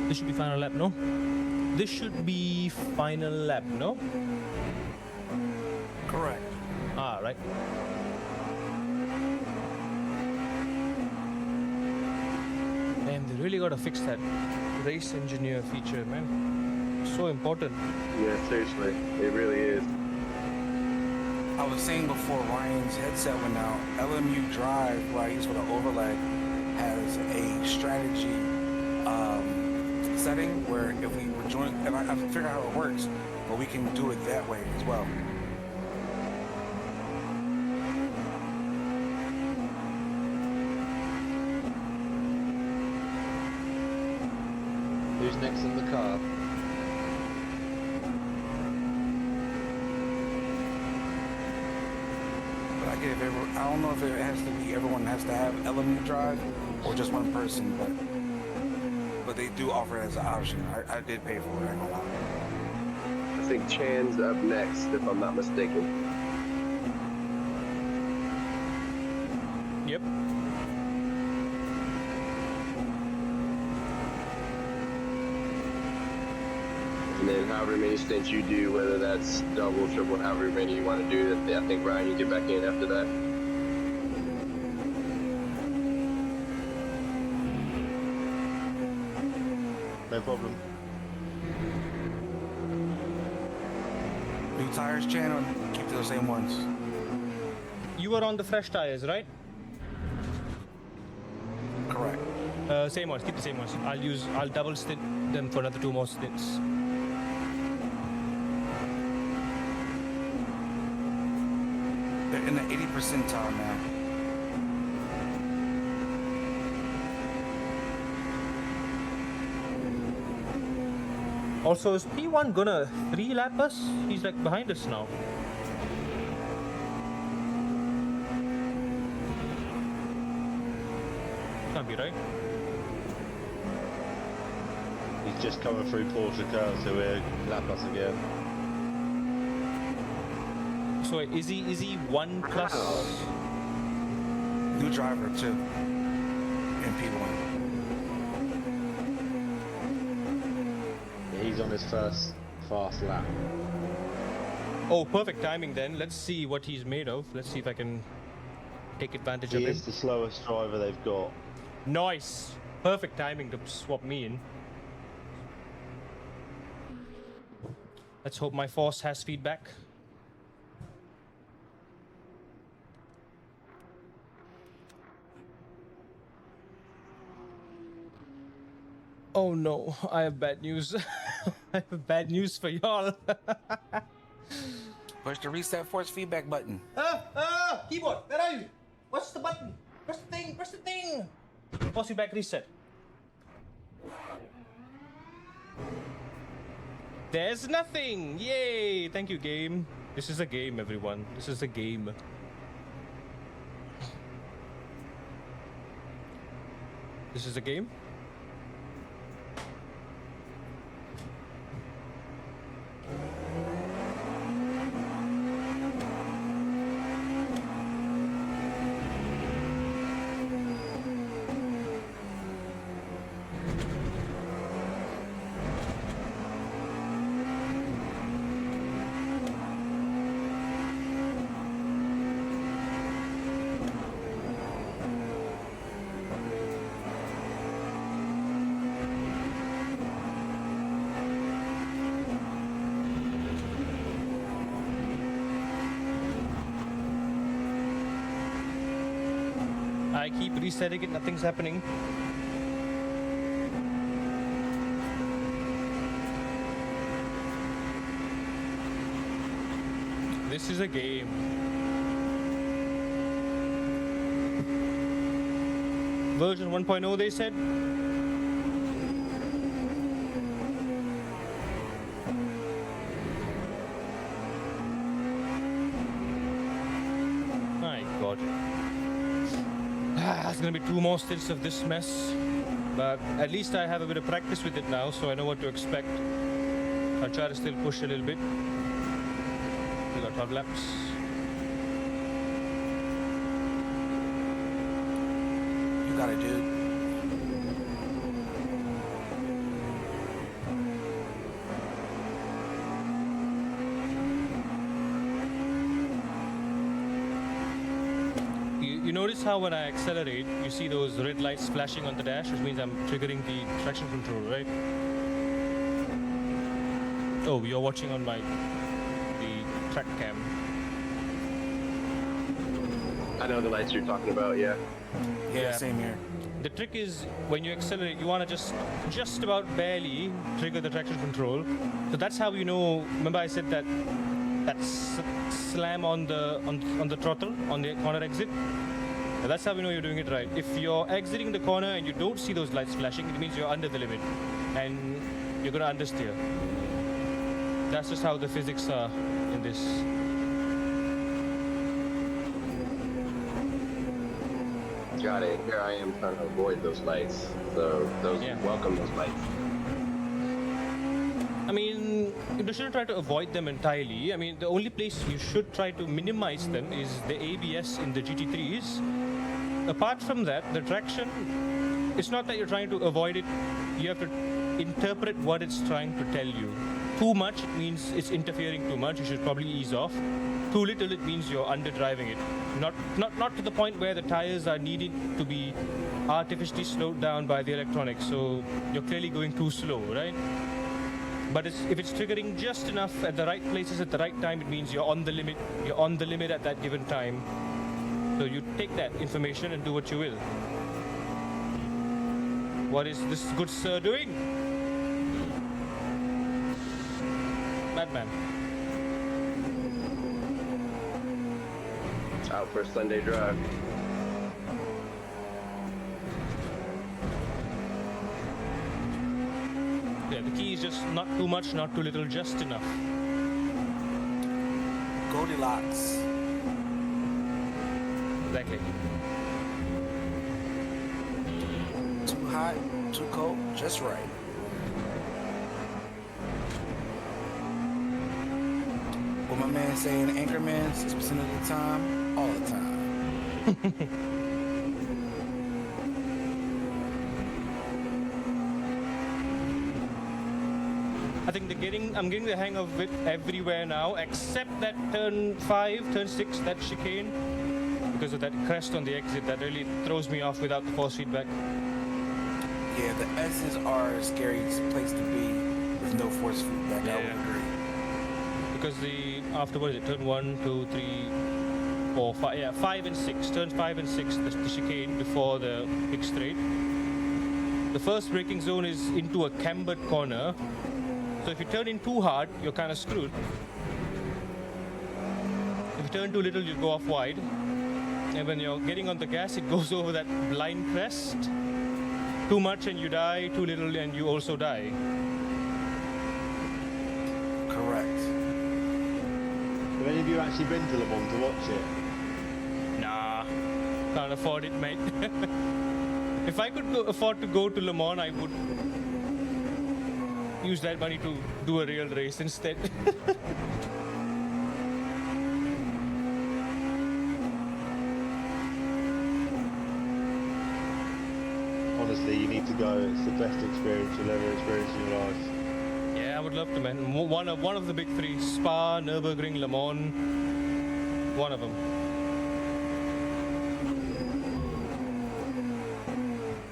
This should be final lap, no? This should be final lap, no? Correct. Ah, right. Man, they really gotta fix that race engineer feature, man. So important. Yeah, seriously, it really is. I was saying before Ryan's headset went out, LMU Drive, where I use for the overlay, has a strategy setting where if we would join, and I figure out how it works, but we can do it that way as well. Who's next in the car? But I don't know if it has to be everyone has to have LMU Drive or just one person, but they do offer it as an option. I did pay for it. I ain't gonna lie. think Chan's up next, if I'm not mistaken. Yep. And then however many stints you do, whether that's double, triple, however many you want to do, I think, Ryan, you get back in after that. No problem. New tires, Chan, or keep those same ones? You were on the fresh tires, right? Correct. Same ones. Keep the same ones. I'll double stint them for another 2 more stints. They're in the 80th percentile now. Also, is P1 gonna 3-lap us? He's like behind us now. Can't be right. He's just coming through Porsche curve, so we'll lap us again. So is he 1 plus? New driver, too. In P1. Yeah, he's on his first fast lap. Oh, perfect timing then. Let's see what he's made of. Let's see if I can take advantage He of him. is the slowest driver they've got. Nice. Perfect timing to swap me in. Let's hope my force has feedback. Oh no, I have bad news. I have bad news for y'all. Push the reset force feedback button. Keyboard, where are you? What's the button? Press the thing, press the thing. Force feedback reset. There's nothing. Yay, thank you, game. This is a game, everyone. This is a game. This is a game. I keep resetting it, nothing's happening. This is a game. Version 1.0 they said. My god. It's gonna be 2 more stints of this mess, but at least I have a bit of practice with it now, so I know what to expect. I'll try to still push a little bit. We got 12 laps. You got it, dude. You notice how when I accelerate, you see those red lights flashing on the dash, which means I'm triggering the traction control, right? Oh, you're watching on the track cam. I know the lights you're talking about, yeah. Yeah, same here. The trick is when you accelerate, you want to just about barely trigger the traction control. So that's how you know. Remember I said that slam on the throttle on the corner exit. Now that's how we know you're doing it right. If you're exiting the corner and you don't see those lights flashing, it means you're under the limit and you're gonna understeer. That's just how the physics are in this. Got it. Here I am trying to avoid those lights. So those welcome those lights. I mean, you shouldn't try to avoid them entirely. I mean, the only place you should try to minimize them is the ABS in the GT3s. Apart from that, the traction, it's not that you're trying to avoid it. You have to interpret what it's trying to tell you. Too much, it means it's interfering too much. You should probably ease off. Too little, it means you're underdriving it. Not to the point where the tires are needed to be artificially slowed down by the electronics. So you're clearly going too slow, right? But if it's triggering just enough at the right places at the right time, it means you're on the limit. You're on the limit at that given time. So you take that information and do what you will. What is this good sir doing? Madman. Out for a Sunday drive. Yeah, the key is just not too much, not too little, just enough. Goldilocks. Exactly. Too hot, too cold, just right. What my man saying, Anchorman, 6% of the time, all the time. I think I'm getting the hang of it everywhere now, except that turn 5, turn 6, that chicane. Because of that crest on the exit, that really throws me off without the force feedback. Yeah, the S's are a scary place to be with no force feedback, I would agree. Because after what is it, turn 1, 2, 3, 4, 5, yeah, 5 and 6, turns 5 and 6, the chicane before the big straight. The first braking zone is into a cambered corner. So if you turn in too hard, you're kind of screwed. If you turn too little, you go off wide. And when you're getting on the gas, it goes over that blind crest. Too much and you die, too little and you also die. Correct. Have any of you actually been to LeMans to watch it? Nah, can't afford it, mate. If I could afford to go to Le Mans, I would use that money to do a real race instead. Honestly, you need to go. It's the best experience you'll ever experience in your life. Yeah, I would love to, man. One of the big three: Spa, Nürburgring, Le Mans. One of them.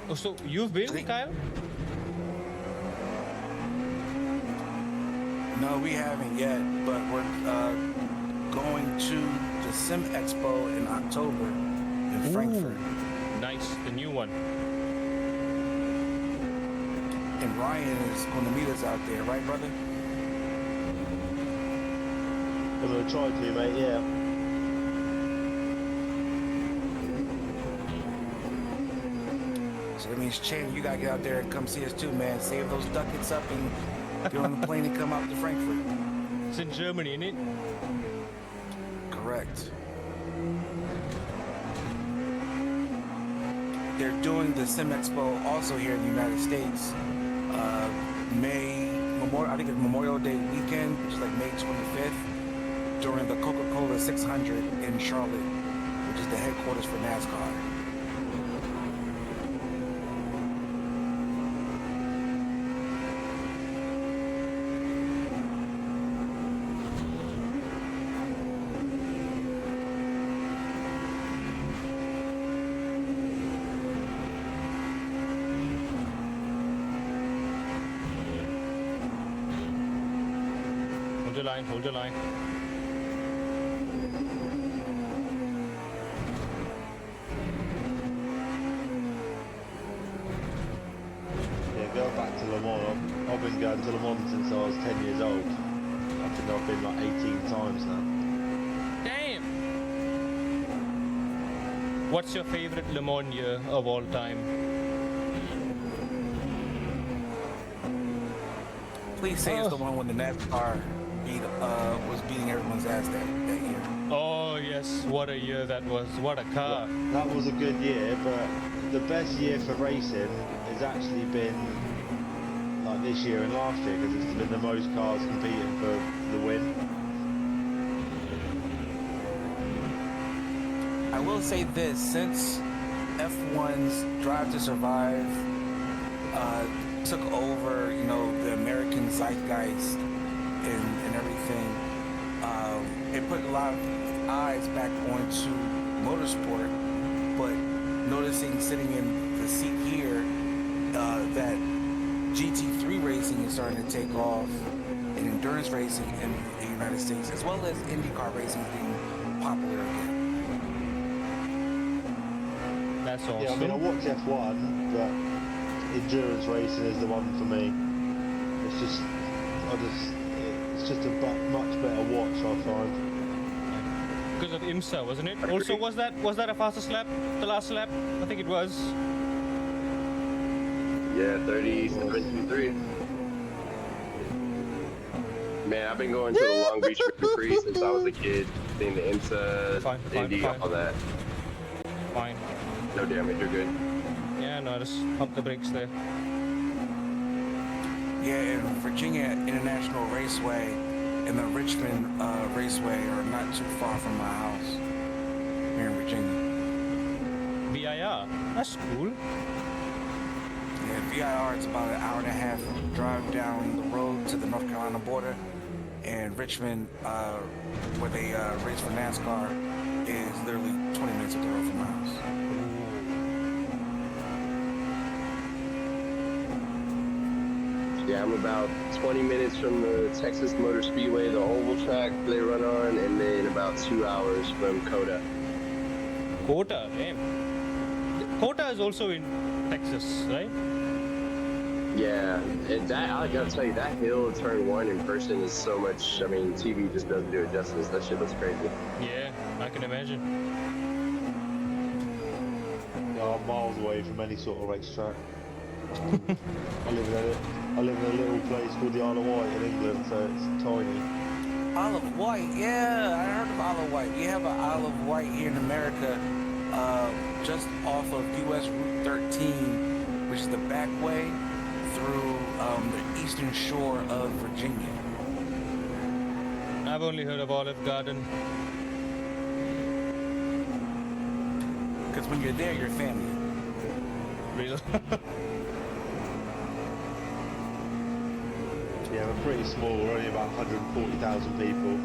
Oh, so you've been, Kyle? No, we haven't yet, but we're going to the Sim Expo in October in Frankfurt. Nice, the new one. And Ryan is going to meet us out there, right, brother? I'm going to try to, mate, yeah. So that means, Chan, you got to get out there and come see us too, man. Save those ducats up and get on the plane and come out to Frankfurt. It's in Germany, isn't it? Correct. They're doing the Sim Expo also here in the United States. I think it's Memorial Day weekend, which is like May 25th, during the Coca-Cola 600 in Charlotte, which is the headquarters for NASCAR. Hold your line. Yeah, go back to Le Mans. I've been going to Le Mans since I was 10 years old. I think I've been like 18 times now. Damn! What's your favorite Le Mans year of all time? Please say it's the one when the NASCAR was beating everyone's ass that year. Oh yes, what a year that was. What a car. That was a good year, but the best year for racing has actually been like like this year and last year because it's been the most cars competing for the win. I will say this, since F1's Drive to Survive took over, you know, the American zeitgeist and everything, it put a lot of eyes back onto motorsport, but noticing sitting in the seat here that GT3 racing is starting to take off and endurance racing in the United States, as well as IndyCar racing being popular again. That's awesome. Yeah, I mean, I watch F1, but endurance racing is the one for me. It's just a much better watch, I find. Because of IMSA, wasn't it? Also, was that a fastest lap? The last lap? I think it was. Yeah, 37.23. Man, I've been going to the Long Beach Grand Prix since I was a kid. Seeing the IMSA, Fine, Indy, fine. all that. Fine. No damage, you're good. Yeah, no, just pump the brakes there. Yeah, and Virginia International Raceway and the Richmond Raceway are not too far from my house here in Virginia. VIR. That's cool. Yeah, VIR is about an hour and a half drive down the road to the North Carolina border, and Richmond, where they race for NASCAR, is literally 20 minutes up the road from my house. Yeah, I'm about 20 minutes from the Texas Motor Speedway, the oval track they run on, and then about 2 hours from COTA. Kota, damn. Kota is also in Texas, right? Yeah, and that, I gotta tell you, that hill turn one in person is so much, I mean, TV just doesn't do it justice. That shit looks crazy. Yeah, I can imagine. You know, I'm miles away from any sort of racetrack. I live in a little place called the Isle of Wight in England, so it's tiny. Isle of Wight, yeah, I heard of Isle of Wight. We have an Isle of Wight here in America, just off of US Route 13, which is the back way through the eastern shore of Virginia. I've only heard of Olive Garden. Because when you're there, you're family. Real. Yeah, we're pretty small. We're only about 140,000 people.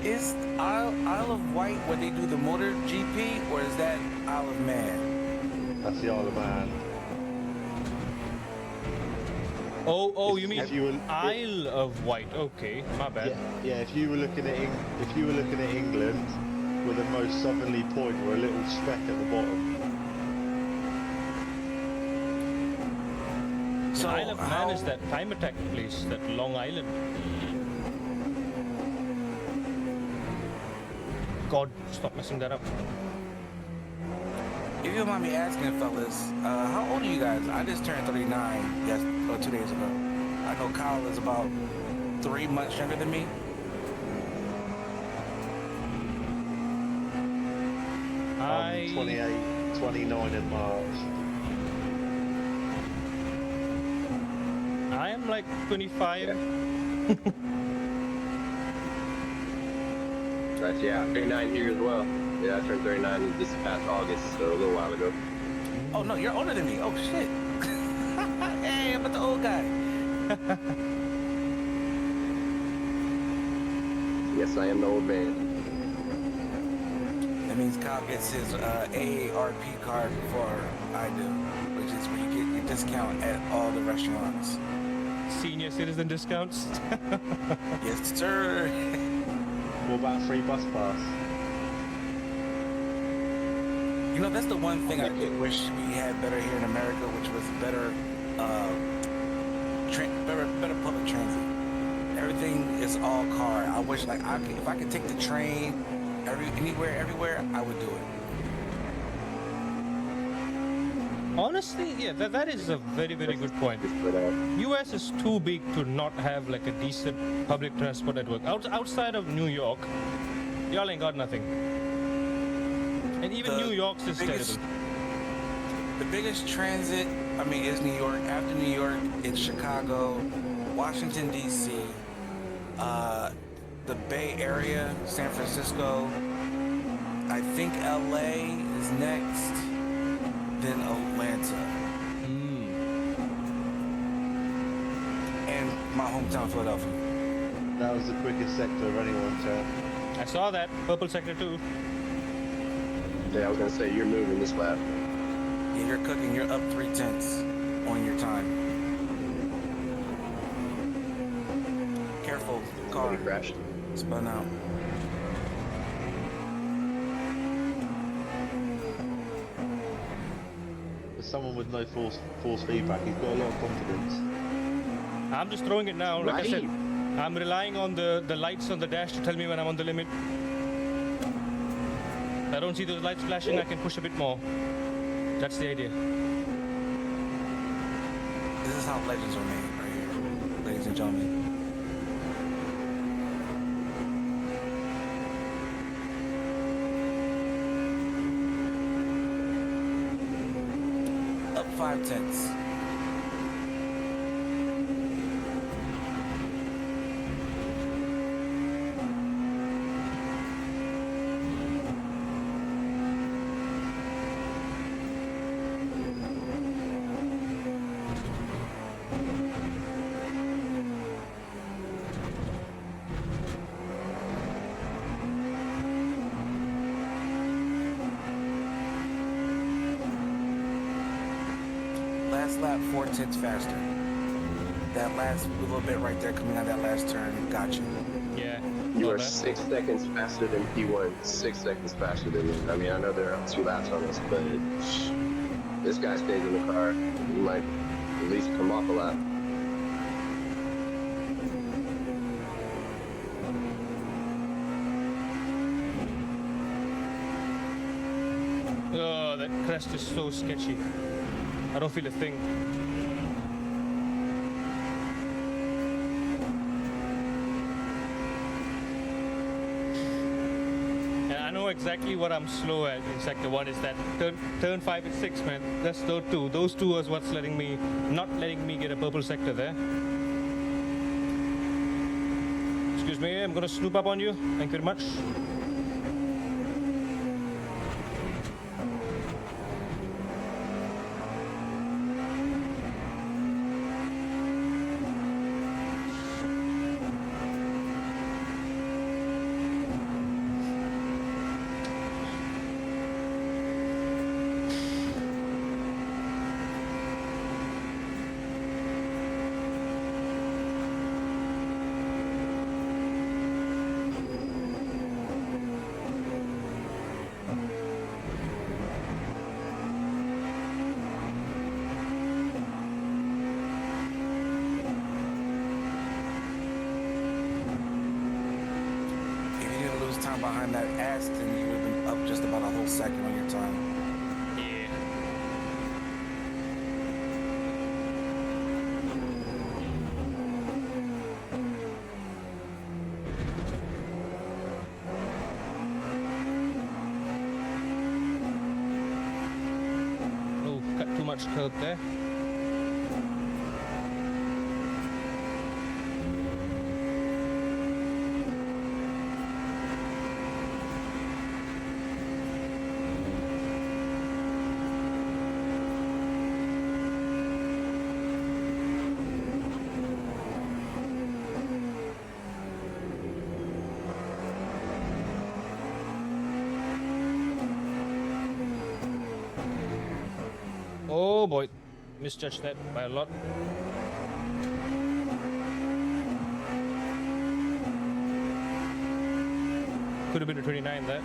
Is Isle of Wight where they do the Motor GP, or is that Isle of Man? That's the Isle of Man. Oh, you mean If you were- Isle of Wight? Okay, my bad. Yeah, if you were looking at England, with the most southerly point, we're a little speck at the bottom. So Isle of Man is that time attack place, that Long Island. God, stop messing that up. If you don't mind me asking, fellas, how old are you guys? I just turned 39 2 days ago. I know Kyle is about 3 months younger than me. I'm 28, 29 in March. I am like 25. That's, yeah, 39 here as well. Yeah, I turned 39 this past August, so a little while ago. Oh no, you're older than me. Oh shit. Hey, I'm the old guy. Yes, I am the old man. That means Kyle gets his AARP card before I do, which is where you get your discount at all the restaurants. Senior citizen discounts. Yes, sir. What about free bus pass? You know, that's the one thing I did wish we had better here in America, which was better, better public transit. Everything is all car. I wish, like, if I could take the train anywhere, everywhere, I would do it. Honestly, yeah, that is a very, very good point. But, US is too big to not have like a decent public transport network. Outside of New York, y'all ain't got nothing. And even New York's is terrible. The biggest transit, I mean, is New York. After New York, it's Chicago, Washington, D.C., the Bay Area, San Francisco. I think L.A. is next, then Atlanta. And my hometown, Philadelphia. That was the quickest sector of anyone, Chad. I saw that. Purple sector too. Yeah, I was gonna say you're moving this lap. Yeah, you're cooking. You're up 3/10 on your time. Careful, car. You crashed. Spun out. For someone with no force feedback, he's got a lot of confidence. I'm just throwing it now. Like I said, Right. I'm relying on the lights on the dash to tell me when I'm on the limit. If I don't see those lights flashing, I can push a bit more. That's the idea. This is how legends are made, right here, ladies and gentlemen. Up 5/10. Last lap, 4/10 faster. That last little bit right there coming out of that last turn got you. Yeah. You not are bad. 6 seconds faster than P1. 6 seconds faster than me. I mean, I know there are 2 laps on this, but this guy stays in the car. He might at least come off a lap. Oh, that crest is so sketchy. I don't feel a thing. And I know exactly what I'm slow at in sector 1 is that turn 5 and 6, man. That's those two. Those two is what's not letting me get a purple sector there. Excuse me, I'm gonna snoop up on you. Thank you very much. Time behind that ass, then you would have been up just about a whole second on your time. Yeah. Oh, cut too much curb there. Oh boy, misjudged that by a lot. Could have been a 29 there.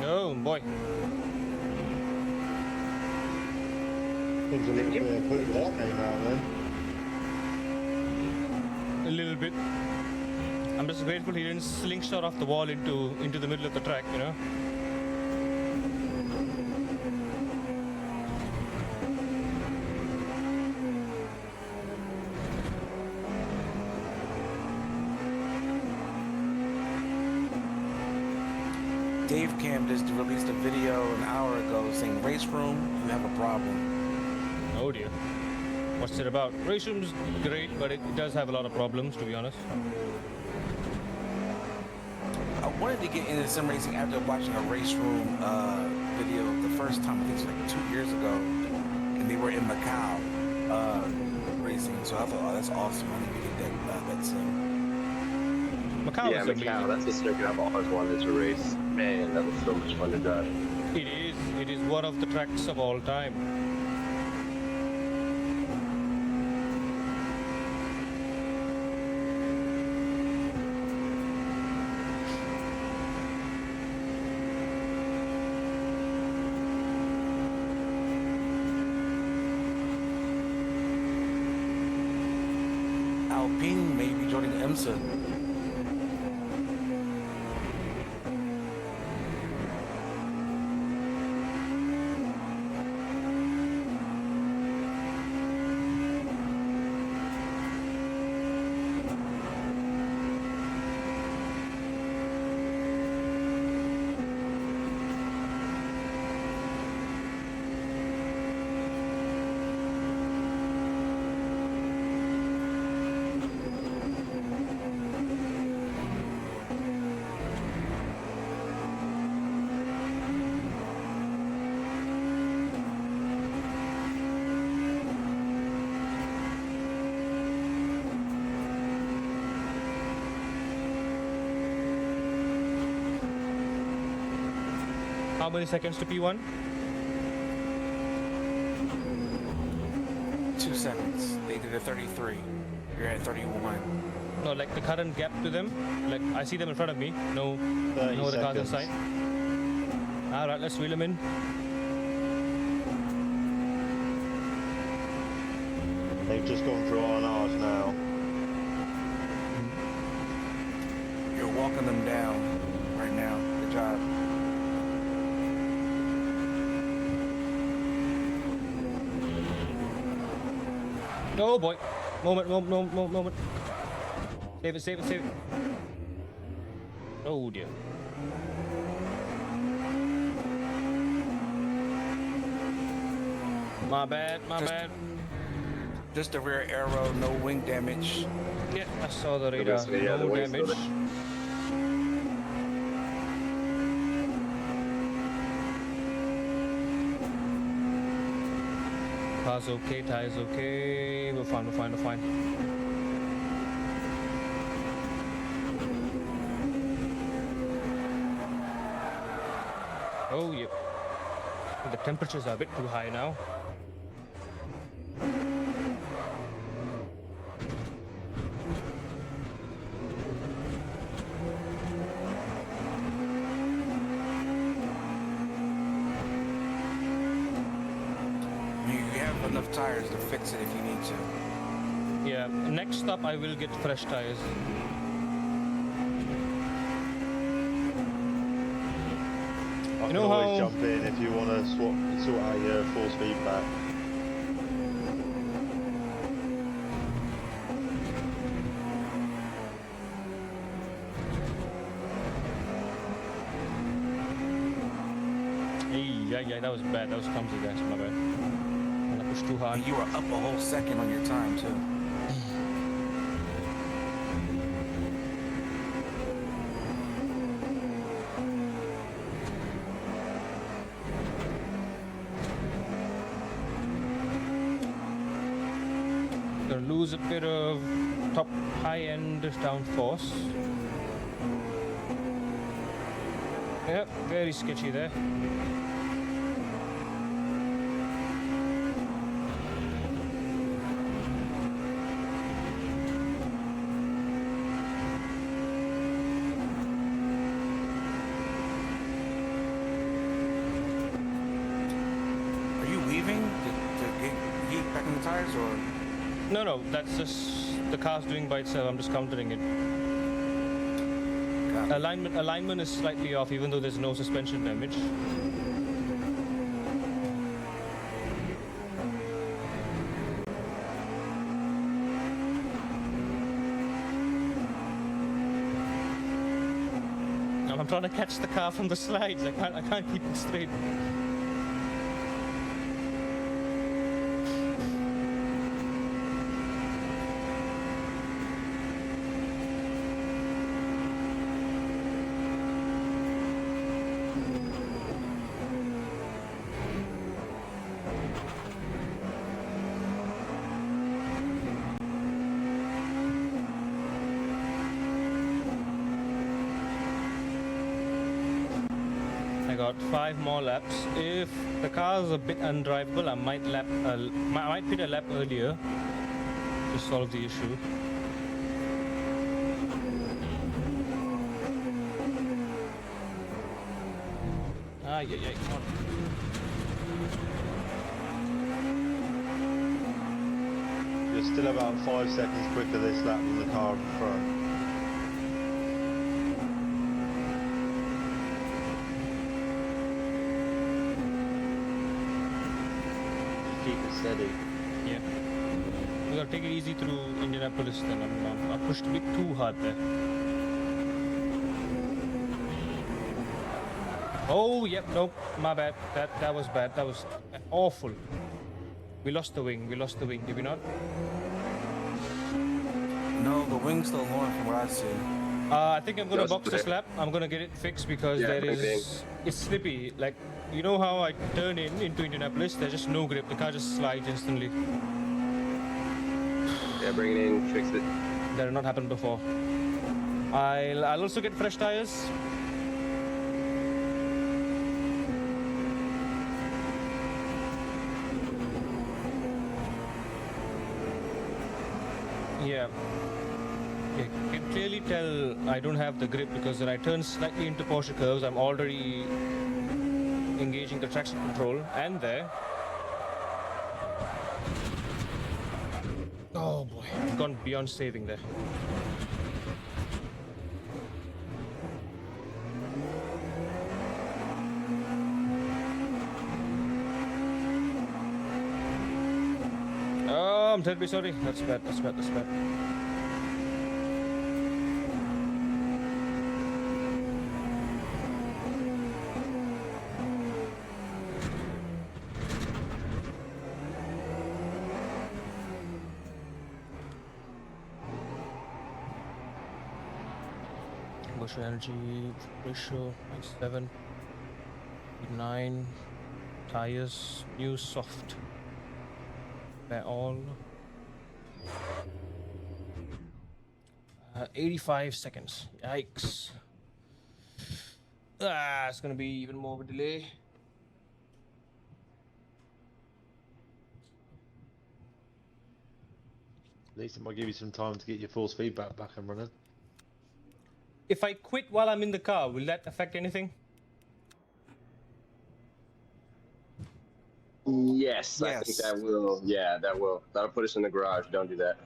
Oh boy. Things a little bit quick that came out then. A little bit. I'm just grateful he didn't slingshot off the wall into the middle of the track, you know. Dave Cam just released a video an hour ago saying, race room, you have a problem. Oh dear. What's it about? Race room's great, but it does have a lot of problems, to be honest. I wanted to get into sim racing after watching a race room video the first time, I think it's like 2 years ago, and they were in Macau racing. So I thought, oh, that's awesome. I need to get that sim. Macau Yeah, is Macau, amazing. that's a circuit I've always wanted to race. Man, that was so much fun to drive. It is. It is one of the tracks of all time. Alpine may be joining IMSA. How many seconds to P1? 2 seconds. They did a 33. You're at 31. No, like the current gap to them. Like I see them in front of me. No, 30 no other cars in seconds. sight. All right, let's wheel them in. They've just gone through R&Rs now. You're walking them down right now. Good job. Oh boy. Moment. Save it. Oh dear. My bad. Just a rear arrow, no wing damage. Yeah, I saw the radar. Yeah, the No wing's damage. still there. Car's okay, tires okay. We're fine. Oh, yep. The temperatures are a bit too high now. You have enough tires to fix it if you need to. Yeah, next up I will get fresh tires. I You can know always how- jump in if you want to sort out your force feedback. Yeah, that was bad. That was clumsy, guys. My bad. And I pushed too hard. And you were up a whole second on your time too. Gonna lose a bit of top high end downforce. Yep, very sketchy there. Are you weaving to get heat back in the tires or? No, that's just the car's doing by itself. I'm just countering it. Got it. Alignment is slightly off, even though there's no suspension damage. I'm trying to catch the car from the slides. I can't keep it straight. I got 5 more laps. If the car is a bit undrivable, I might pit a lap earlier to solve the issue. Yeah, come on. You're still about 5 seconds quicker this lap than the car in front. Keep it steady. Yeah. We gotta take it easy through Indianapolis then. I pushed a bit too hard there. Oh, yep, nope, my bad. That was bad. That was awful. We lost the wing. Did we not? No, the wing's still going from what I see. I think I'm gonna Just box this there. lap. I'm gonna get it fixed because Yeah, there bring it is it's slippy. Like, you know how I turn into Indianapolis? There's just no grip. The car just slides instantly. Yeah, bring it in, fix it. That had not happened before. I'll also get fresh tires. Yeah. You can clearly tell I don't have the grip because when I turn slightly into Porsche curves, I'm already engaging the traction control and there. Oh boy, I've gone beyond saving there. Oh, I'm terribly sorry. That's bad. Combustion energy ratio 97, 9 tires, new soft. They're all 85 seconds. Yikes. It's gonna be even more of a delay. At least it might give you some time to get your force feedback back and running. If I quit while I'm in the car, will that affect anything? Yes, I think Yes. that will. Yeah, that will. That'll put us in the garage. Don't do that.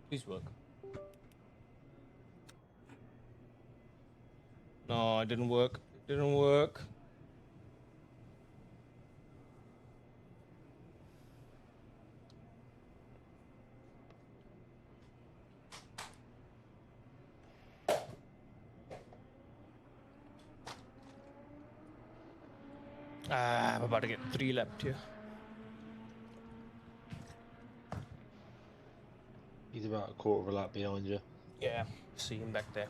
Please work. No, it didn't work. It didn't work. I'm about to get 3 left here. He's about a quarter of a lap behind you. Yeah, see him back there.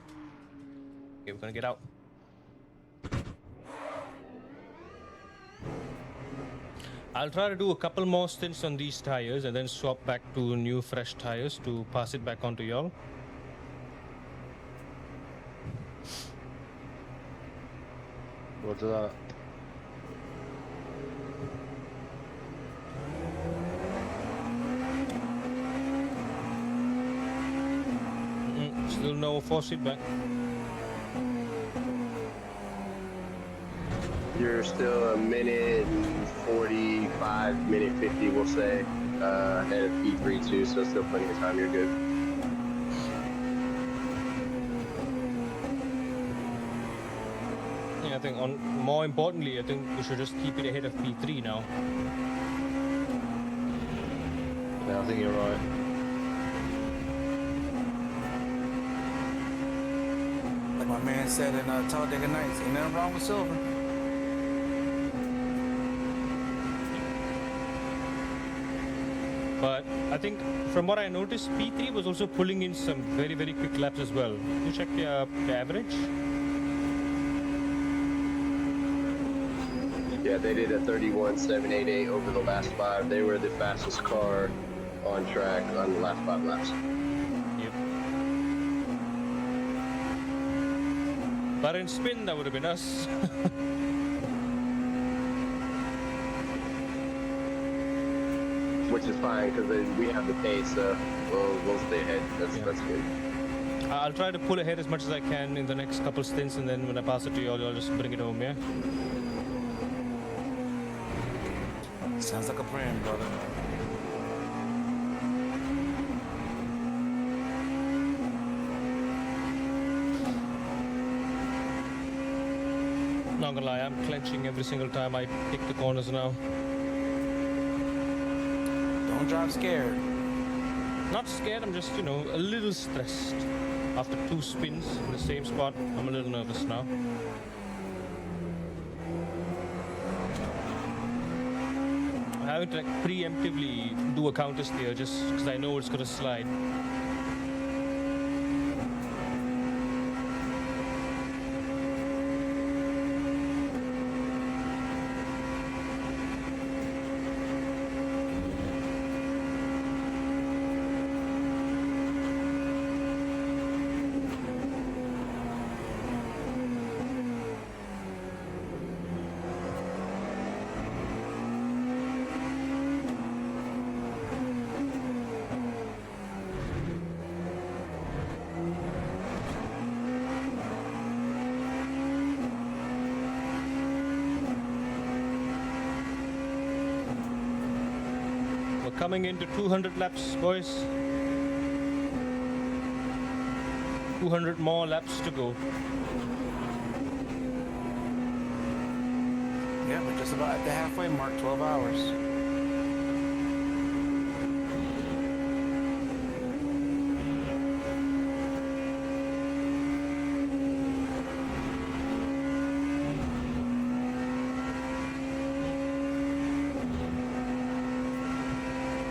Okay, we're gonna get out. I'll try to do a couple more stints on these tires and then swap back to new fresh tires to pass it back onto y'all. Roger that. Still no force feedback. You're still a minute and 45, minute 50, we'll say, ahead of P3 too. So still plenty of time. You're good. Yeah, I think more importantly, I think we should just keep it ahead of P3 now. Yeah, I think you're right. Like my man said in Talladega Nights, ain't nothing wrong with silver. But I think from what I noticed, P3 was also pulling in some very, very quick laps as well. You check the average? Yeah, they did a 31.788 over the last 5. They were the fastest car on track on the last 5 laps. Yep. But in spin, that would have been us. Which is fine because we have the pace, so we'll stay ahead. That's good. I'll try to pull ahead as much as I can in the next couple stints, and then when I pass it to you, I'll just bring it home, yeah? Sounds like a plan, brother. Not gonna lie, I'm clenching every single time I pick the corners now. Don't drive scared. Not scared, I'm just, a little stressed. After 2 spins in the same spot, I'm a little nervous now. I haven't like preemptively do a counter steer just because I know it's gonna slide. Coming into 200 laps, boys. 200 more laps to go. Yeah, we're just about at the halfway mark, 12 hours.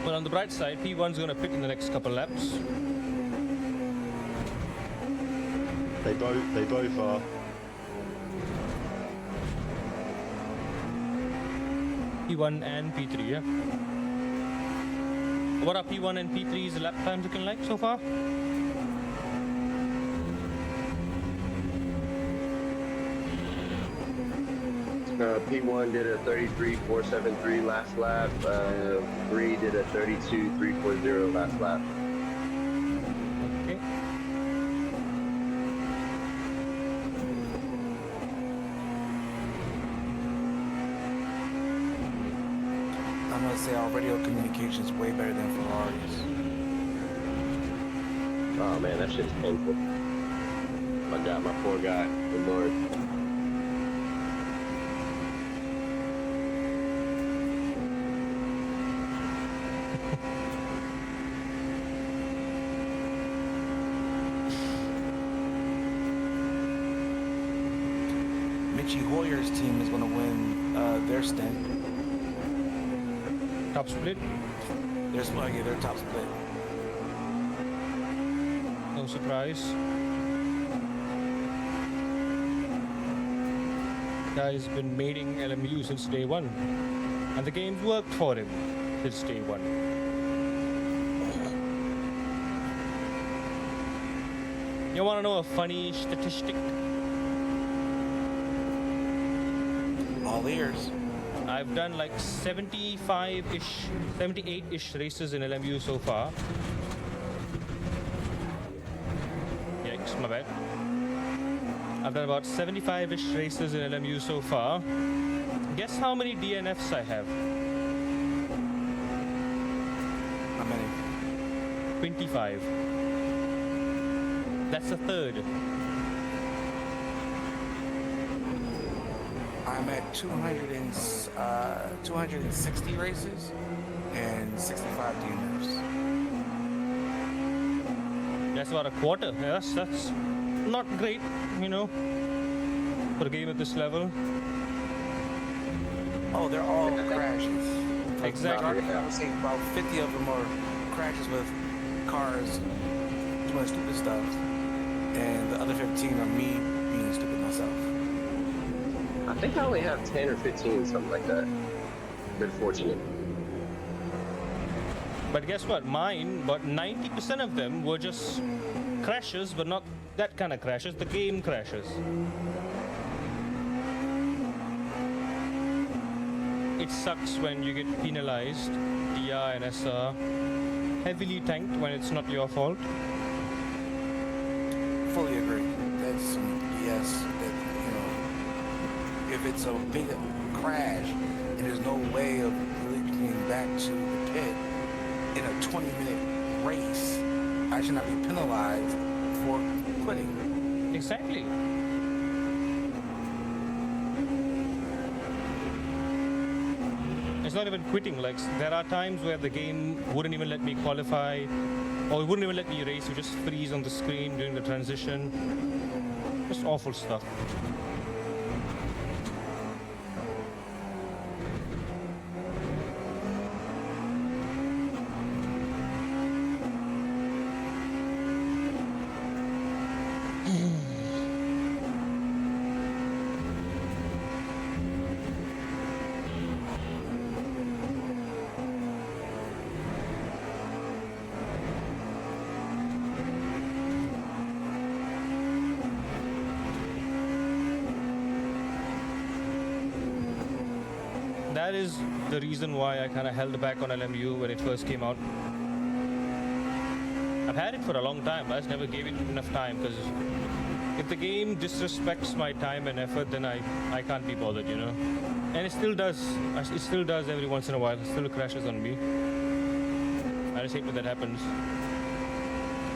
But on the bright side, P1's gonna pit in the next couple laps. They both are. P1 and P3, yeah. What are P1 and P3's lap times looking like so far? P1 did a 33.473 last lap. 3 did a 32.340 last lap. Okay. I'm gonna say our radio communication is way better than Ferrari's. Oh man, that shit's painful. My God, my poor guy. Good Lord. Mitchie Hoyer's team is gonna win their stint. Top split. Their top split. No surprise. Guy's been mating LMU since day one. And the game's worked for him since day one. You wanna know a funny statistic? All ears. I've done like 75-ish, 78-ish races in LMU so far. Yikes, my bad. I've done about 75-ish races in LMU so far. Guess how many DNFs I have? How many? 25. That's a third. I'm at 260 races and 65 DNFs. That's about a quarter. Yes, that's not great, you know, for a game at this level. Oh, they're all crashes. Exactly. I would say about 50 of them are crashes with cars doing stupid stuff, and the other 15 are me being stupid myself. I think I only have 10 or 15, something like that. Been fortunate. But guess what? Mine, but 90% of them were just crashes, but not that kind of crashes, the game crashes. It sucks when you get penalized, DR and SR, heavily tanked when it's not your fault. Fully agree. That's some BS. That, you know, if it's a big crash and there's no way of really getting back to the pit in a 20-minute race, I should not be penalized for quitting. Exactly. It's not even quitting. Like, there are times where the game wouldn't even let me qualify, or it wouldn't even let me race. You just freeze on the screen during the transition. Just awful stuff. That is the reason why I kind of held back on LMU when it first came out. I've had it for a long time. I just never gave it enough time, because if the game disrespects my time and effort, then I can't be bothered, you know. And it still does. It still does every once in a while. It still crashes on me. I just hate when that happens.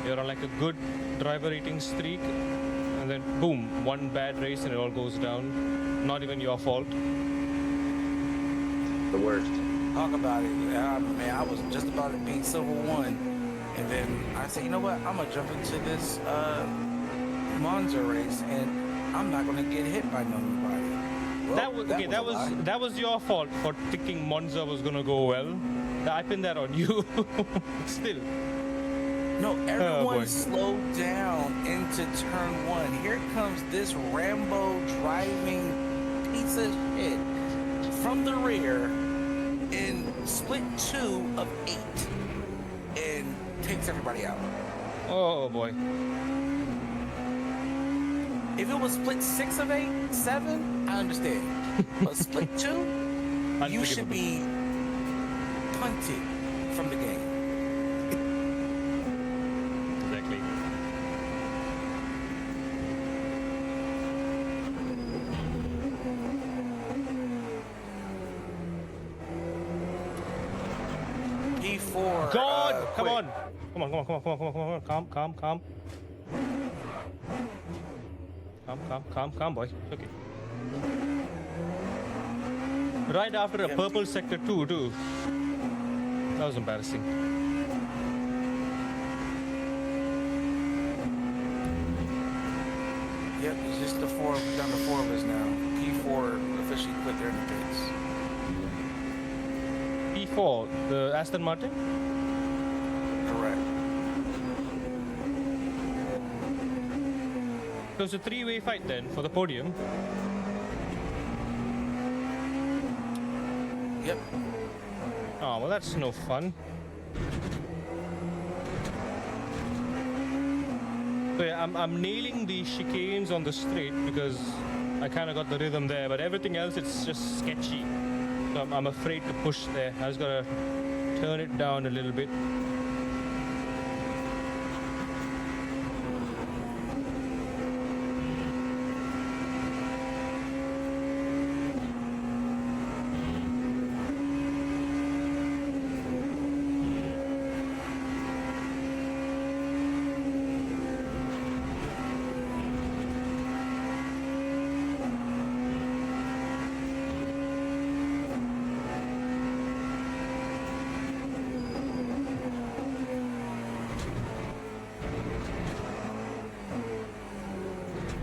You're on like a good driver rating streak, and then boom, one bad race and it all goes down. Not even your fault. The worst. Talk about it. Man, I was just about to beat Silver 1, and then I said, you know what? I'm gonna jump into this Monza race, and I'm not gonna get hit by nobody. Well, that was your fault for thinking Monza was gonna go well. I pinned that on you. Still. No, everyone boy. slowed down into turn 1. Here comes this Rambo driving piece of shit from the rear in split 2 of 8 and takes everybody out. Oh boy. If it was split 6 of 8, 7, I understand. But split 2, you should be punted from the game. Exactly. P4. God, come quit. on. Come on. Calm, boy. It's okay. Right after a purple sector 2, too. That was embarrassing. Yep, it's just the four, down to 4 of us now. P4 officially quit there in the pits. P4, the Aston Martin? Correct. So it's a 3-way fight then for the podium. Yep. Oh, well, that's no fun. So yeah, I'm nailing the chicanes on the straight because I kind of got the rhythm there, but everything else, it's just sketchy. So I'm afraid to push there. I just gotta turn it down a little bit.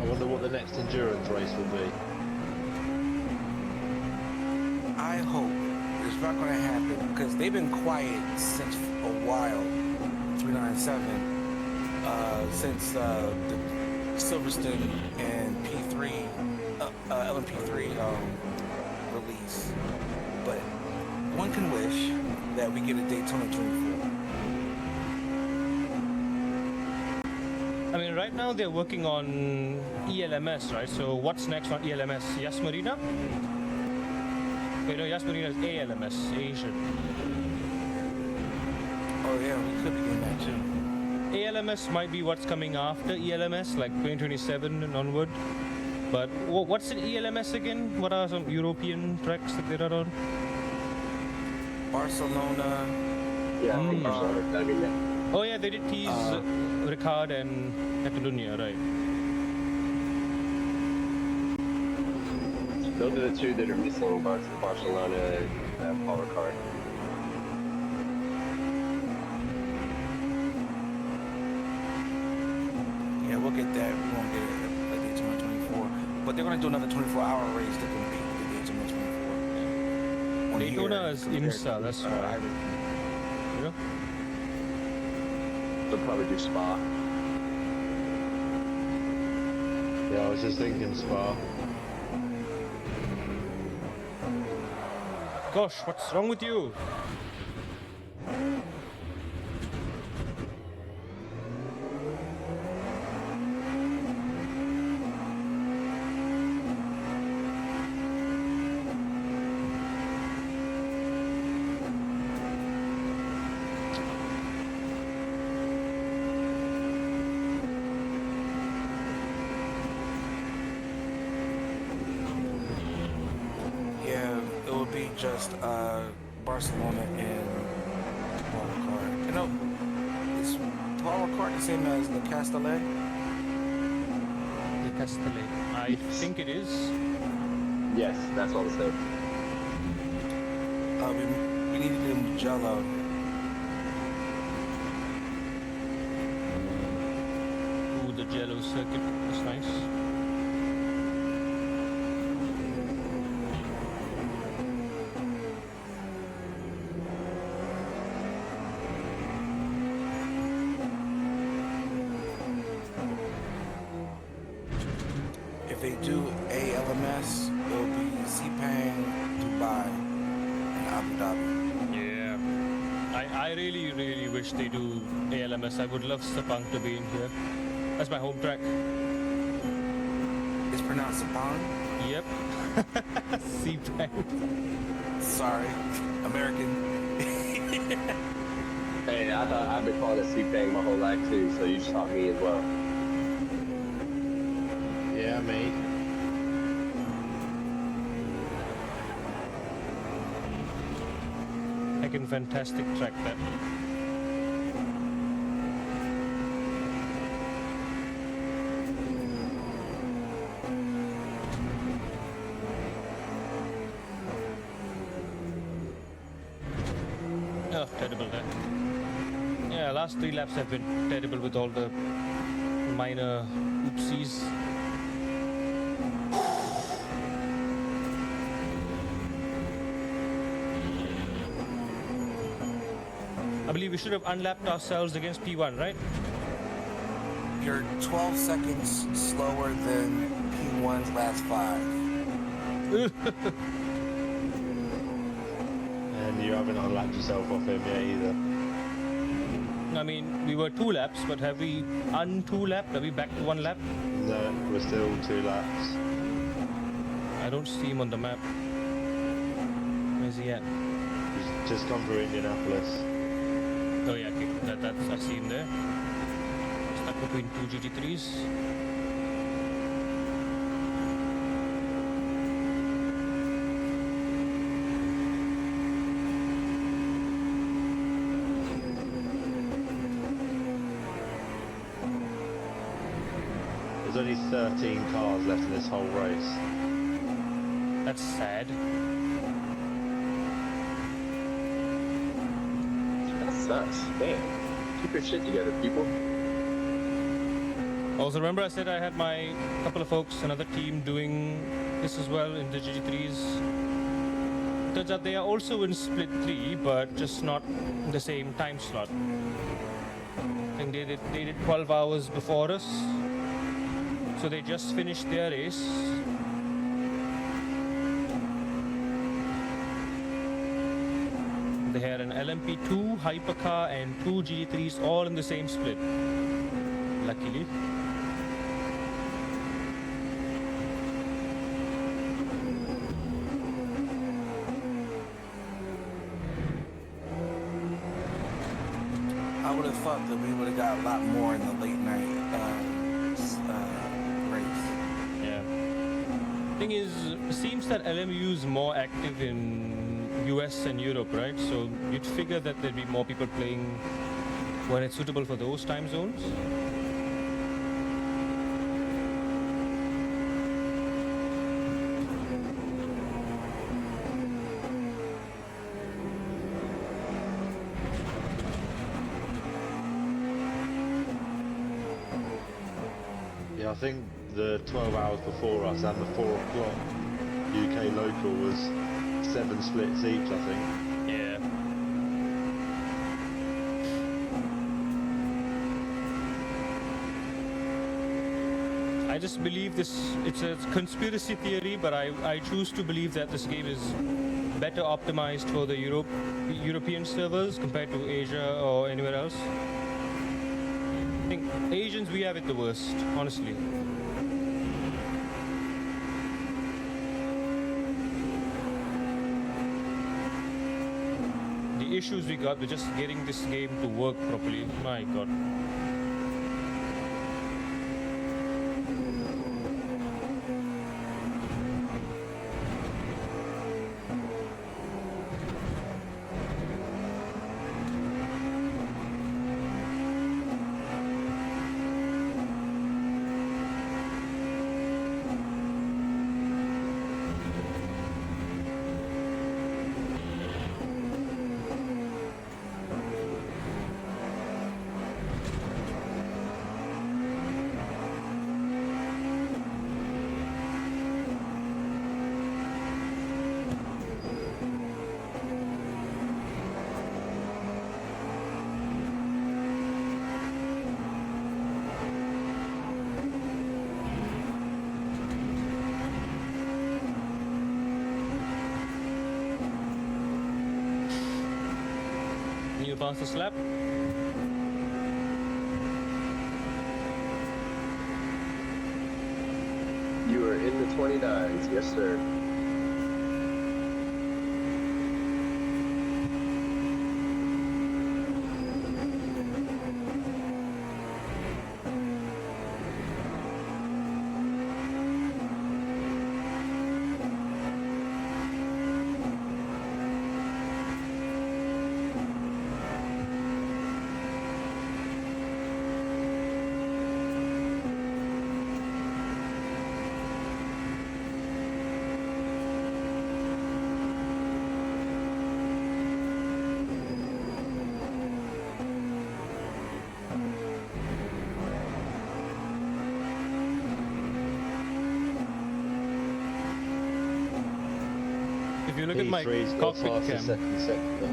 I wonder what the next endurance race will be. I hope it's not going to happen because they've been quiet since a while. 397, since the Silverstone and P3, LMP3 release. But one can wish that we get a Daytona 24. I mean, right now they're working on ELMS, right? So what's next on ELMS? Yas Marina? Wait, no, Yas Marina is ALMS, Asian. Oh yeah, we could be getting that too. ALMS might be what's coming after ELMS, like 2027 and onward. But what's an ELMS again? What are some European tracks that there are on? Barcelona. Yeah, I think Barcelona. I mean, Oh yeah, they did tease Ricard and Catalunya, right? those are the two that are missing: Barcelona and Paul Ricard. Yeah, we'll get that. We won't get it at Daytona 24. But they're going to do another 24-hour race that can beat the Daytona 24. Daytona is IMSA, that's why. You know? They'll probably do Spa. Yeah, I was just thinking Spa. Gosh, what's wrong with you? Just Barcelona and Paul Ricard. You know, is Paul Ricard the same as the Castellet? The Castellet. I think it is. Yes, that's all the same. We need to do Mugello. Ooh, the Jello circuit. That's nice. If they do ALMS, it'll be Sepang, Dubai, and Abu Dhabi. Yeah. I really, really wish they do ALMS. I would love Sepang to be in here. That's my home track. It's pronounced Sepang? Yep. Sepang. Sorry, American. Hey, I thought I've been calling it Sepang my whole life too, so you just taught me as well. Yeah, mate. Fucking fantastic track that. Oh, terrible there. Yeah, last 3 laps have been terrible with all the minor oopsies. I believe we should have unlapped ourselves against P1, right? You're 12 seconds slower than P1's last 5. And you haven't unlapped yourself off him yet either. I mean, we were 2 laps, but have we un-2 lapped? Are we back to 1 lap? No, we're still 2 laps. I don't see him on the map. Where's he at? He's just gone through Indianapolis. Oh yeah, okay. That's I see him there. Stuck between 2 GT3s. There's only 13 cars left in this whole race. That's sad. That sucks. Damn. Keep your shit together, people. Also, remember I said I had my couple of folks, another team doing this as well in the GT3s. Turns out they are also in split 3, but just not in the same time slot. I think they did 12 hours before us. So they just finished their race. They had an LMP2, hypercar, and 2 GT3s all in the same split. Luckily. I would have thought that we would have got a lot more in the late night race. Yeah. Thing is, it seems that LMU is more active in US and Europe, right? So you'd figure that there'd be more people playing when it's suitable for those time zones. Yeah, I think the 12 hours before us and the 4 o'clock UK local was 7 splits each, I think. Yeah. I just believe this, it's a conspiracy theory, but I choose to believe that this game is better optimized for the European servers compared to Asia or anywhere else. I think Asians, we have it the worst, honestly. The issues we got with just getting this game to work properly, my god. New fastest lap. You are in the 29s, yes sir. If you look at my P3's got cockpit past the cam, second sector.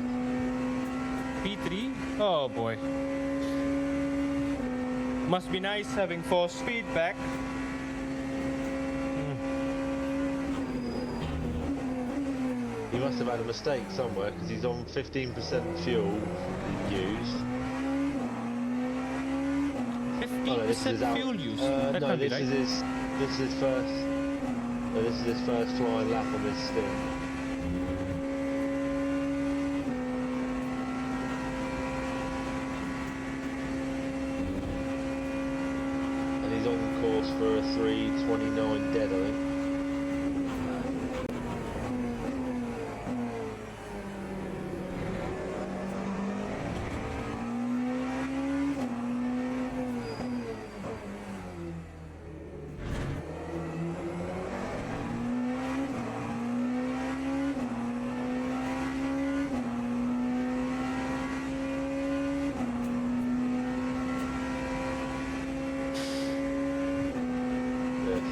P3? Oh boy. Must be nice having 4 speed back. He must have had a mistake somewhere because he's on 15% fuel used. 15% fuel use? That No, can't be this right. is his first. No, this is his first flying lap on this stint. And he's on course for a 3:29 dead, I think.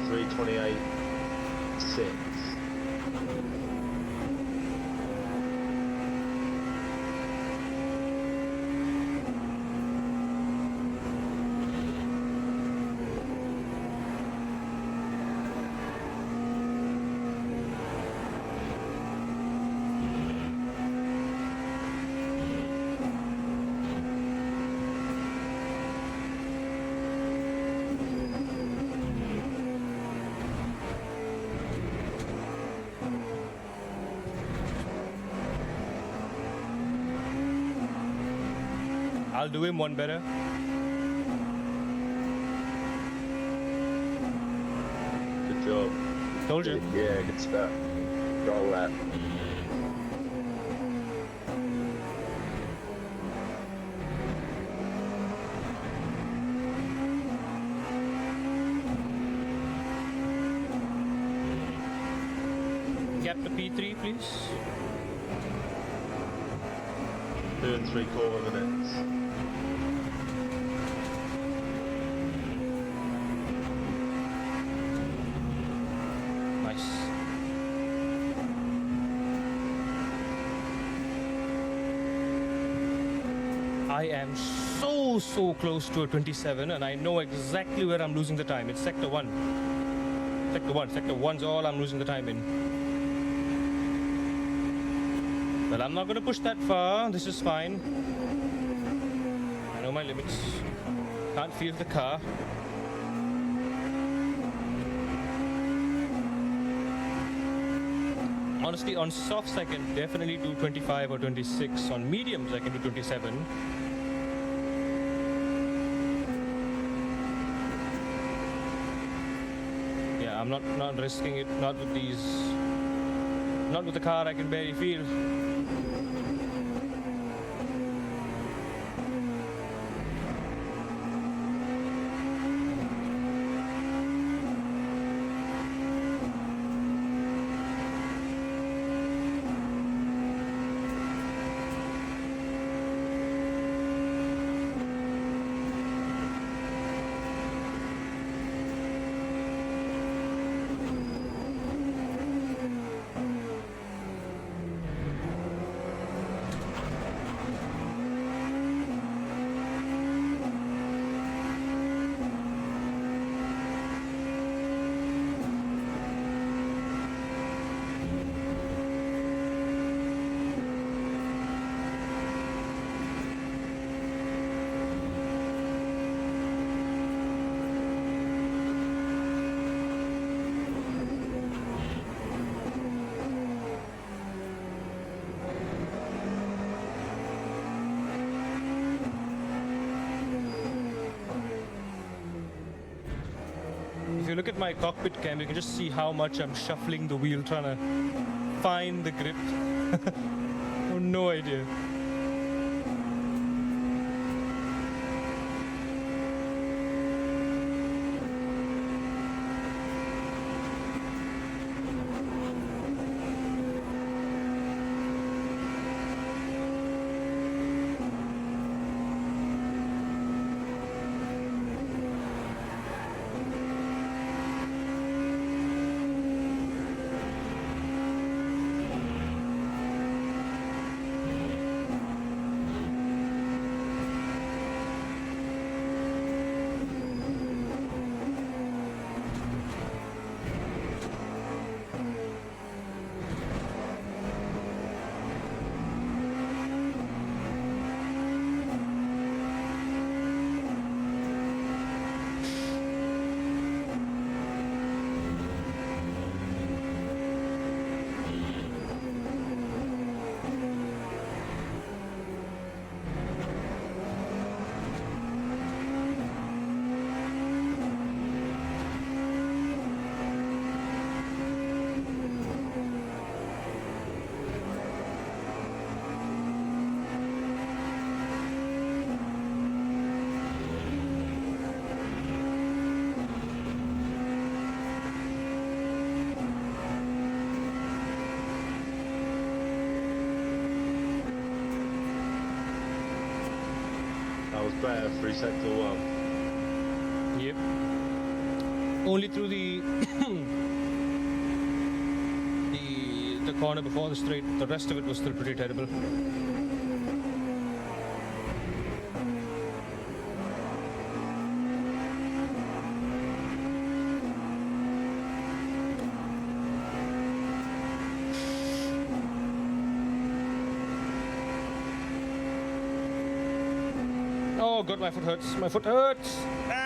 3:28.6. I'll do him one better. Good job. Told you. Yeah, good stuff. Strong lap. Gap to P3, please. 2 3/4 minutes. Nice. I am so close to a 27, and I know exactly where I'm losing the time. It's sector 1. Sector 1's all I'm losing the time in. Well, I'm not going to push that far. This is fine. I know my limits. Can't feel the car. Honestly, on softs I can definitely do 25 or 26. On mediums I can do 27. Yeah, I'm not risking it. Not with these. Not with the car I can barely feel. If you look at my cockpit cam, you can just see how much I'm shuffling the wheel trying to find the grip. I have no idea. That was better through sector 1. Yep. Only through the the corner before the straight. The rest of it was still pretty terrible. Oh god, my foot hurts. My foot hurts. Ah!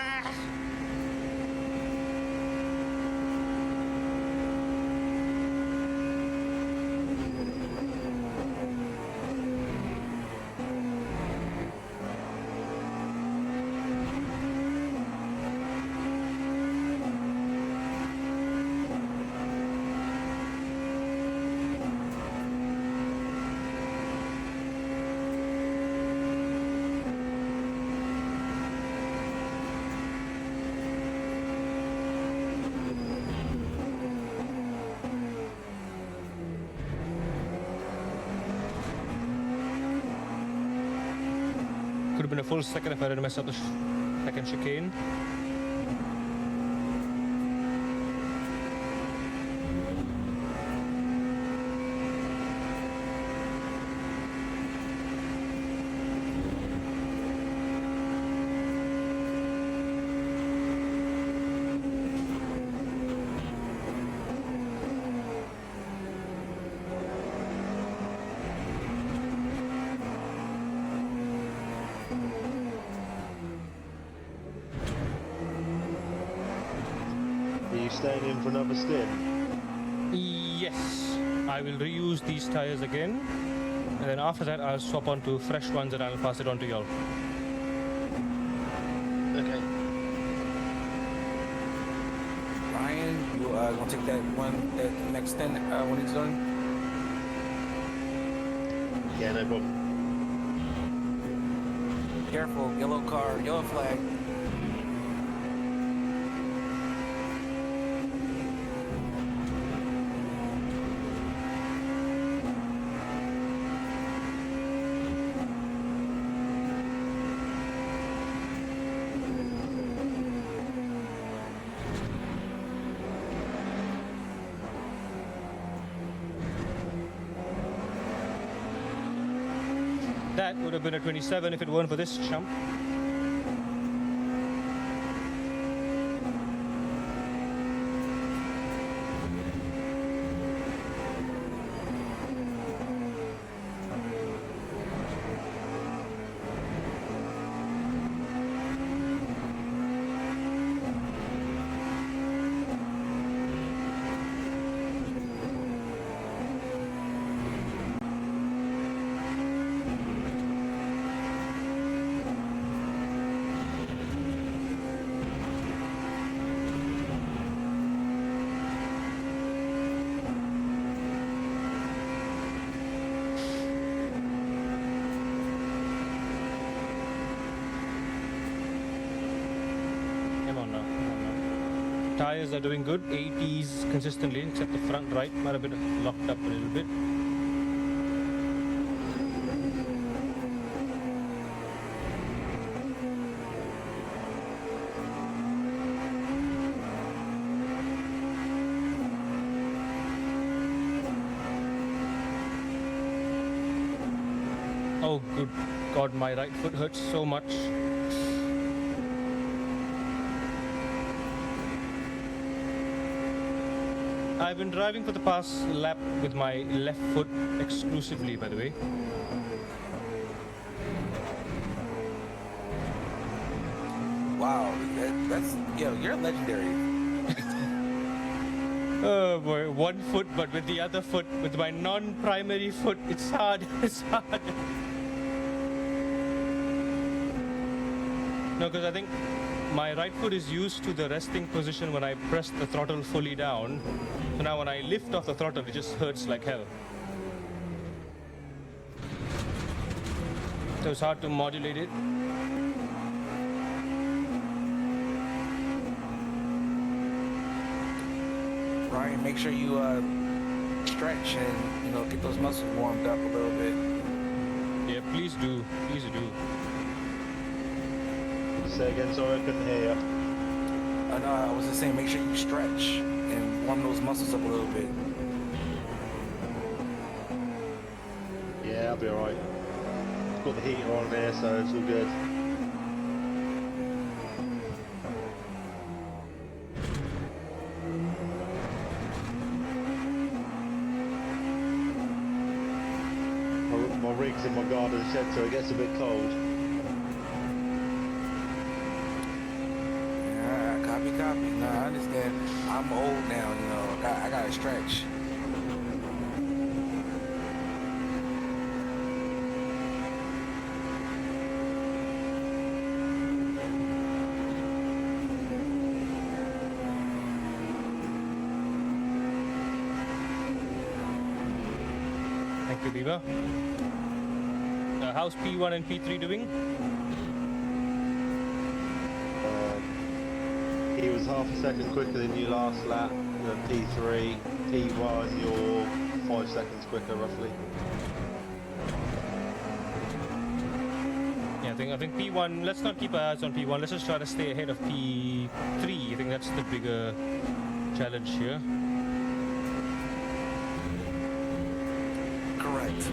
Could have been a full second if I didn't mess up the second chicane. Are you staying in for another stint? Yes, I will reuse these tires again, and then after that I'll swap onto fresh ones and I'll pass it on to y'all. Okay. Ryan, you gonna take that next stint when he's done? Yeah, no problem. Careful, yellow car, yellow flag. That would have been a 27 if it weren't for this jump. Come on now, come on now. Tires are doing good, 80s consistently, except the front right might have been locked up a little bit. Oh good god, my right foot hurts so much. I've been driving for the past lap with my left foot exclusively, by the way. Wow, that's you're legendary. Oh boy, one foot, but with the other foot, with my non-primary foot, it's hard, it's hard. No, because I think my right foot is used to the resting position when I press the throttle fully down. So now when I lift off the throttle, it just hurts like hell. So it's hard to modulate it. Ryan, make sure you stretch and get those muscles warmed up a little bit. Yeah, please do, please do. Say again, sorry, I couldn't hear you. No, I was just saying, make sure you stretch and warm those muscles up a little bit. Yeah, I'll be alright. Got the heater on there, so it's all good. My rig's in my garden shed, so it gets a bit cold. Yeah, copy. No, I understand. I'm old now, you know. I gotta stretch. Thank you, Beaver. How's P1 and P3 doing? He was half a second quicker than you last lap. P3, P1, you're 5 seconds quicker roughly. Yeah, I think P1. Let's not keep our eyes on P1. Let's just try to stay ahead of P3. I think that's the bigger challenge here. Correct.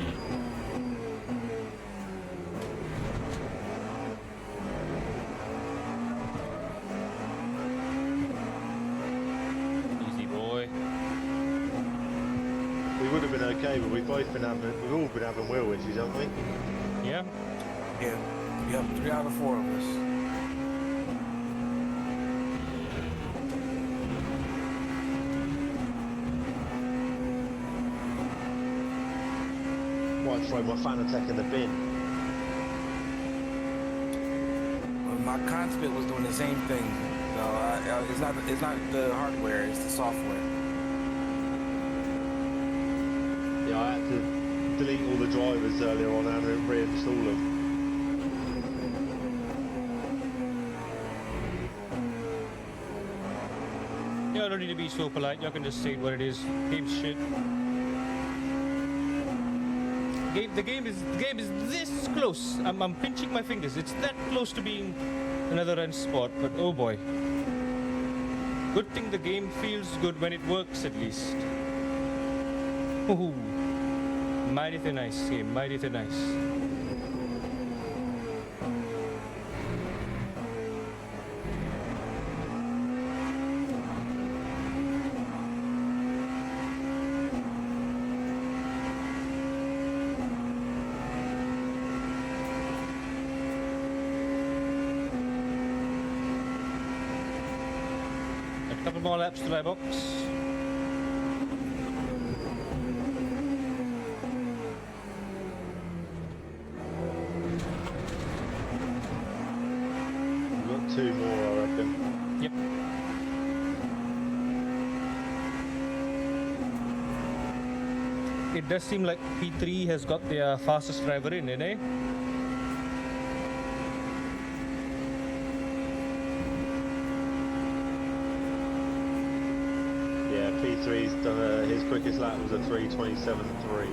Easy boy. We would have been okay, but we've all been having wheel issues, haven't we? Yeah. Yeah. Yep. 3 out of 4 of us. Might throw my Fanatec in the bin. Well, my conspit was doing the same thing. So it's not the hardware, it's the software. Yeah, I had to delete all the drivers earlier on and reinstall them. You don't need to be so polite. You can just say what it is. Game's shit. The game is this close. I'm pinching my fingers. It's that close to being another run spot. But oh boy. Good thing the game feels good when it works at least. Ooh. Mighty nice game. Mighty nice. A couple more laps to my box. We've got 2 more, I reckon. Yep. It does seem like P3 has got their fastest driver in, eh? Yeah, P3's done his quickest lap was a 3:27.3.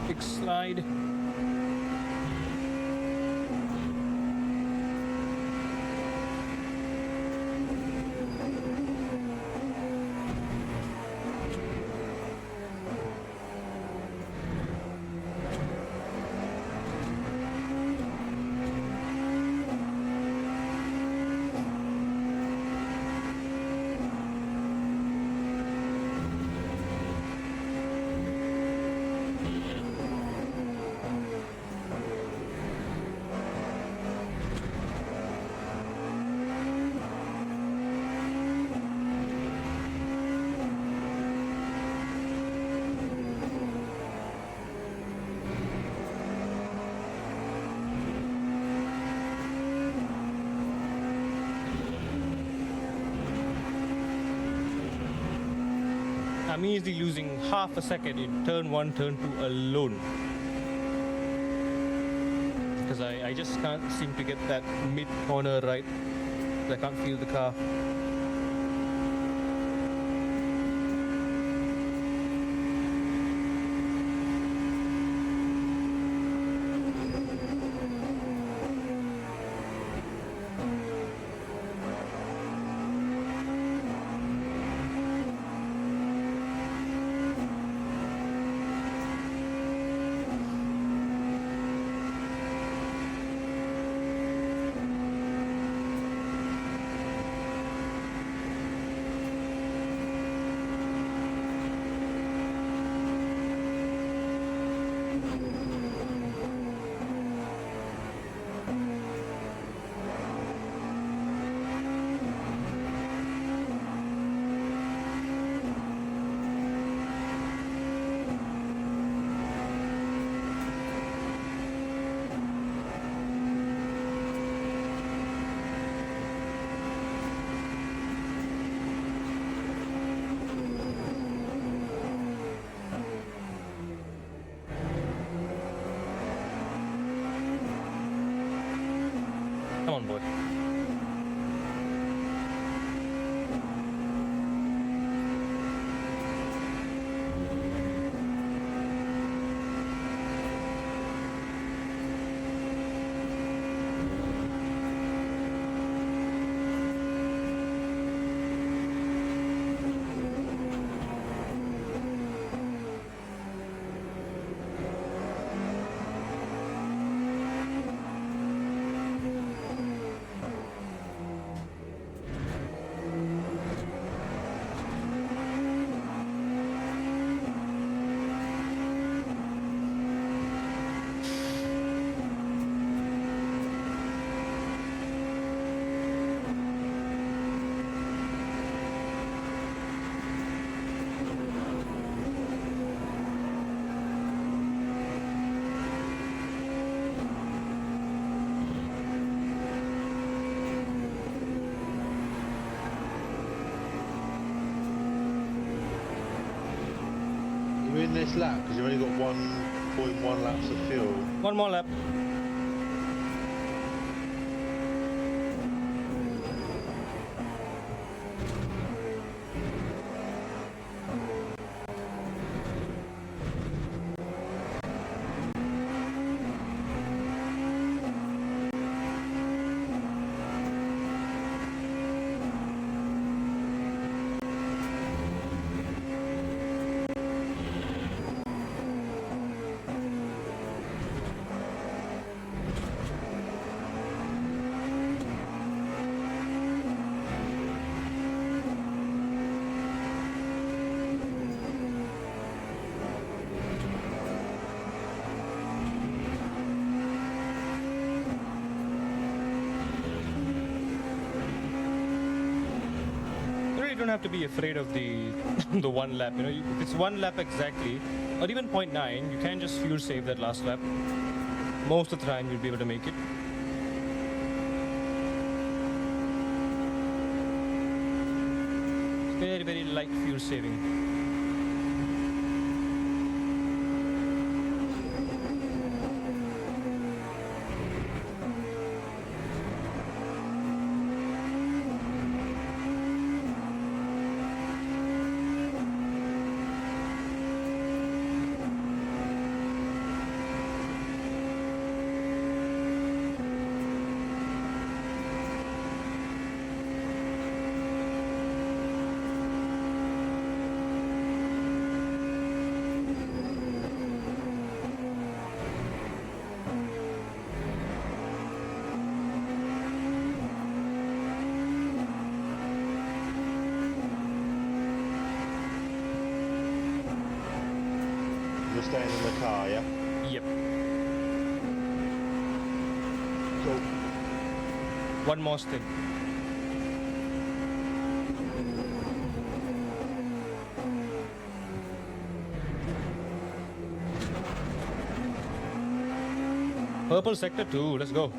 Big slide. I'm easily losing half a second in turn 1, turn 2 alone. Because I just can't seem to get that mid corner right. I can't feel the car. Come on, boy. You in this lap because you've only got 1.1 laps of fuel. One more lap. You don't have to be afraid of the the one lap. You know, if it's one lap exactly, or even 0.9, you can just fuel save that last lap. Most of the time, you'll be able to make it. Very, very light fuel saving. You're staying in the car, yeah? Yep. Cool. One more stint. Purple sector 2, let's go.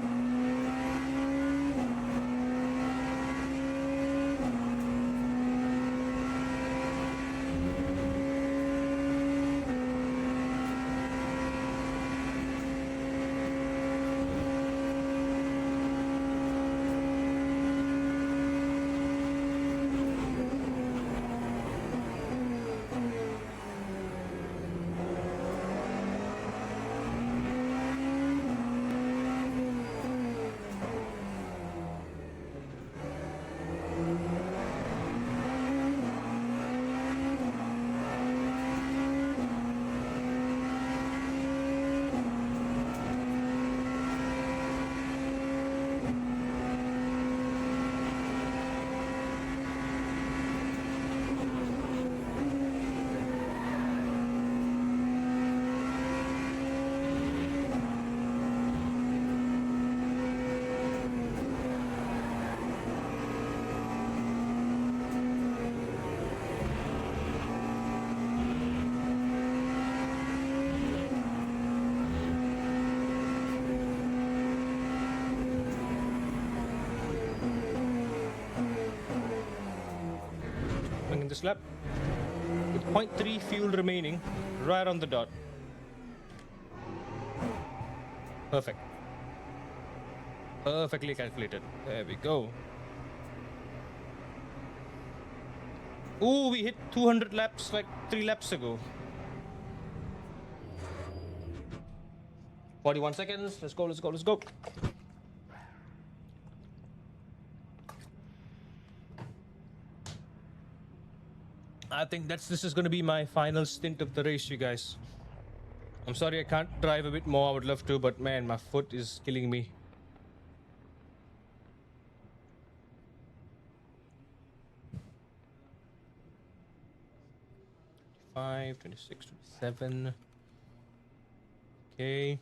happening in this lap. With 0.3 fuel remaining, right on the dot. Perfect. Perfectly calculated. There we go. Ooh, we hit 200 laps like 3 laps ago. 41 seconds. Let's go, let's go, let's go. I think this is going to be my final stint of the race, you guys. I'm sorry I can't drive a bit more. I would love to, but man, my foot is killing me. Five, 26, 27. Okay.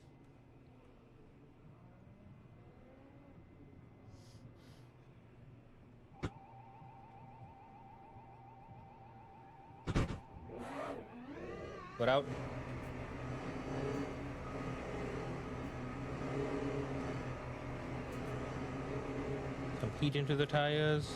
We're out. Some heat into the tires.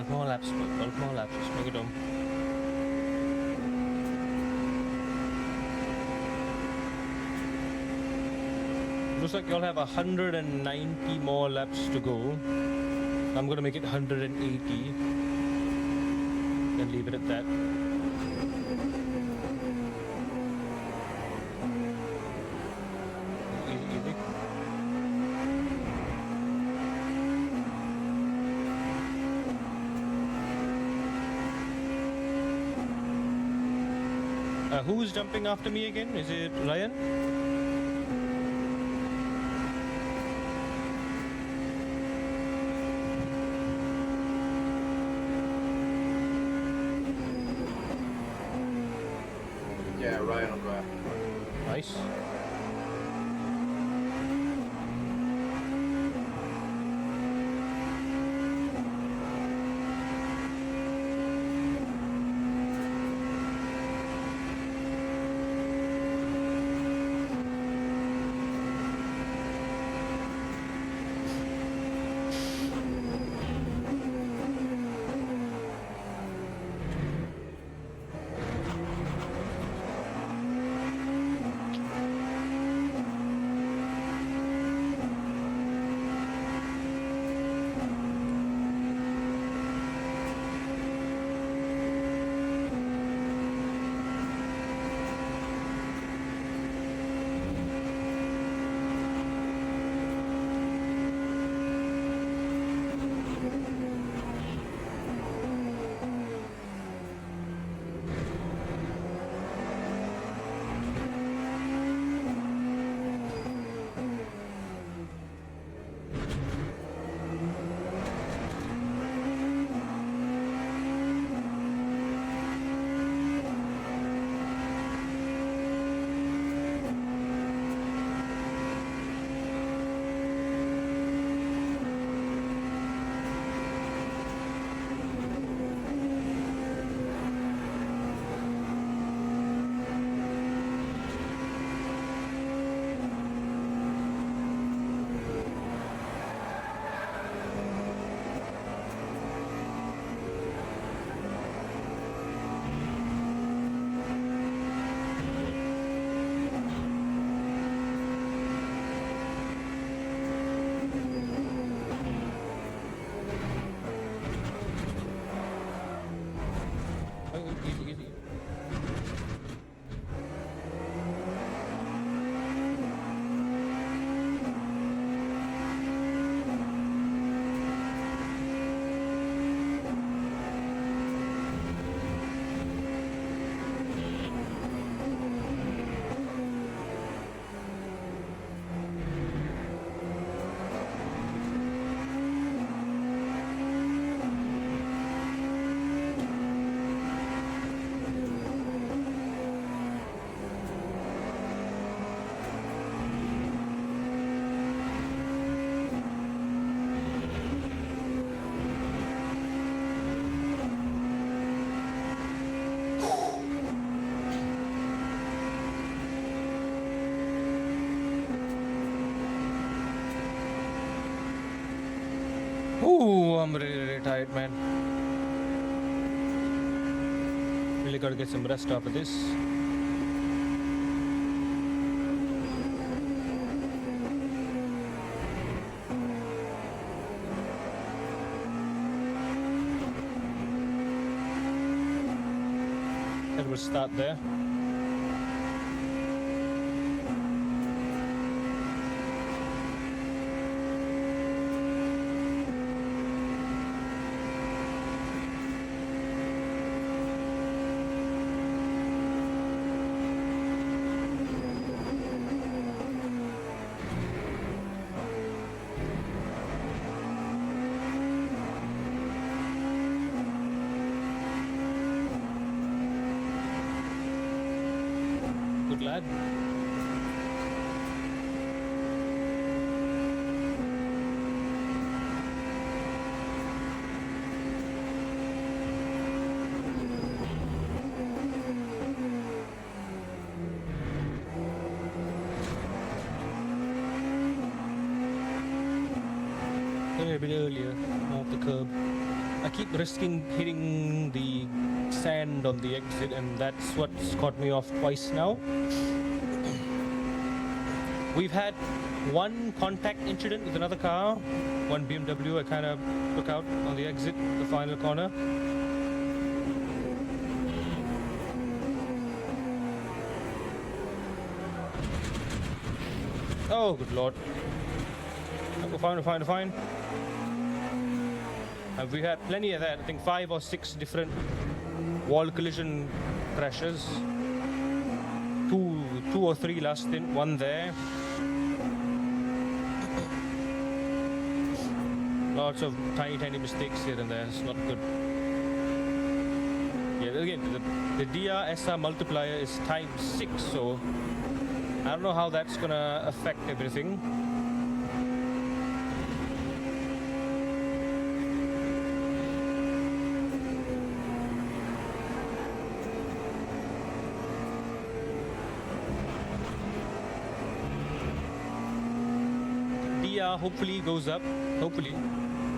More laps, 12 more laps, let's make it home. Looks like y'all have 190 more laps to go. I'm gonna make it 180 and leave it at that. Easy, easy. Who's jumping after me again? Is it Ryan? Yeah, Ryan will go after. Nice. tired, man. Really gotta get some rest after this. And we'll start there. Good lad. A bit earlier off the curb. I keep risking hitting the sand on the exit, and that's what's caught me off twice now. We've had one contact incident with another car, one BMW I kind of took out on the exit, the final corner. Oh, good lord. We're fine. And we had plenty of that. I think 5 or 6 different wall collision crashes. Two or three last stint, one there. Lots of tiny mistakes here and there. It's not good. Yeah, again, the DR-SR multiplier is ×6, so I don't know how that's gonna affect everything. Hopefully goes up, hopefully.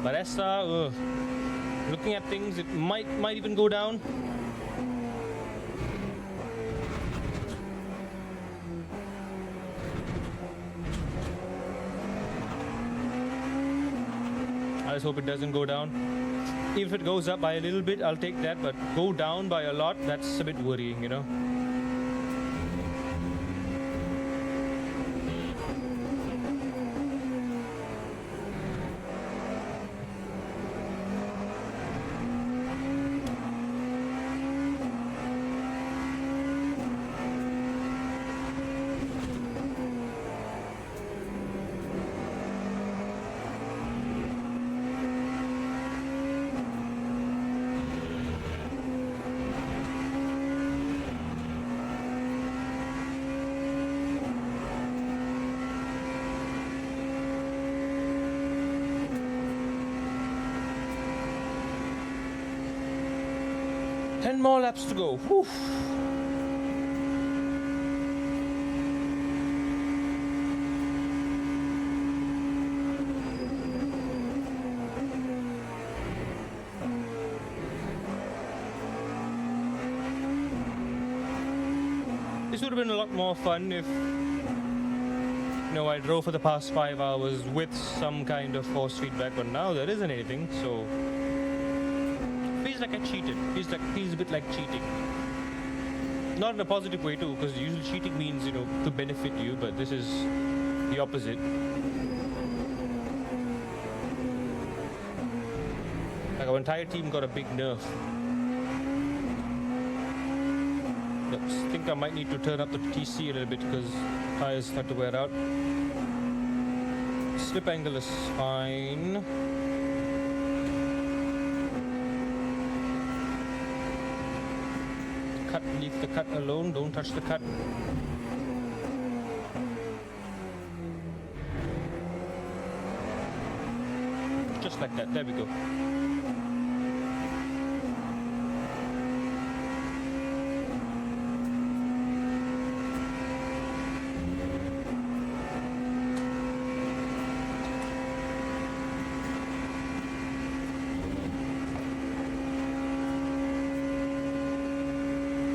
But SR, looking at things, it might even go down. I just hope it doesn't go down. If it goes up by a little bit, I'll take that, but go down by a lot, that's a bit worrying, you know. More laps to go. Whew. This would have been a lot more fun if, you know, I drove for the past 5 hours with some kind of force feedback, but now there isn't anything, so feels like I cheated. Feels a bit like cheating. Not in a positive way too, because usually cheating means, you know, to benefit you, but this is the opposite. Like our entire team got a big nerf. I think I might need to turn up the TC a little bit because tires start to wear out. Slip angle is fine. Leave the cut alone, don't touch the cut. Just like that, there we go.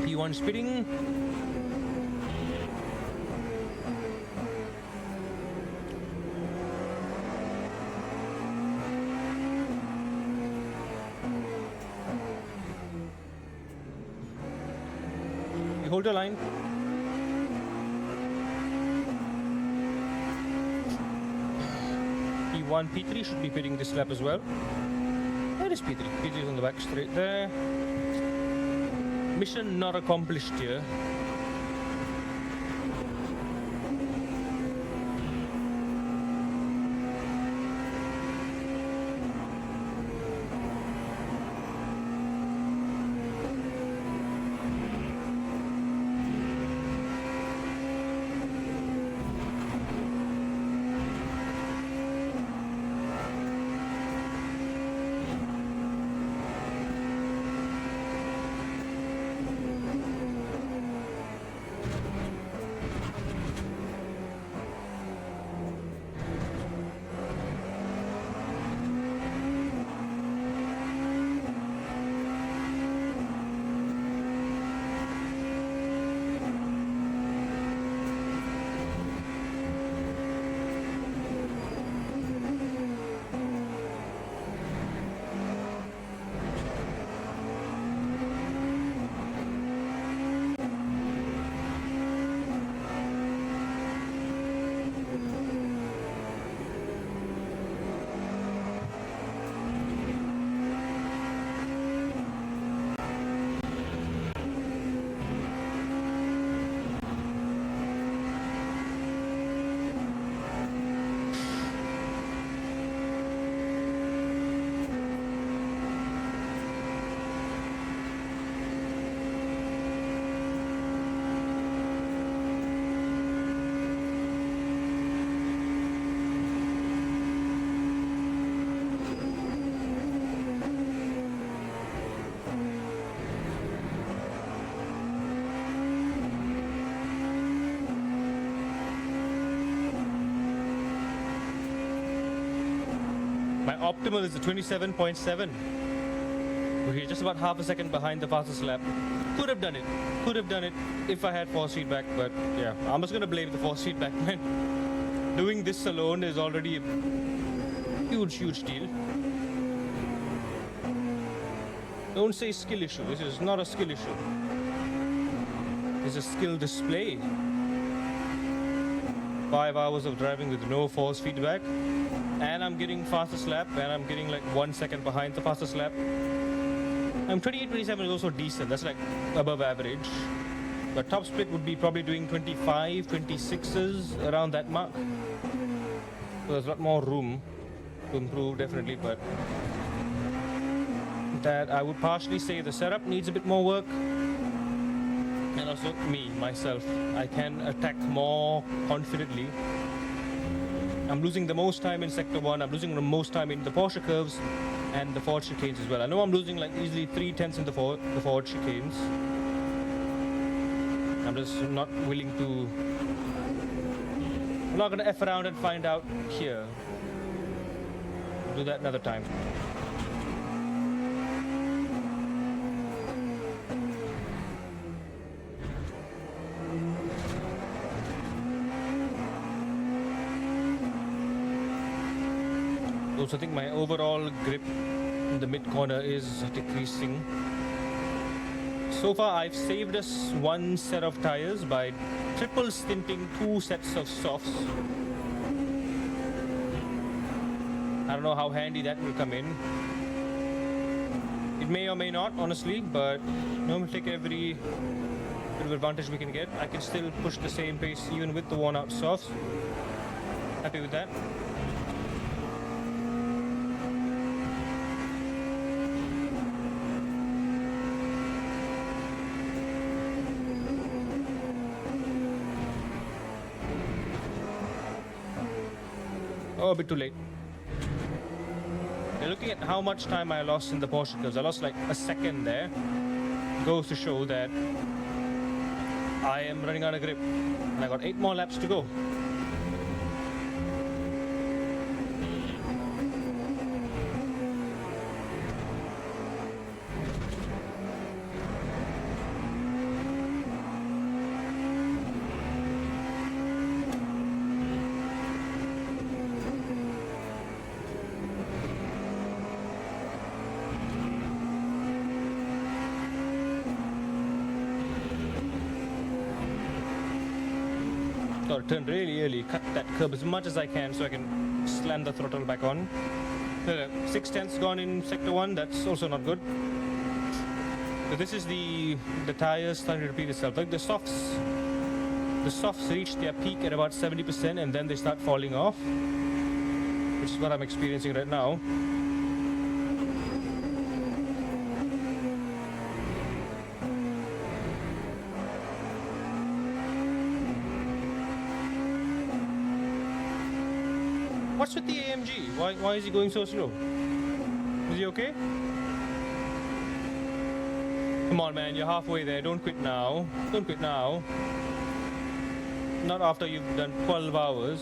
P1 speeding. You hold your line. P1, P3 should be pitting this lap as well. Where is P3? P3 is on the back straight there. Mission not accomplished here. My optimal is the 27.7. We're just about half a second behind the fastest lap. Could have done it. Could have done it if I had force feedback, but yeah, I'm just gonna blame the force feedback, man. Doing this alone is already a huge deal. Don't say skill issue. This is not a skill issue. It's a skill display. 5 hours of driving with no force feedback, and I'm getting fastest lap, and I'm getting like 1 second behind the fastest lap. I'm 28-27 is also decent. That's like above average. But top split would be probably doing 25, 26s around that mark. So there's a lot more room to improve, definitely. But that I would partially say the setup needs a bit more work. And also myself, I can attack more confidently. I'm losing the most time in sector 1. I'm losing the most time in the Porsche curves and the Ford chicanes as well. I know I'm losing like easily 3/10 in the Ford chicanes. I'm just not willing to. I'm not gonna F around and find out here. I'll do that another time. Also, I think my overall grip in the mid corner is decreasing. So far, I've saved us 1 set of tires by triple stinting 2 sets of softs. I don't know how handy that will come in. It may or may not, honestly, but we'll take every bit of advantage we can get. I can still push the same pace even with the worn out softs. Happy with that. Oh, a bit too late. They're looking at how much time I lost in the Porsche curves. I lost like a second there. Goes to show that I am running out of grip. And I got 8 more laps to go. Gotta turn really early, cut that curb as much as I can so I can slam the throttle back on. 6/10 gone in sector 1, that's also not good. So this is the tires starting to repeat itself. Like the softs reach their peak at about 70% and then they start falling off, which is what I'm experiencing right now. What's with the AMG? Why is he going so slow? Is he okay? Come on, man, you're halfway there. Don't quit now. Don't quit now. Not after you've done 12 hours.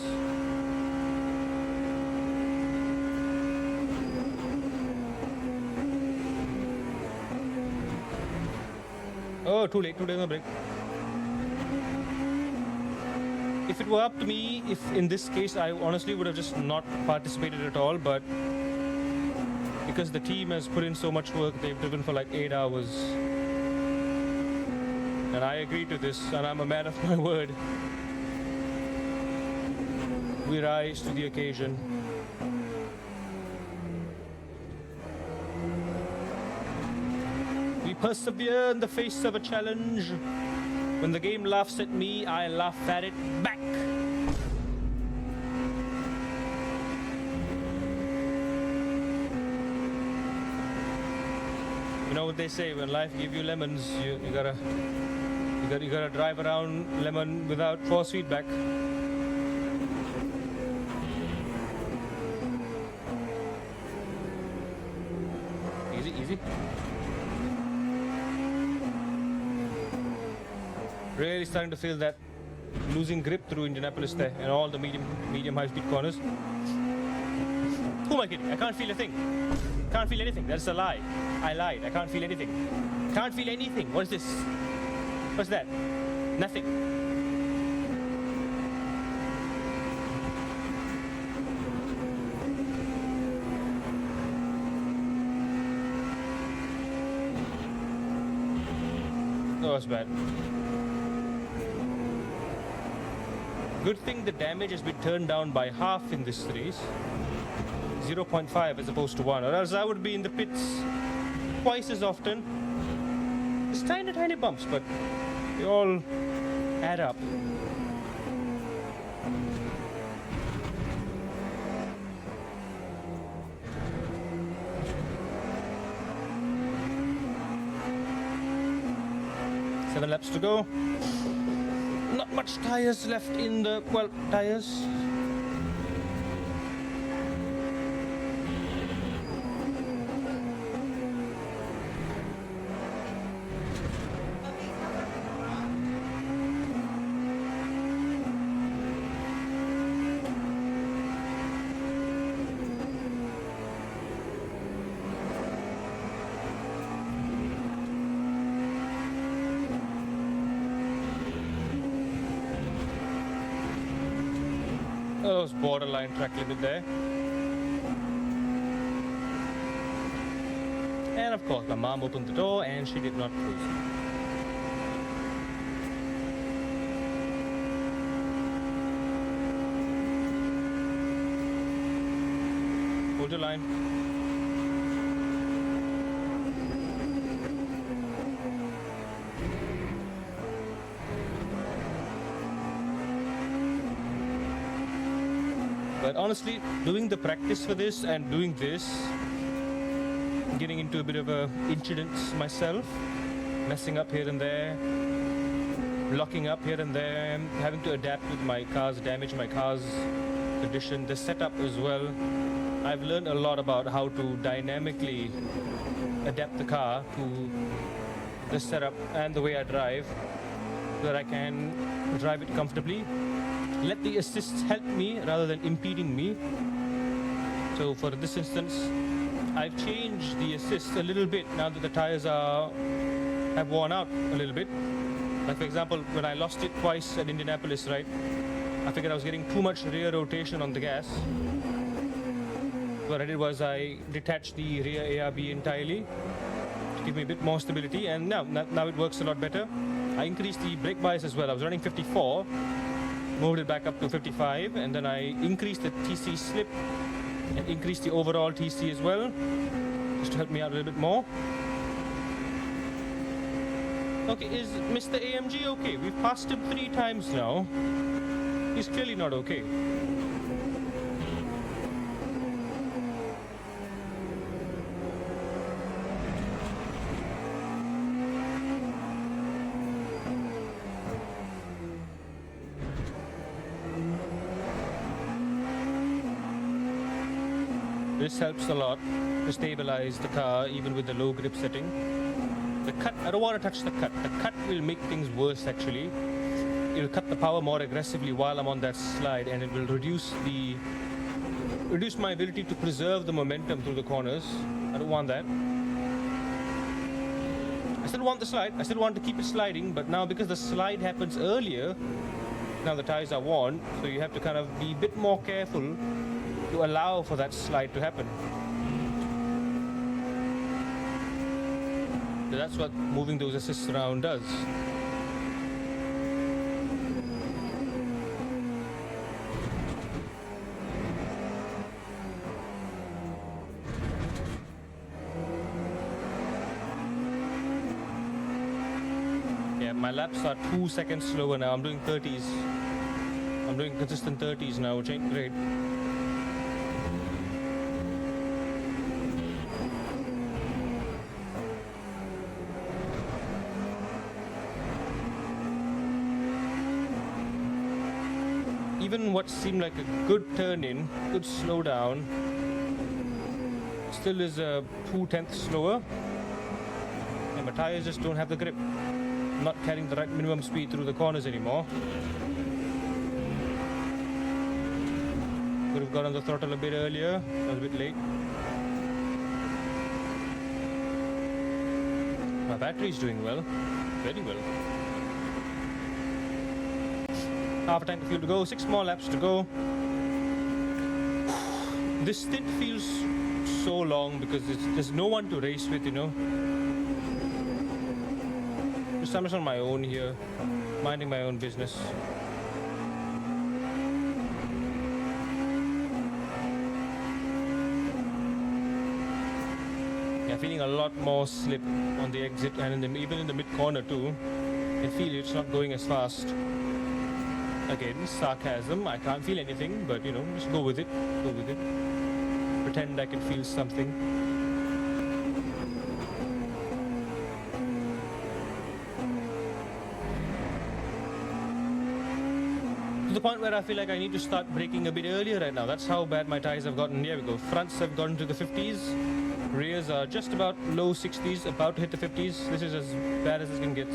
Oh, too late on the brake. If it were up to me, if in this case I honestly would have just not participated at all, but because the team has put in so much work, they've driven for like 8 hours. And I agree to this, and I'm a man of my word. We rise to the occasion. We persevere in the face of a challenge. When the game laughs at me, I laugh at it back. You know what they say, when life gives you lemons, you gotta drive around lemon without force feedback. Easy, easy. Really starting to feel that losing grip through Indianapolis there and all the medium high speed corners. Who am I kidding? I can't feel a thing. Can't feel anything. That's a lie. I lied. I can't feel anything. Can't feel anything. What is this? What's that? Nothing. That was bad. Good thing the damage has been turned down by half in this race. 0.5 as opposed to 1, or else I would be in the pits twice as often. Just tiny bumps, but they all add up. Seven laps to go. Not much tires left in the, well, tires. That was borderline track limit there. And of course, my mom opened the door and she did not close it. Hold your line. But honestly, doing the practice for this and doing this, getting into a bit of a incidents myself, messing up here and there, locking up here and there, having to adapt with my car's damage, my car's condition, the setup as well. I've learned a lot about how to dynamically adapt the car to the setup and the way I drive, so that I can drive it comfortably. Let the assists help me rather than impeding me. So for this instance, I've changed the assists a little bit now that the tires have worn out a little bit. Like for example, when I lost it twice at Indianapolis, right? I figured I was getting too much rear rotation on the gas. What I did was I detached the rear ARB entirely to give me a bit more stability, and now it works a lot better. I increased the brake bias as well. I was running 54. moved it back up to 55, and then I increased the TC slip and increased the overall TC as well, just to help me out a little bit more. Okay, is Mr. AMG okay? We've passed him 3 times now. He's clearly not okay. This helps a lot to stabilize the car even with the low grip setting. The cut, I don't want to touch the cut. The cut will make things worse actually. It will cut the power more aggressively while I'm on that slide, and it will reduce my ability to preserve the momentum through the corners. I don't want that. I still want the slide. I still want to keep it sliding, but now because the slide happens earlier, now the tires are worn, so you have to kind of be a bit more careful to allow for that slide to happen. So that's what moving those assists around does. Yeah, my laps are 2 seconds slower now. I'm doing 30s. I'm doing consistent 30s now, which ain't great. Even what seemed like a good turn in, good slow down, still is 2/10 slower. And my tires just don't have the grip. I'm not carrying the right minimum speed through the corners anymore. Could have got on the throttle a bit earlier. I was a bit late. My battery's doing well. Very well. Half a tank of fuel to go, 6 more laps to go. This stint feels so long because there's no one to race with, you know. I'm just on my own here, minding my own business. Yeah, feeling a lot more slip on the exit and even in the mid corner too. I feel it's not going as fast. Again, sarcasm. I can't feel anything, but you know, just go with it. Go with it. Pretend I can feel something. To the point where I feel like I need to start braking a bit earlier right now. That's how bad my tires have gotten. Here we go. Fronts have gotten to the 50s. Rears are just about low 60s, about to hit the 50s. This is as bad as it can get.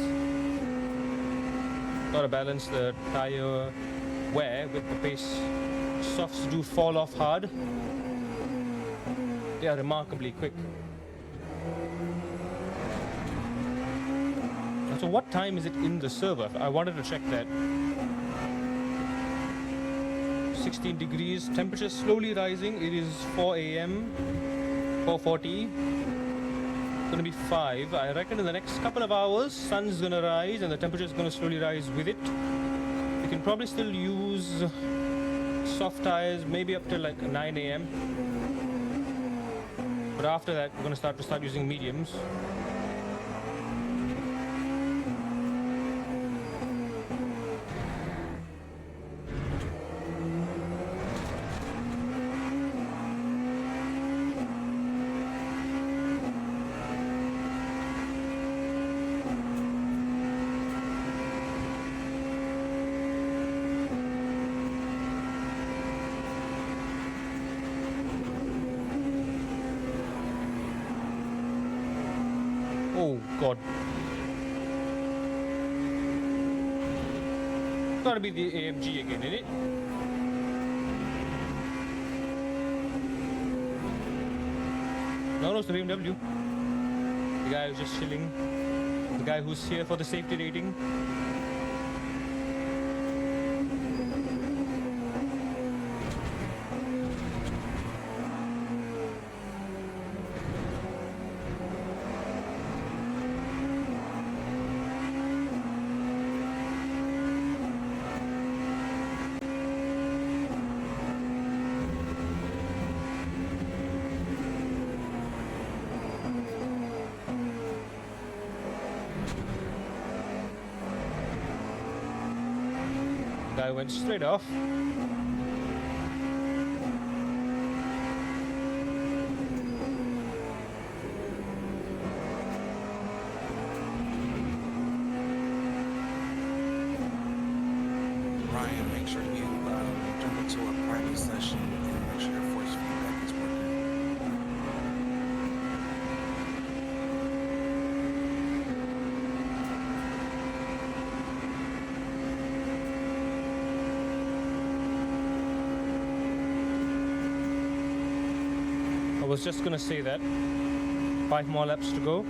Gotta balance the tire wear with the pace. Softs do fall off hard. They are remarkably quick. So what time is it in the server? I wanted to check that. 16 degrees, temperature slowly rising. It is 4 a.m. 4:40. Gonna be 5. I reckon in the next couple of hours, sun's gonna rise and the temperature is gonna slowly rise with it. We can probably still use soft tires, maybe up till like 9 a.m. But after that, we're gonna start using mediums. Oh god. Gotta be the AMG again, isn't it? No, it's the BMW. The guy who's just chilling. The guy who's here for the safety rating. Guy went straight off. Ryan, make sure you jump into a private session and make sure your force feedback is working. I was just gonna say that. 5 more laps to go.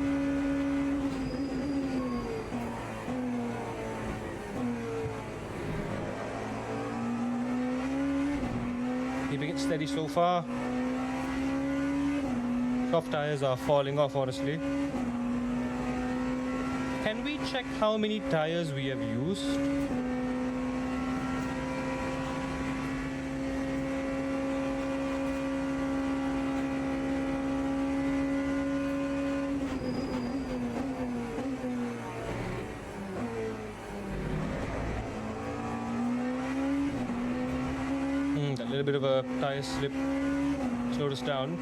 Keeping it steady so far. Soft tires are falling off, honestly. Can we check how many tires we have used? That little bit of a tire slip slowed us down.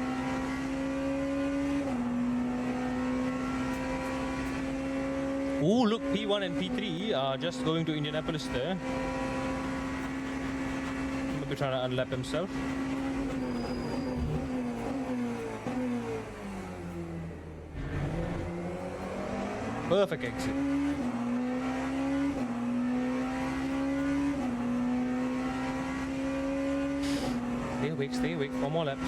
Ooh, look, P1 and P3 are just going to Indianapolis there. Maybe trying to unlap himself. Perfect exit. Stay awake, 4 more laps.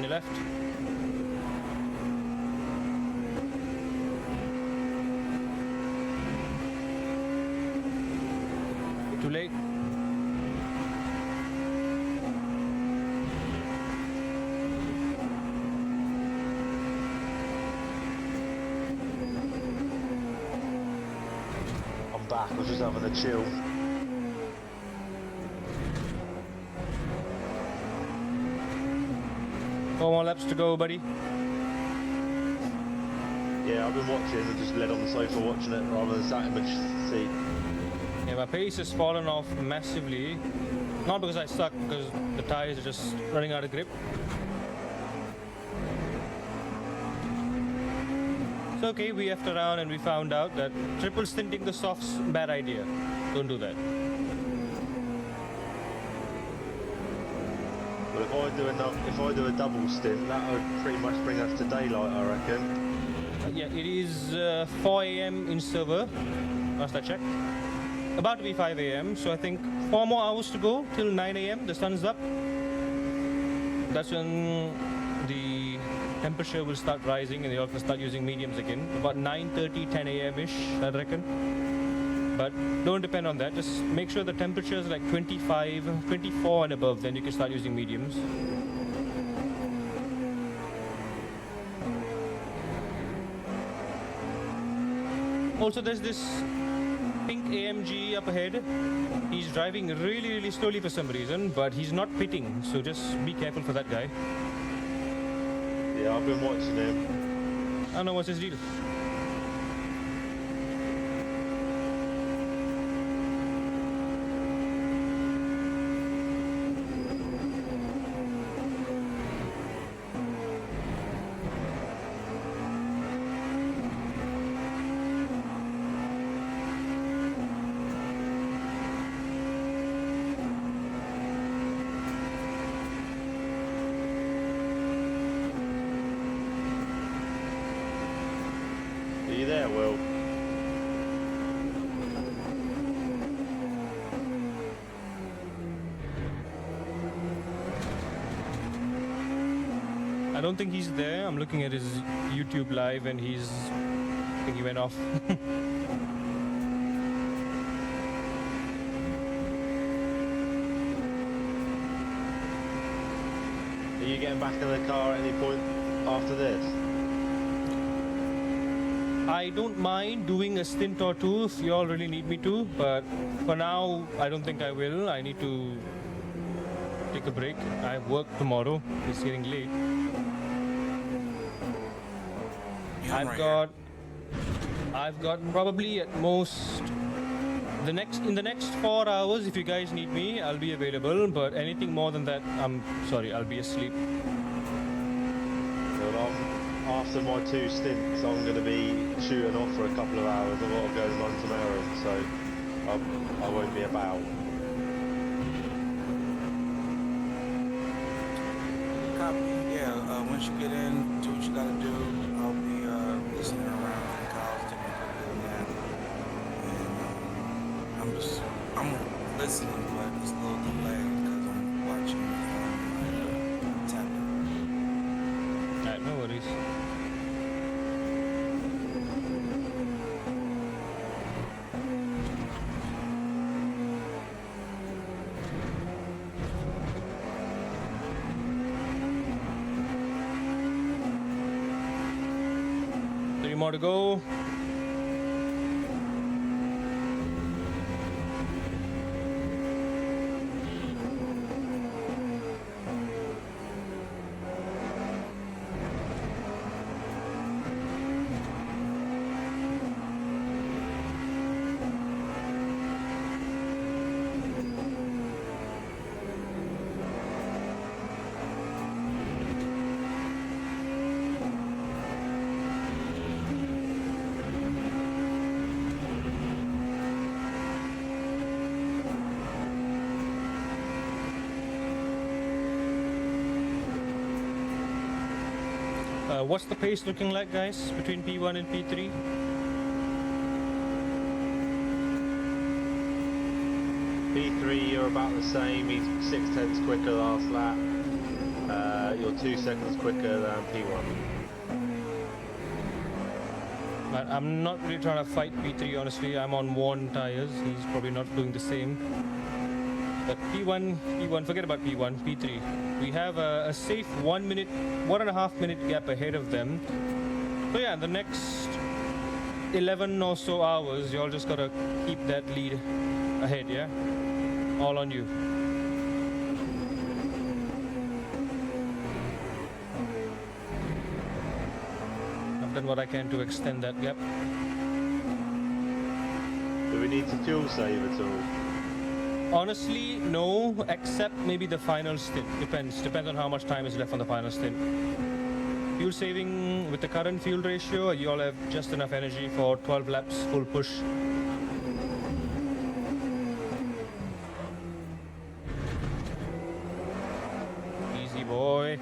Left. Too late. I'm back. I was just having a chill. Four more laps to go, buddy. Yeah, I've been watching and just led on the sofa watching it rather than sat in the seat. Yeah, my pace has fallen off massively. Not because I suck, because the tires are just running out of grip. It's okay, we effed around and we found out that triple stinting the soft's a bad idea. Don't do that. But if I do a double stint, that would pretty much bring us to daylight, I reckon. Yeah, it is 4 a.m. in server, last I checked. About to be 5 a.m., so I think 4 more hours to go till 9 a.m. The sun's up. That's when the temperature will start rising and they'll have to start using mediums again. About 9:30, 10 a.m.-ish, I reckon. But don't depend on that. Just make sure the temperature is like 25, 24 and above, then you can start using mediums. Also, there's this pink AMG up ahead. He's driving really, really slowly for some reason, but he's not pitting, so just be careful for that guy. Yeah, I've been watching him. I don't know what's his deal. Will. I don't think he's there. I'm looking at his YouTube live and I think he went off. Are you getting back in the car at any point after this? I don't mind doing a stint or two if you all really need me to, but for now, I don't think I will. I need to take a break. I have work tomorrow. It's getting late. Yeah, I'm right I've got probably at most in the next 4 hours. If you guys need me, I'll be available. But anything more than that, I'm sorry, I'll be asleep. Well, after my 2 stints, I'm going to be shooting off for a couple of hours. I've got to go and run some errands, so I won't be about. Copy. Yeah, once you get in, do what you gotta do. I'll be listening around for the calls, taking a good nap. And I'm listening, but it's a little delayed because I'm watching my tablet. Alright, no worries. Three more to go. What's the pace looking like, guys, between P1 and P3? P3, you're about the same. He's 6/10 quicker last lap. You're 2 seconds quicker than P1. But I'm not really trying to fight P3, honestly. I'm on worn tires. He's probably not doing the same. But P1, forget about P1, P3. We have a safe 1.5 minute gap ahead of them. So yeah, the next 11 or so hours, you all just gotta keep that lead ahead, yeah? All on you. I've done what I can to extend that gap. Do we need to fuel save at all? Honestly, no, except maybe the final stint. Depends on how much time is left on the final stint. Fuel saving with the current fuel ratio, you all have just enough energy for 12 laps full push. Easy boy.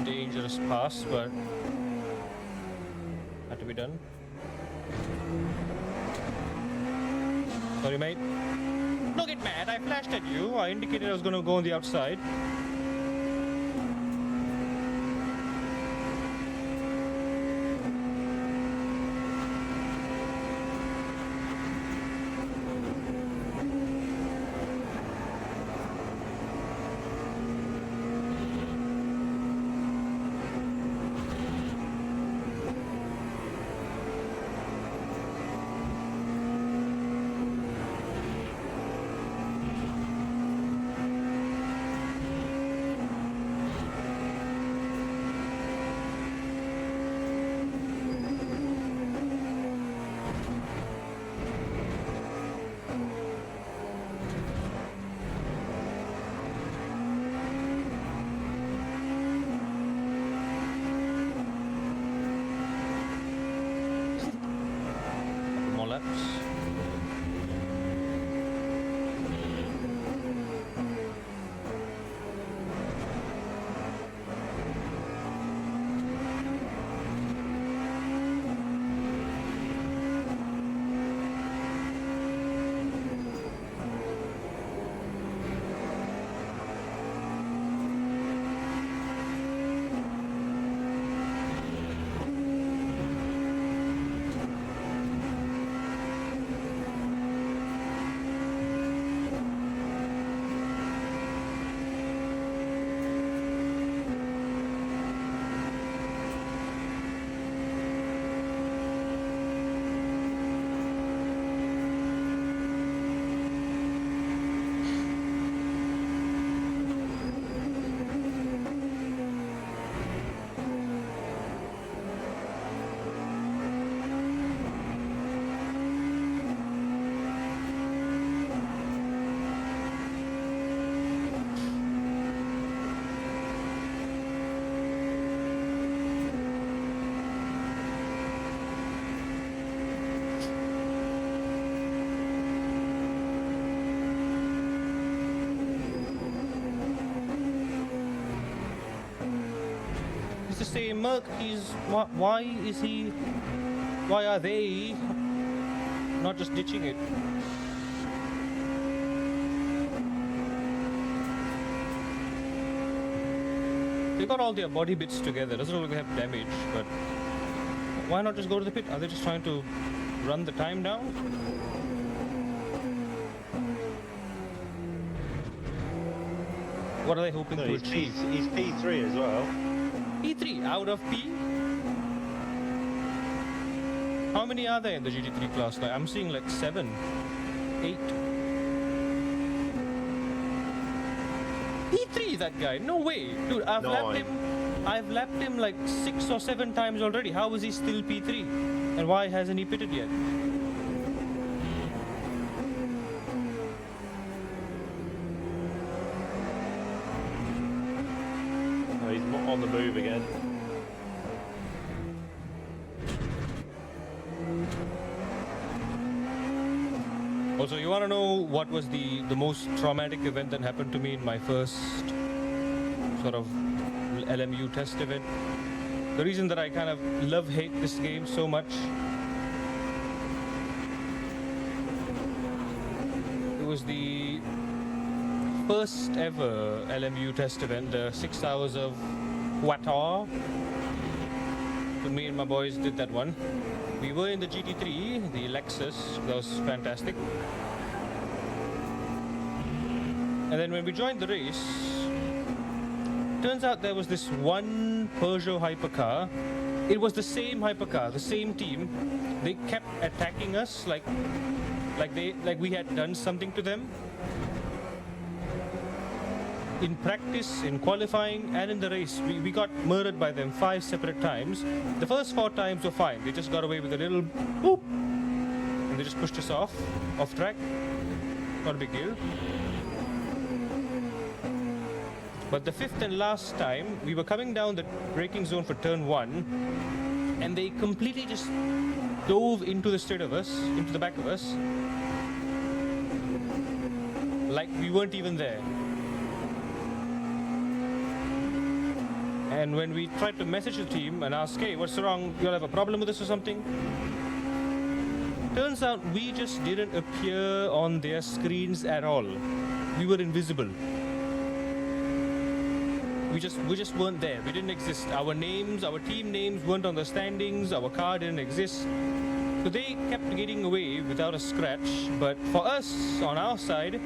Dangerous pass, but had to be done. Sorry, mate. Don't get mad. I flashed at you. I indicated I was going to go on the outside. it's the same Merc. Why is he? Why are they not just ditching it? They got all their body bits together. Doesn't look like they have damage, but why not just go to the pit? Are they just trying to run the time down? What are they hoping No, to he's, achieve? he's P3 as well. P3 out of P? How many are there in the GT3 class? Like, I'm seeing like 7, 8. P3 that guy? No way. Dude, I've lapped him like 6 or 7 times already. How is he still P3? And why hasn't he pitted yet? No, he's on the move again. Also, you want to know what was the most traumatic event that happened to me in my first sort of LMU test event? The reason that I kind of love-hate this game so much, it was the first ever LMU test event, the 6 hours of Qatar. So me and my boys did that one. We were in the GT3, the Lexus. That was fantastic. And then when we joined the race, turns out there was this one Peugeot hypercar. It was the same hypercar, the same team. They kept attacking us like we had done something to them. In practice, in qualifying, and in the race, we got murdered by them 5 separate times. The first 4 times were fine. They just got away with a little boop, and they just pushed us off track. Not a big deal. But the 5th and last time, we were coming down the braking zone for turn 1, and they completely just dove into the straight of us, into the back of us, like we weren't even there. And when we tried to message the team and ask, hey, what's wrong? You all have a problem with this or something? Turns out we just didn't appear on their screens at all. We were invisible. We just weren't there. We didn't exist. Our names, our team names weren't on the standings. Our car didn't exist. So they kept getting away without a scratch. But for us, on our side,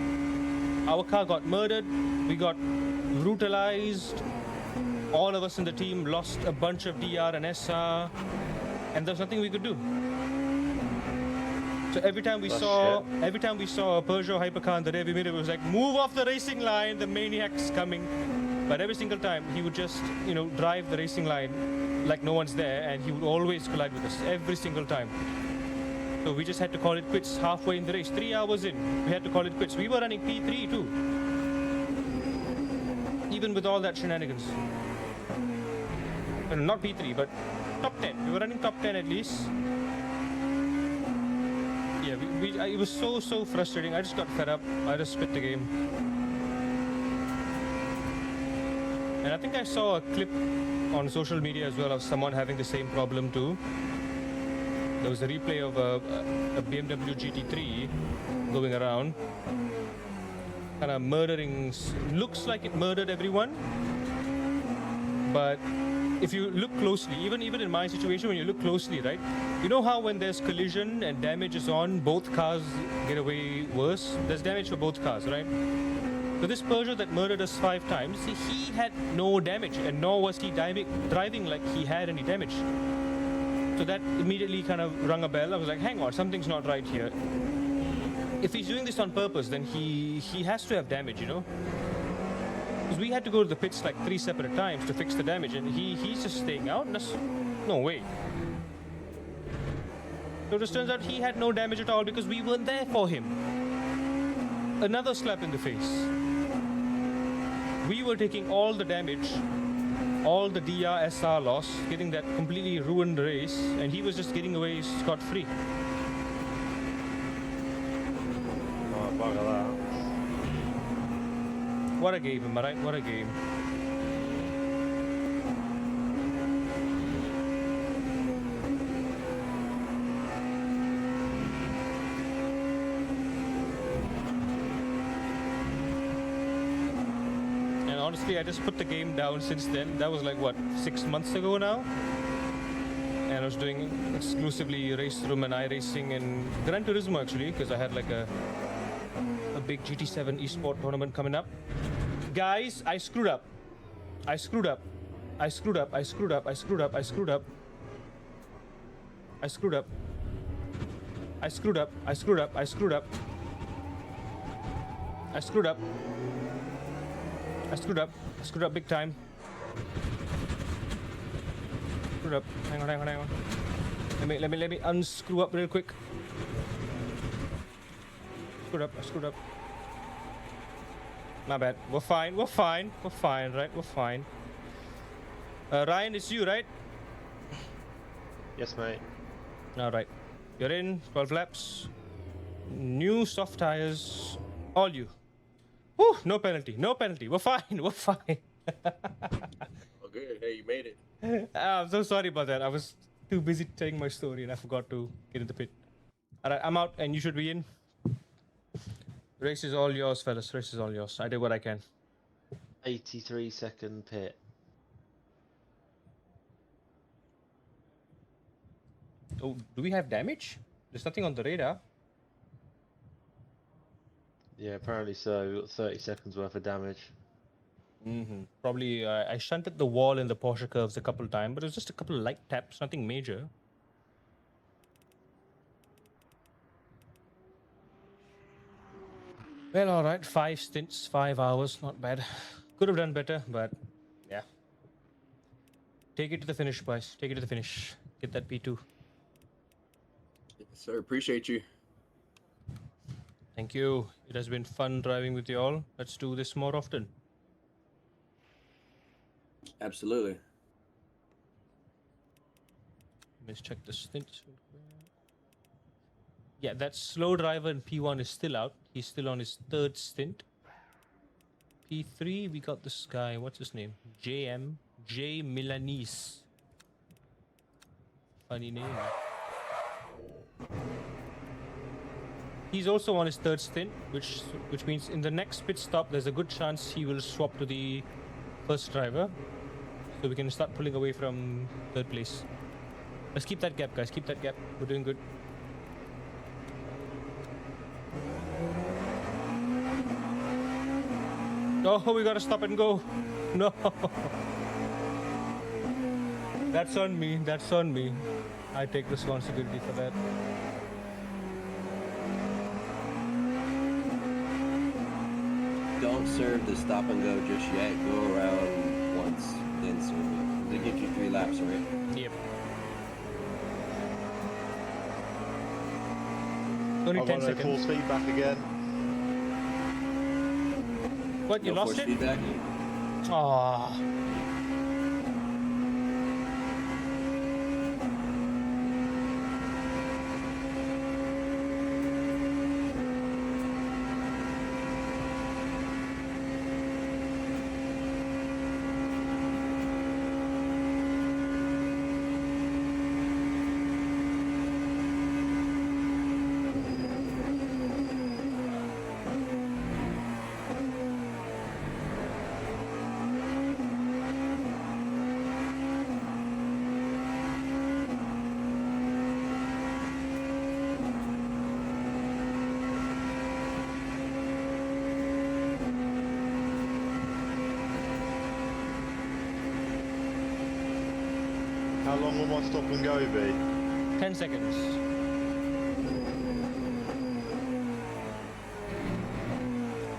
our car got murdered. We got brutalized. All of us in the team lost a bunch of DR and SR, and there's nothing we could do. So every time we saw a Peugeot hypercar in the rearview mirror, it was like, move off the racing line, the maniac's coming. But every single time he would just, drive the racing line like no one's there, and he would always collide with us every single time. So we just had to call it quits halfway in the race. 3 hours in, we had to call it quits. We were running P3 too, even with all that shenanigans. Not P3, but top 10. We were running top 10 at least. Yeah, it was so frustrating. I just got fed up. I just spit the game. And I think I saw a clip on social media as well of someone having the same problem too. There was a replay of a BMW GT3 going around, kind of murdering. Looks like it murdered everyone, but if you look closely, even in my situation, when you look closely, right, you know how when there's collision and damage is on, both cars get away worse? There's damage for both cars, right? So this Peugeot that murdered us 5 times, he had no damage, and nor was he driving like he had any damage. So that immediately kind of rung a bell. I was like, hang on, something's not right here. If he's doing this on purpose, then he has to have damage, Because we had to go to the pits like 3 separate times to fix the damage, and he's just staying out. No way. So it just turns out he had no damage at all because we weren't there for him. Another slap in the face. We were taking all the damage, all the DR, SR loss, getting that completely ruined race, and he was just getting away scot-free. Oh, bugger that. What a game, am I right? What a game. honestly, I just put the game down since then. That was like what, 6 months ago now. And I was doing exclusively race room and iRacing and Gran Turismo actually, because I had like a big GT7 esport tournament coming up. Guys, I screwed up. I screwed up. I screwed up. I screwed up. I screwed up. I screwed up. I screwed up. I screwed up. I screwed up. I screwed up. I screwed up. I screwed up. I screwed up big time. Screwed up. Hang on, hang on, hang on. Let me unscrew up real quick. Screwed up. I screwed up. My bad. We're fine. We're fine. We're fine, right? We're fine. Ryan, it's you, right? Yes, mate. All right. You're in. 12 laps. New soft tires. All you. Whew, no penalty. No penalty. We're fine. We're fine. Oh, good. Hey, you made it. I'm so sorry about that. I was too busy telling my story and I forgot to get in the pit. All right, I'm out and you should be in. Race is all yours, fellas. Race is all yours. I did what I can. 83-second pit. Oh, do we have damage? There's nothing on the radar. Yeah, apparently so. We've got 30 seconds worth of damage. Probably I shunted the wall in the Porsche curves a couple times, but it was just a couple of light taps, nothing major. Well, all right, 5 stints, 5 hours, not bad. Could have done better, but yeah. Take it to the finish, boys. Take it to the finish. Get that P2. Yes, sir. Appreciate you. Thank you. It has been fun driving with you all. Let's do this more often. Absolutely. Let's check the stints. Yeah, that slow driver in P1 is still out. He's still on his 3rd stint. P3, we got this guy. What's his name? J Milanese. Funny name. He's also on his 3rd stint, which means in the next pit stop, there's a good chance he will swap to the 1st driver. So we can start pulling away from 3rd place. Let's keep that gap, guys. Keep that gap. We're doing good. Oh, we gotta stop and go. No. That's on me. That's on me. I take responsibility for that. Don't serve the stop and go just yet. Go around once, then serve it. They give you 3 laps, right? Yep. Only I've 10 got no full seconds. speed back again. What, you No lost force it? feedback? Ah. How long will my stop and go be? 10 seconds.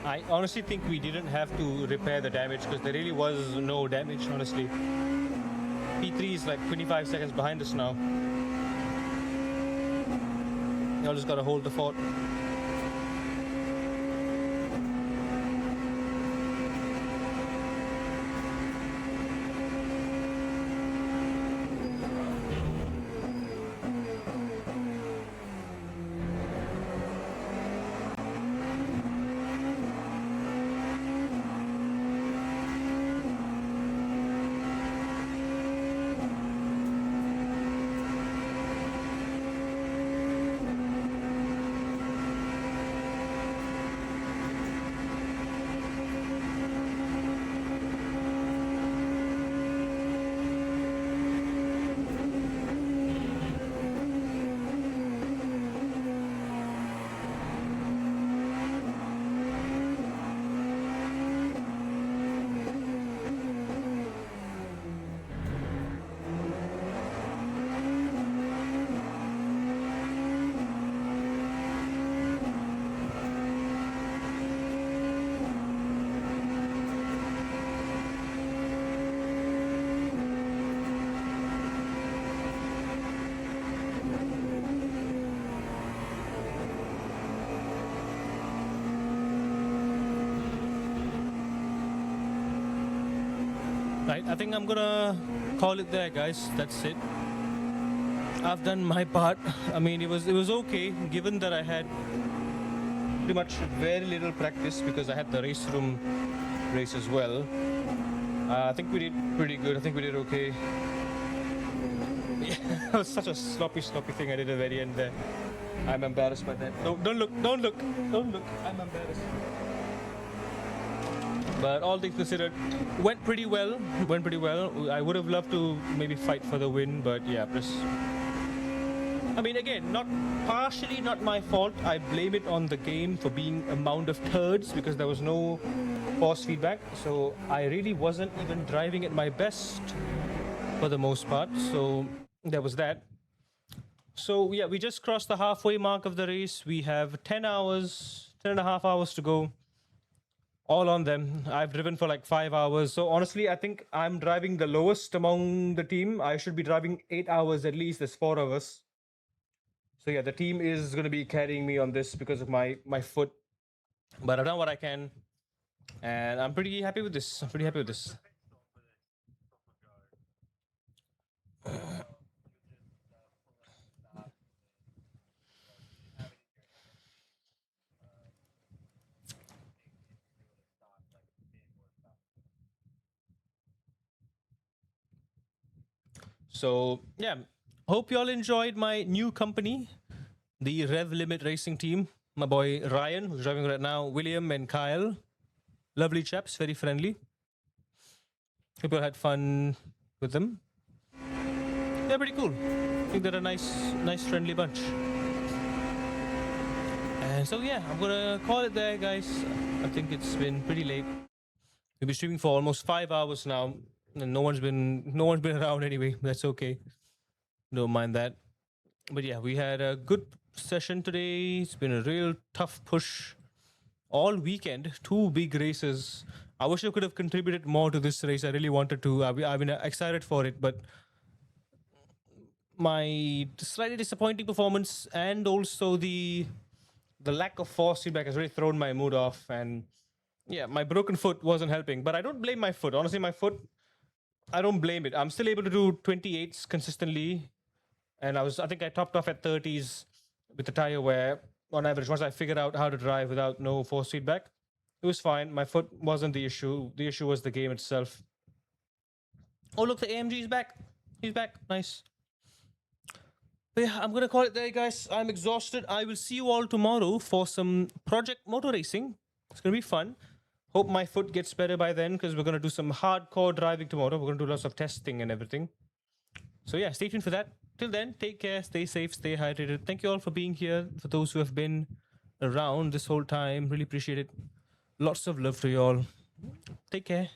I honestly think we didn't have to repair the damage because there really was no damage, honestly. P3 is like 25 seconds behind us now. Y'all just gotta hold the fort. Right, I think I'm gonna call it there, guys. That's it. I've done my part. I mean, it was okay, given that I had pretty much very little practice because I had the race room race as well. I think we did pretty good. I think we did okay. Yeah, that was such a sloppy thing I did at the very end there. I'm embarrassed by that. No, don't look. I'm embarrassed. But all things considered, went pretty well. I would have loved to maybe fight for the win, but yeah, just. I mean, again, not my fault. I blame it on the game for being a mound of turds because there was no force feedback. So I really wasn't even driving at my best for the most part. So there was that. So yeah, we just crossed the halfway mark of the race. We have 10 and a half hours to go. All on them. I've driven for like 5 hours. So honestly, I think I'm driving the lowest among the team. I should be driving 8 hours at least. There's 4 of us. So yeah, the team is going to be carrying me on this because of my foot. But I've done what I can. And I'm pretty happy with this. So yeah, hope you all enjoyed my new company, the RevLimit Racing team. My boy Ryan, who's driving right now, William and Kyle. Lovely chaps, very friendly. Hope you all had fun with them. They're pretty cool. I think they're a nice friendly bunch. And so yeah, I'm gonna call it there, guys. I think it's been pretty late. We've been streaming for almost 5 hours now, and no one's been around anyway. That's okay. Don't mind that. But yeah, we had a good session today. It's been a real tough push all weekend. 2 big races. I wish I could have contributed more to this race. I really wanted to. I've been excited for it, but my slightly disappointing performance and also the lack of force feedback has really thrown my mood off. And yeah, my broken foot wasn't helping. But I don't blame my foot. Honestly, my foot, I don't blame it. I'm still able to do 28s consistently. And I think I topped off at 30s with the tire wear on average once I figured out how to drive without no force feedback. It was fine. My foot wasn't the issue. The issue was the game itself. Oh, look, the AMG is back. He's back. Nice. But yeah, I'm going to call it there, guys. I'm exhausted. I will see you all tomorrow for some Project Motor Racing. It's going to be fun. Hope my foot gets better by then because we're going to do some hardcore driving tomorrow. We're going to do lots of testing and everything. So yeah, stay tuned for that. Till then, take care, stay safe, stay hydrated. Thank you all for being here. For those who have been around this whole time, really appreciate it. Lots of love to you all. Take care.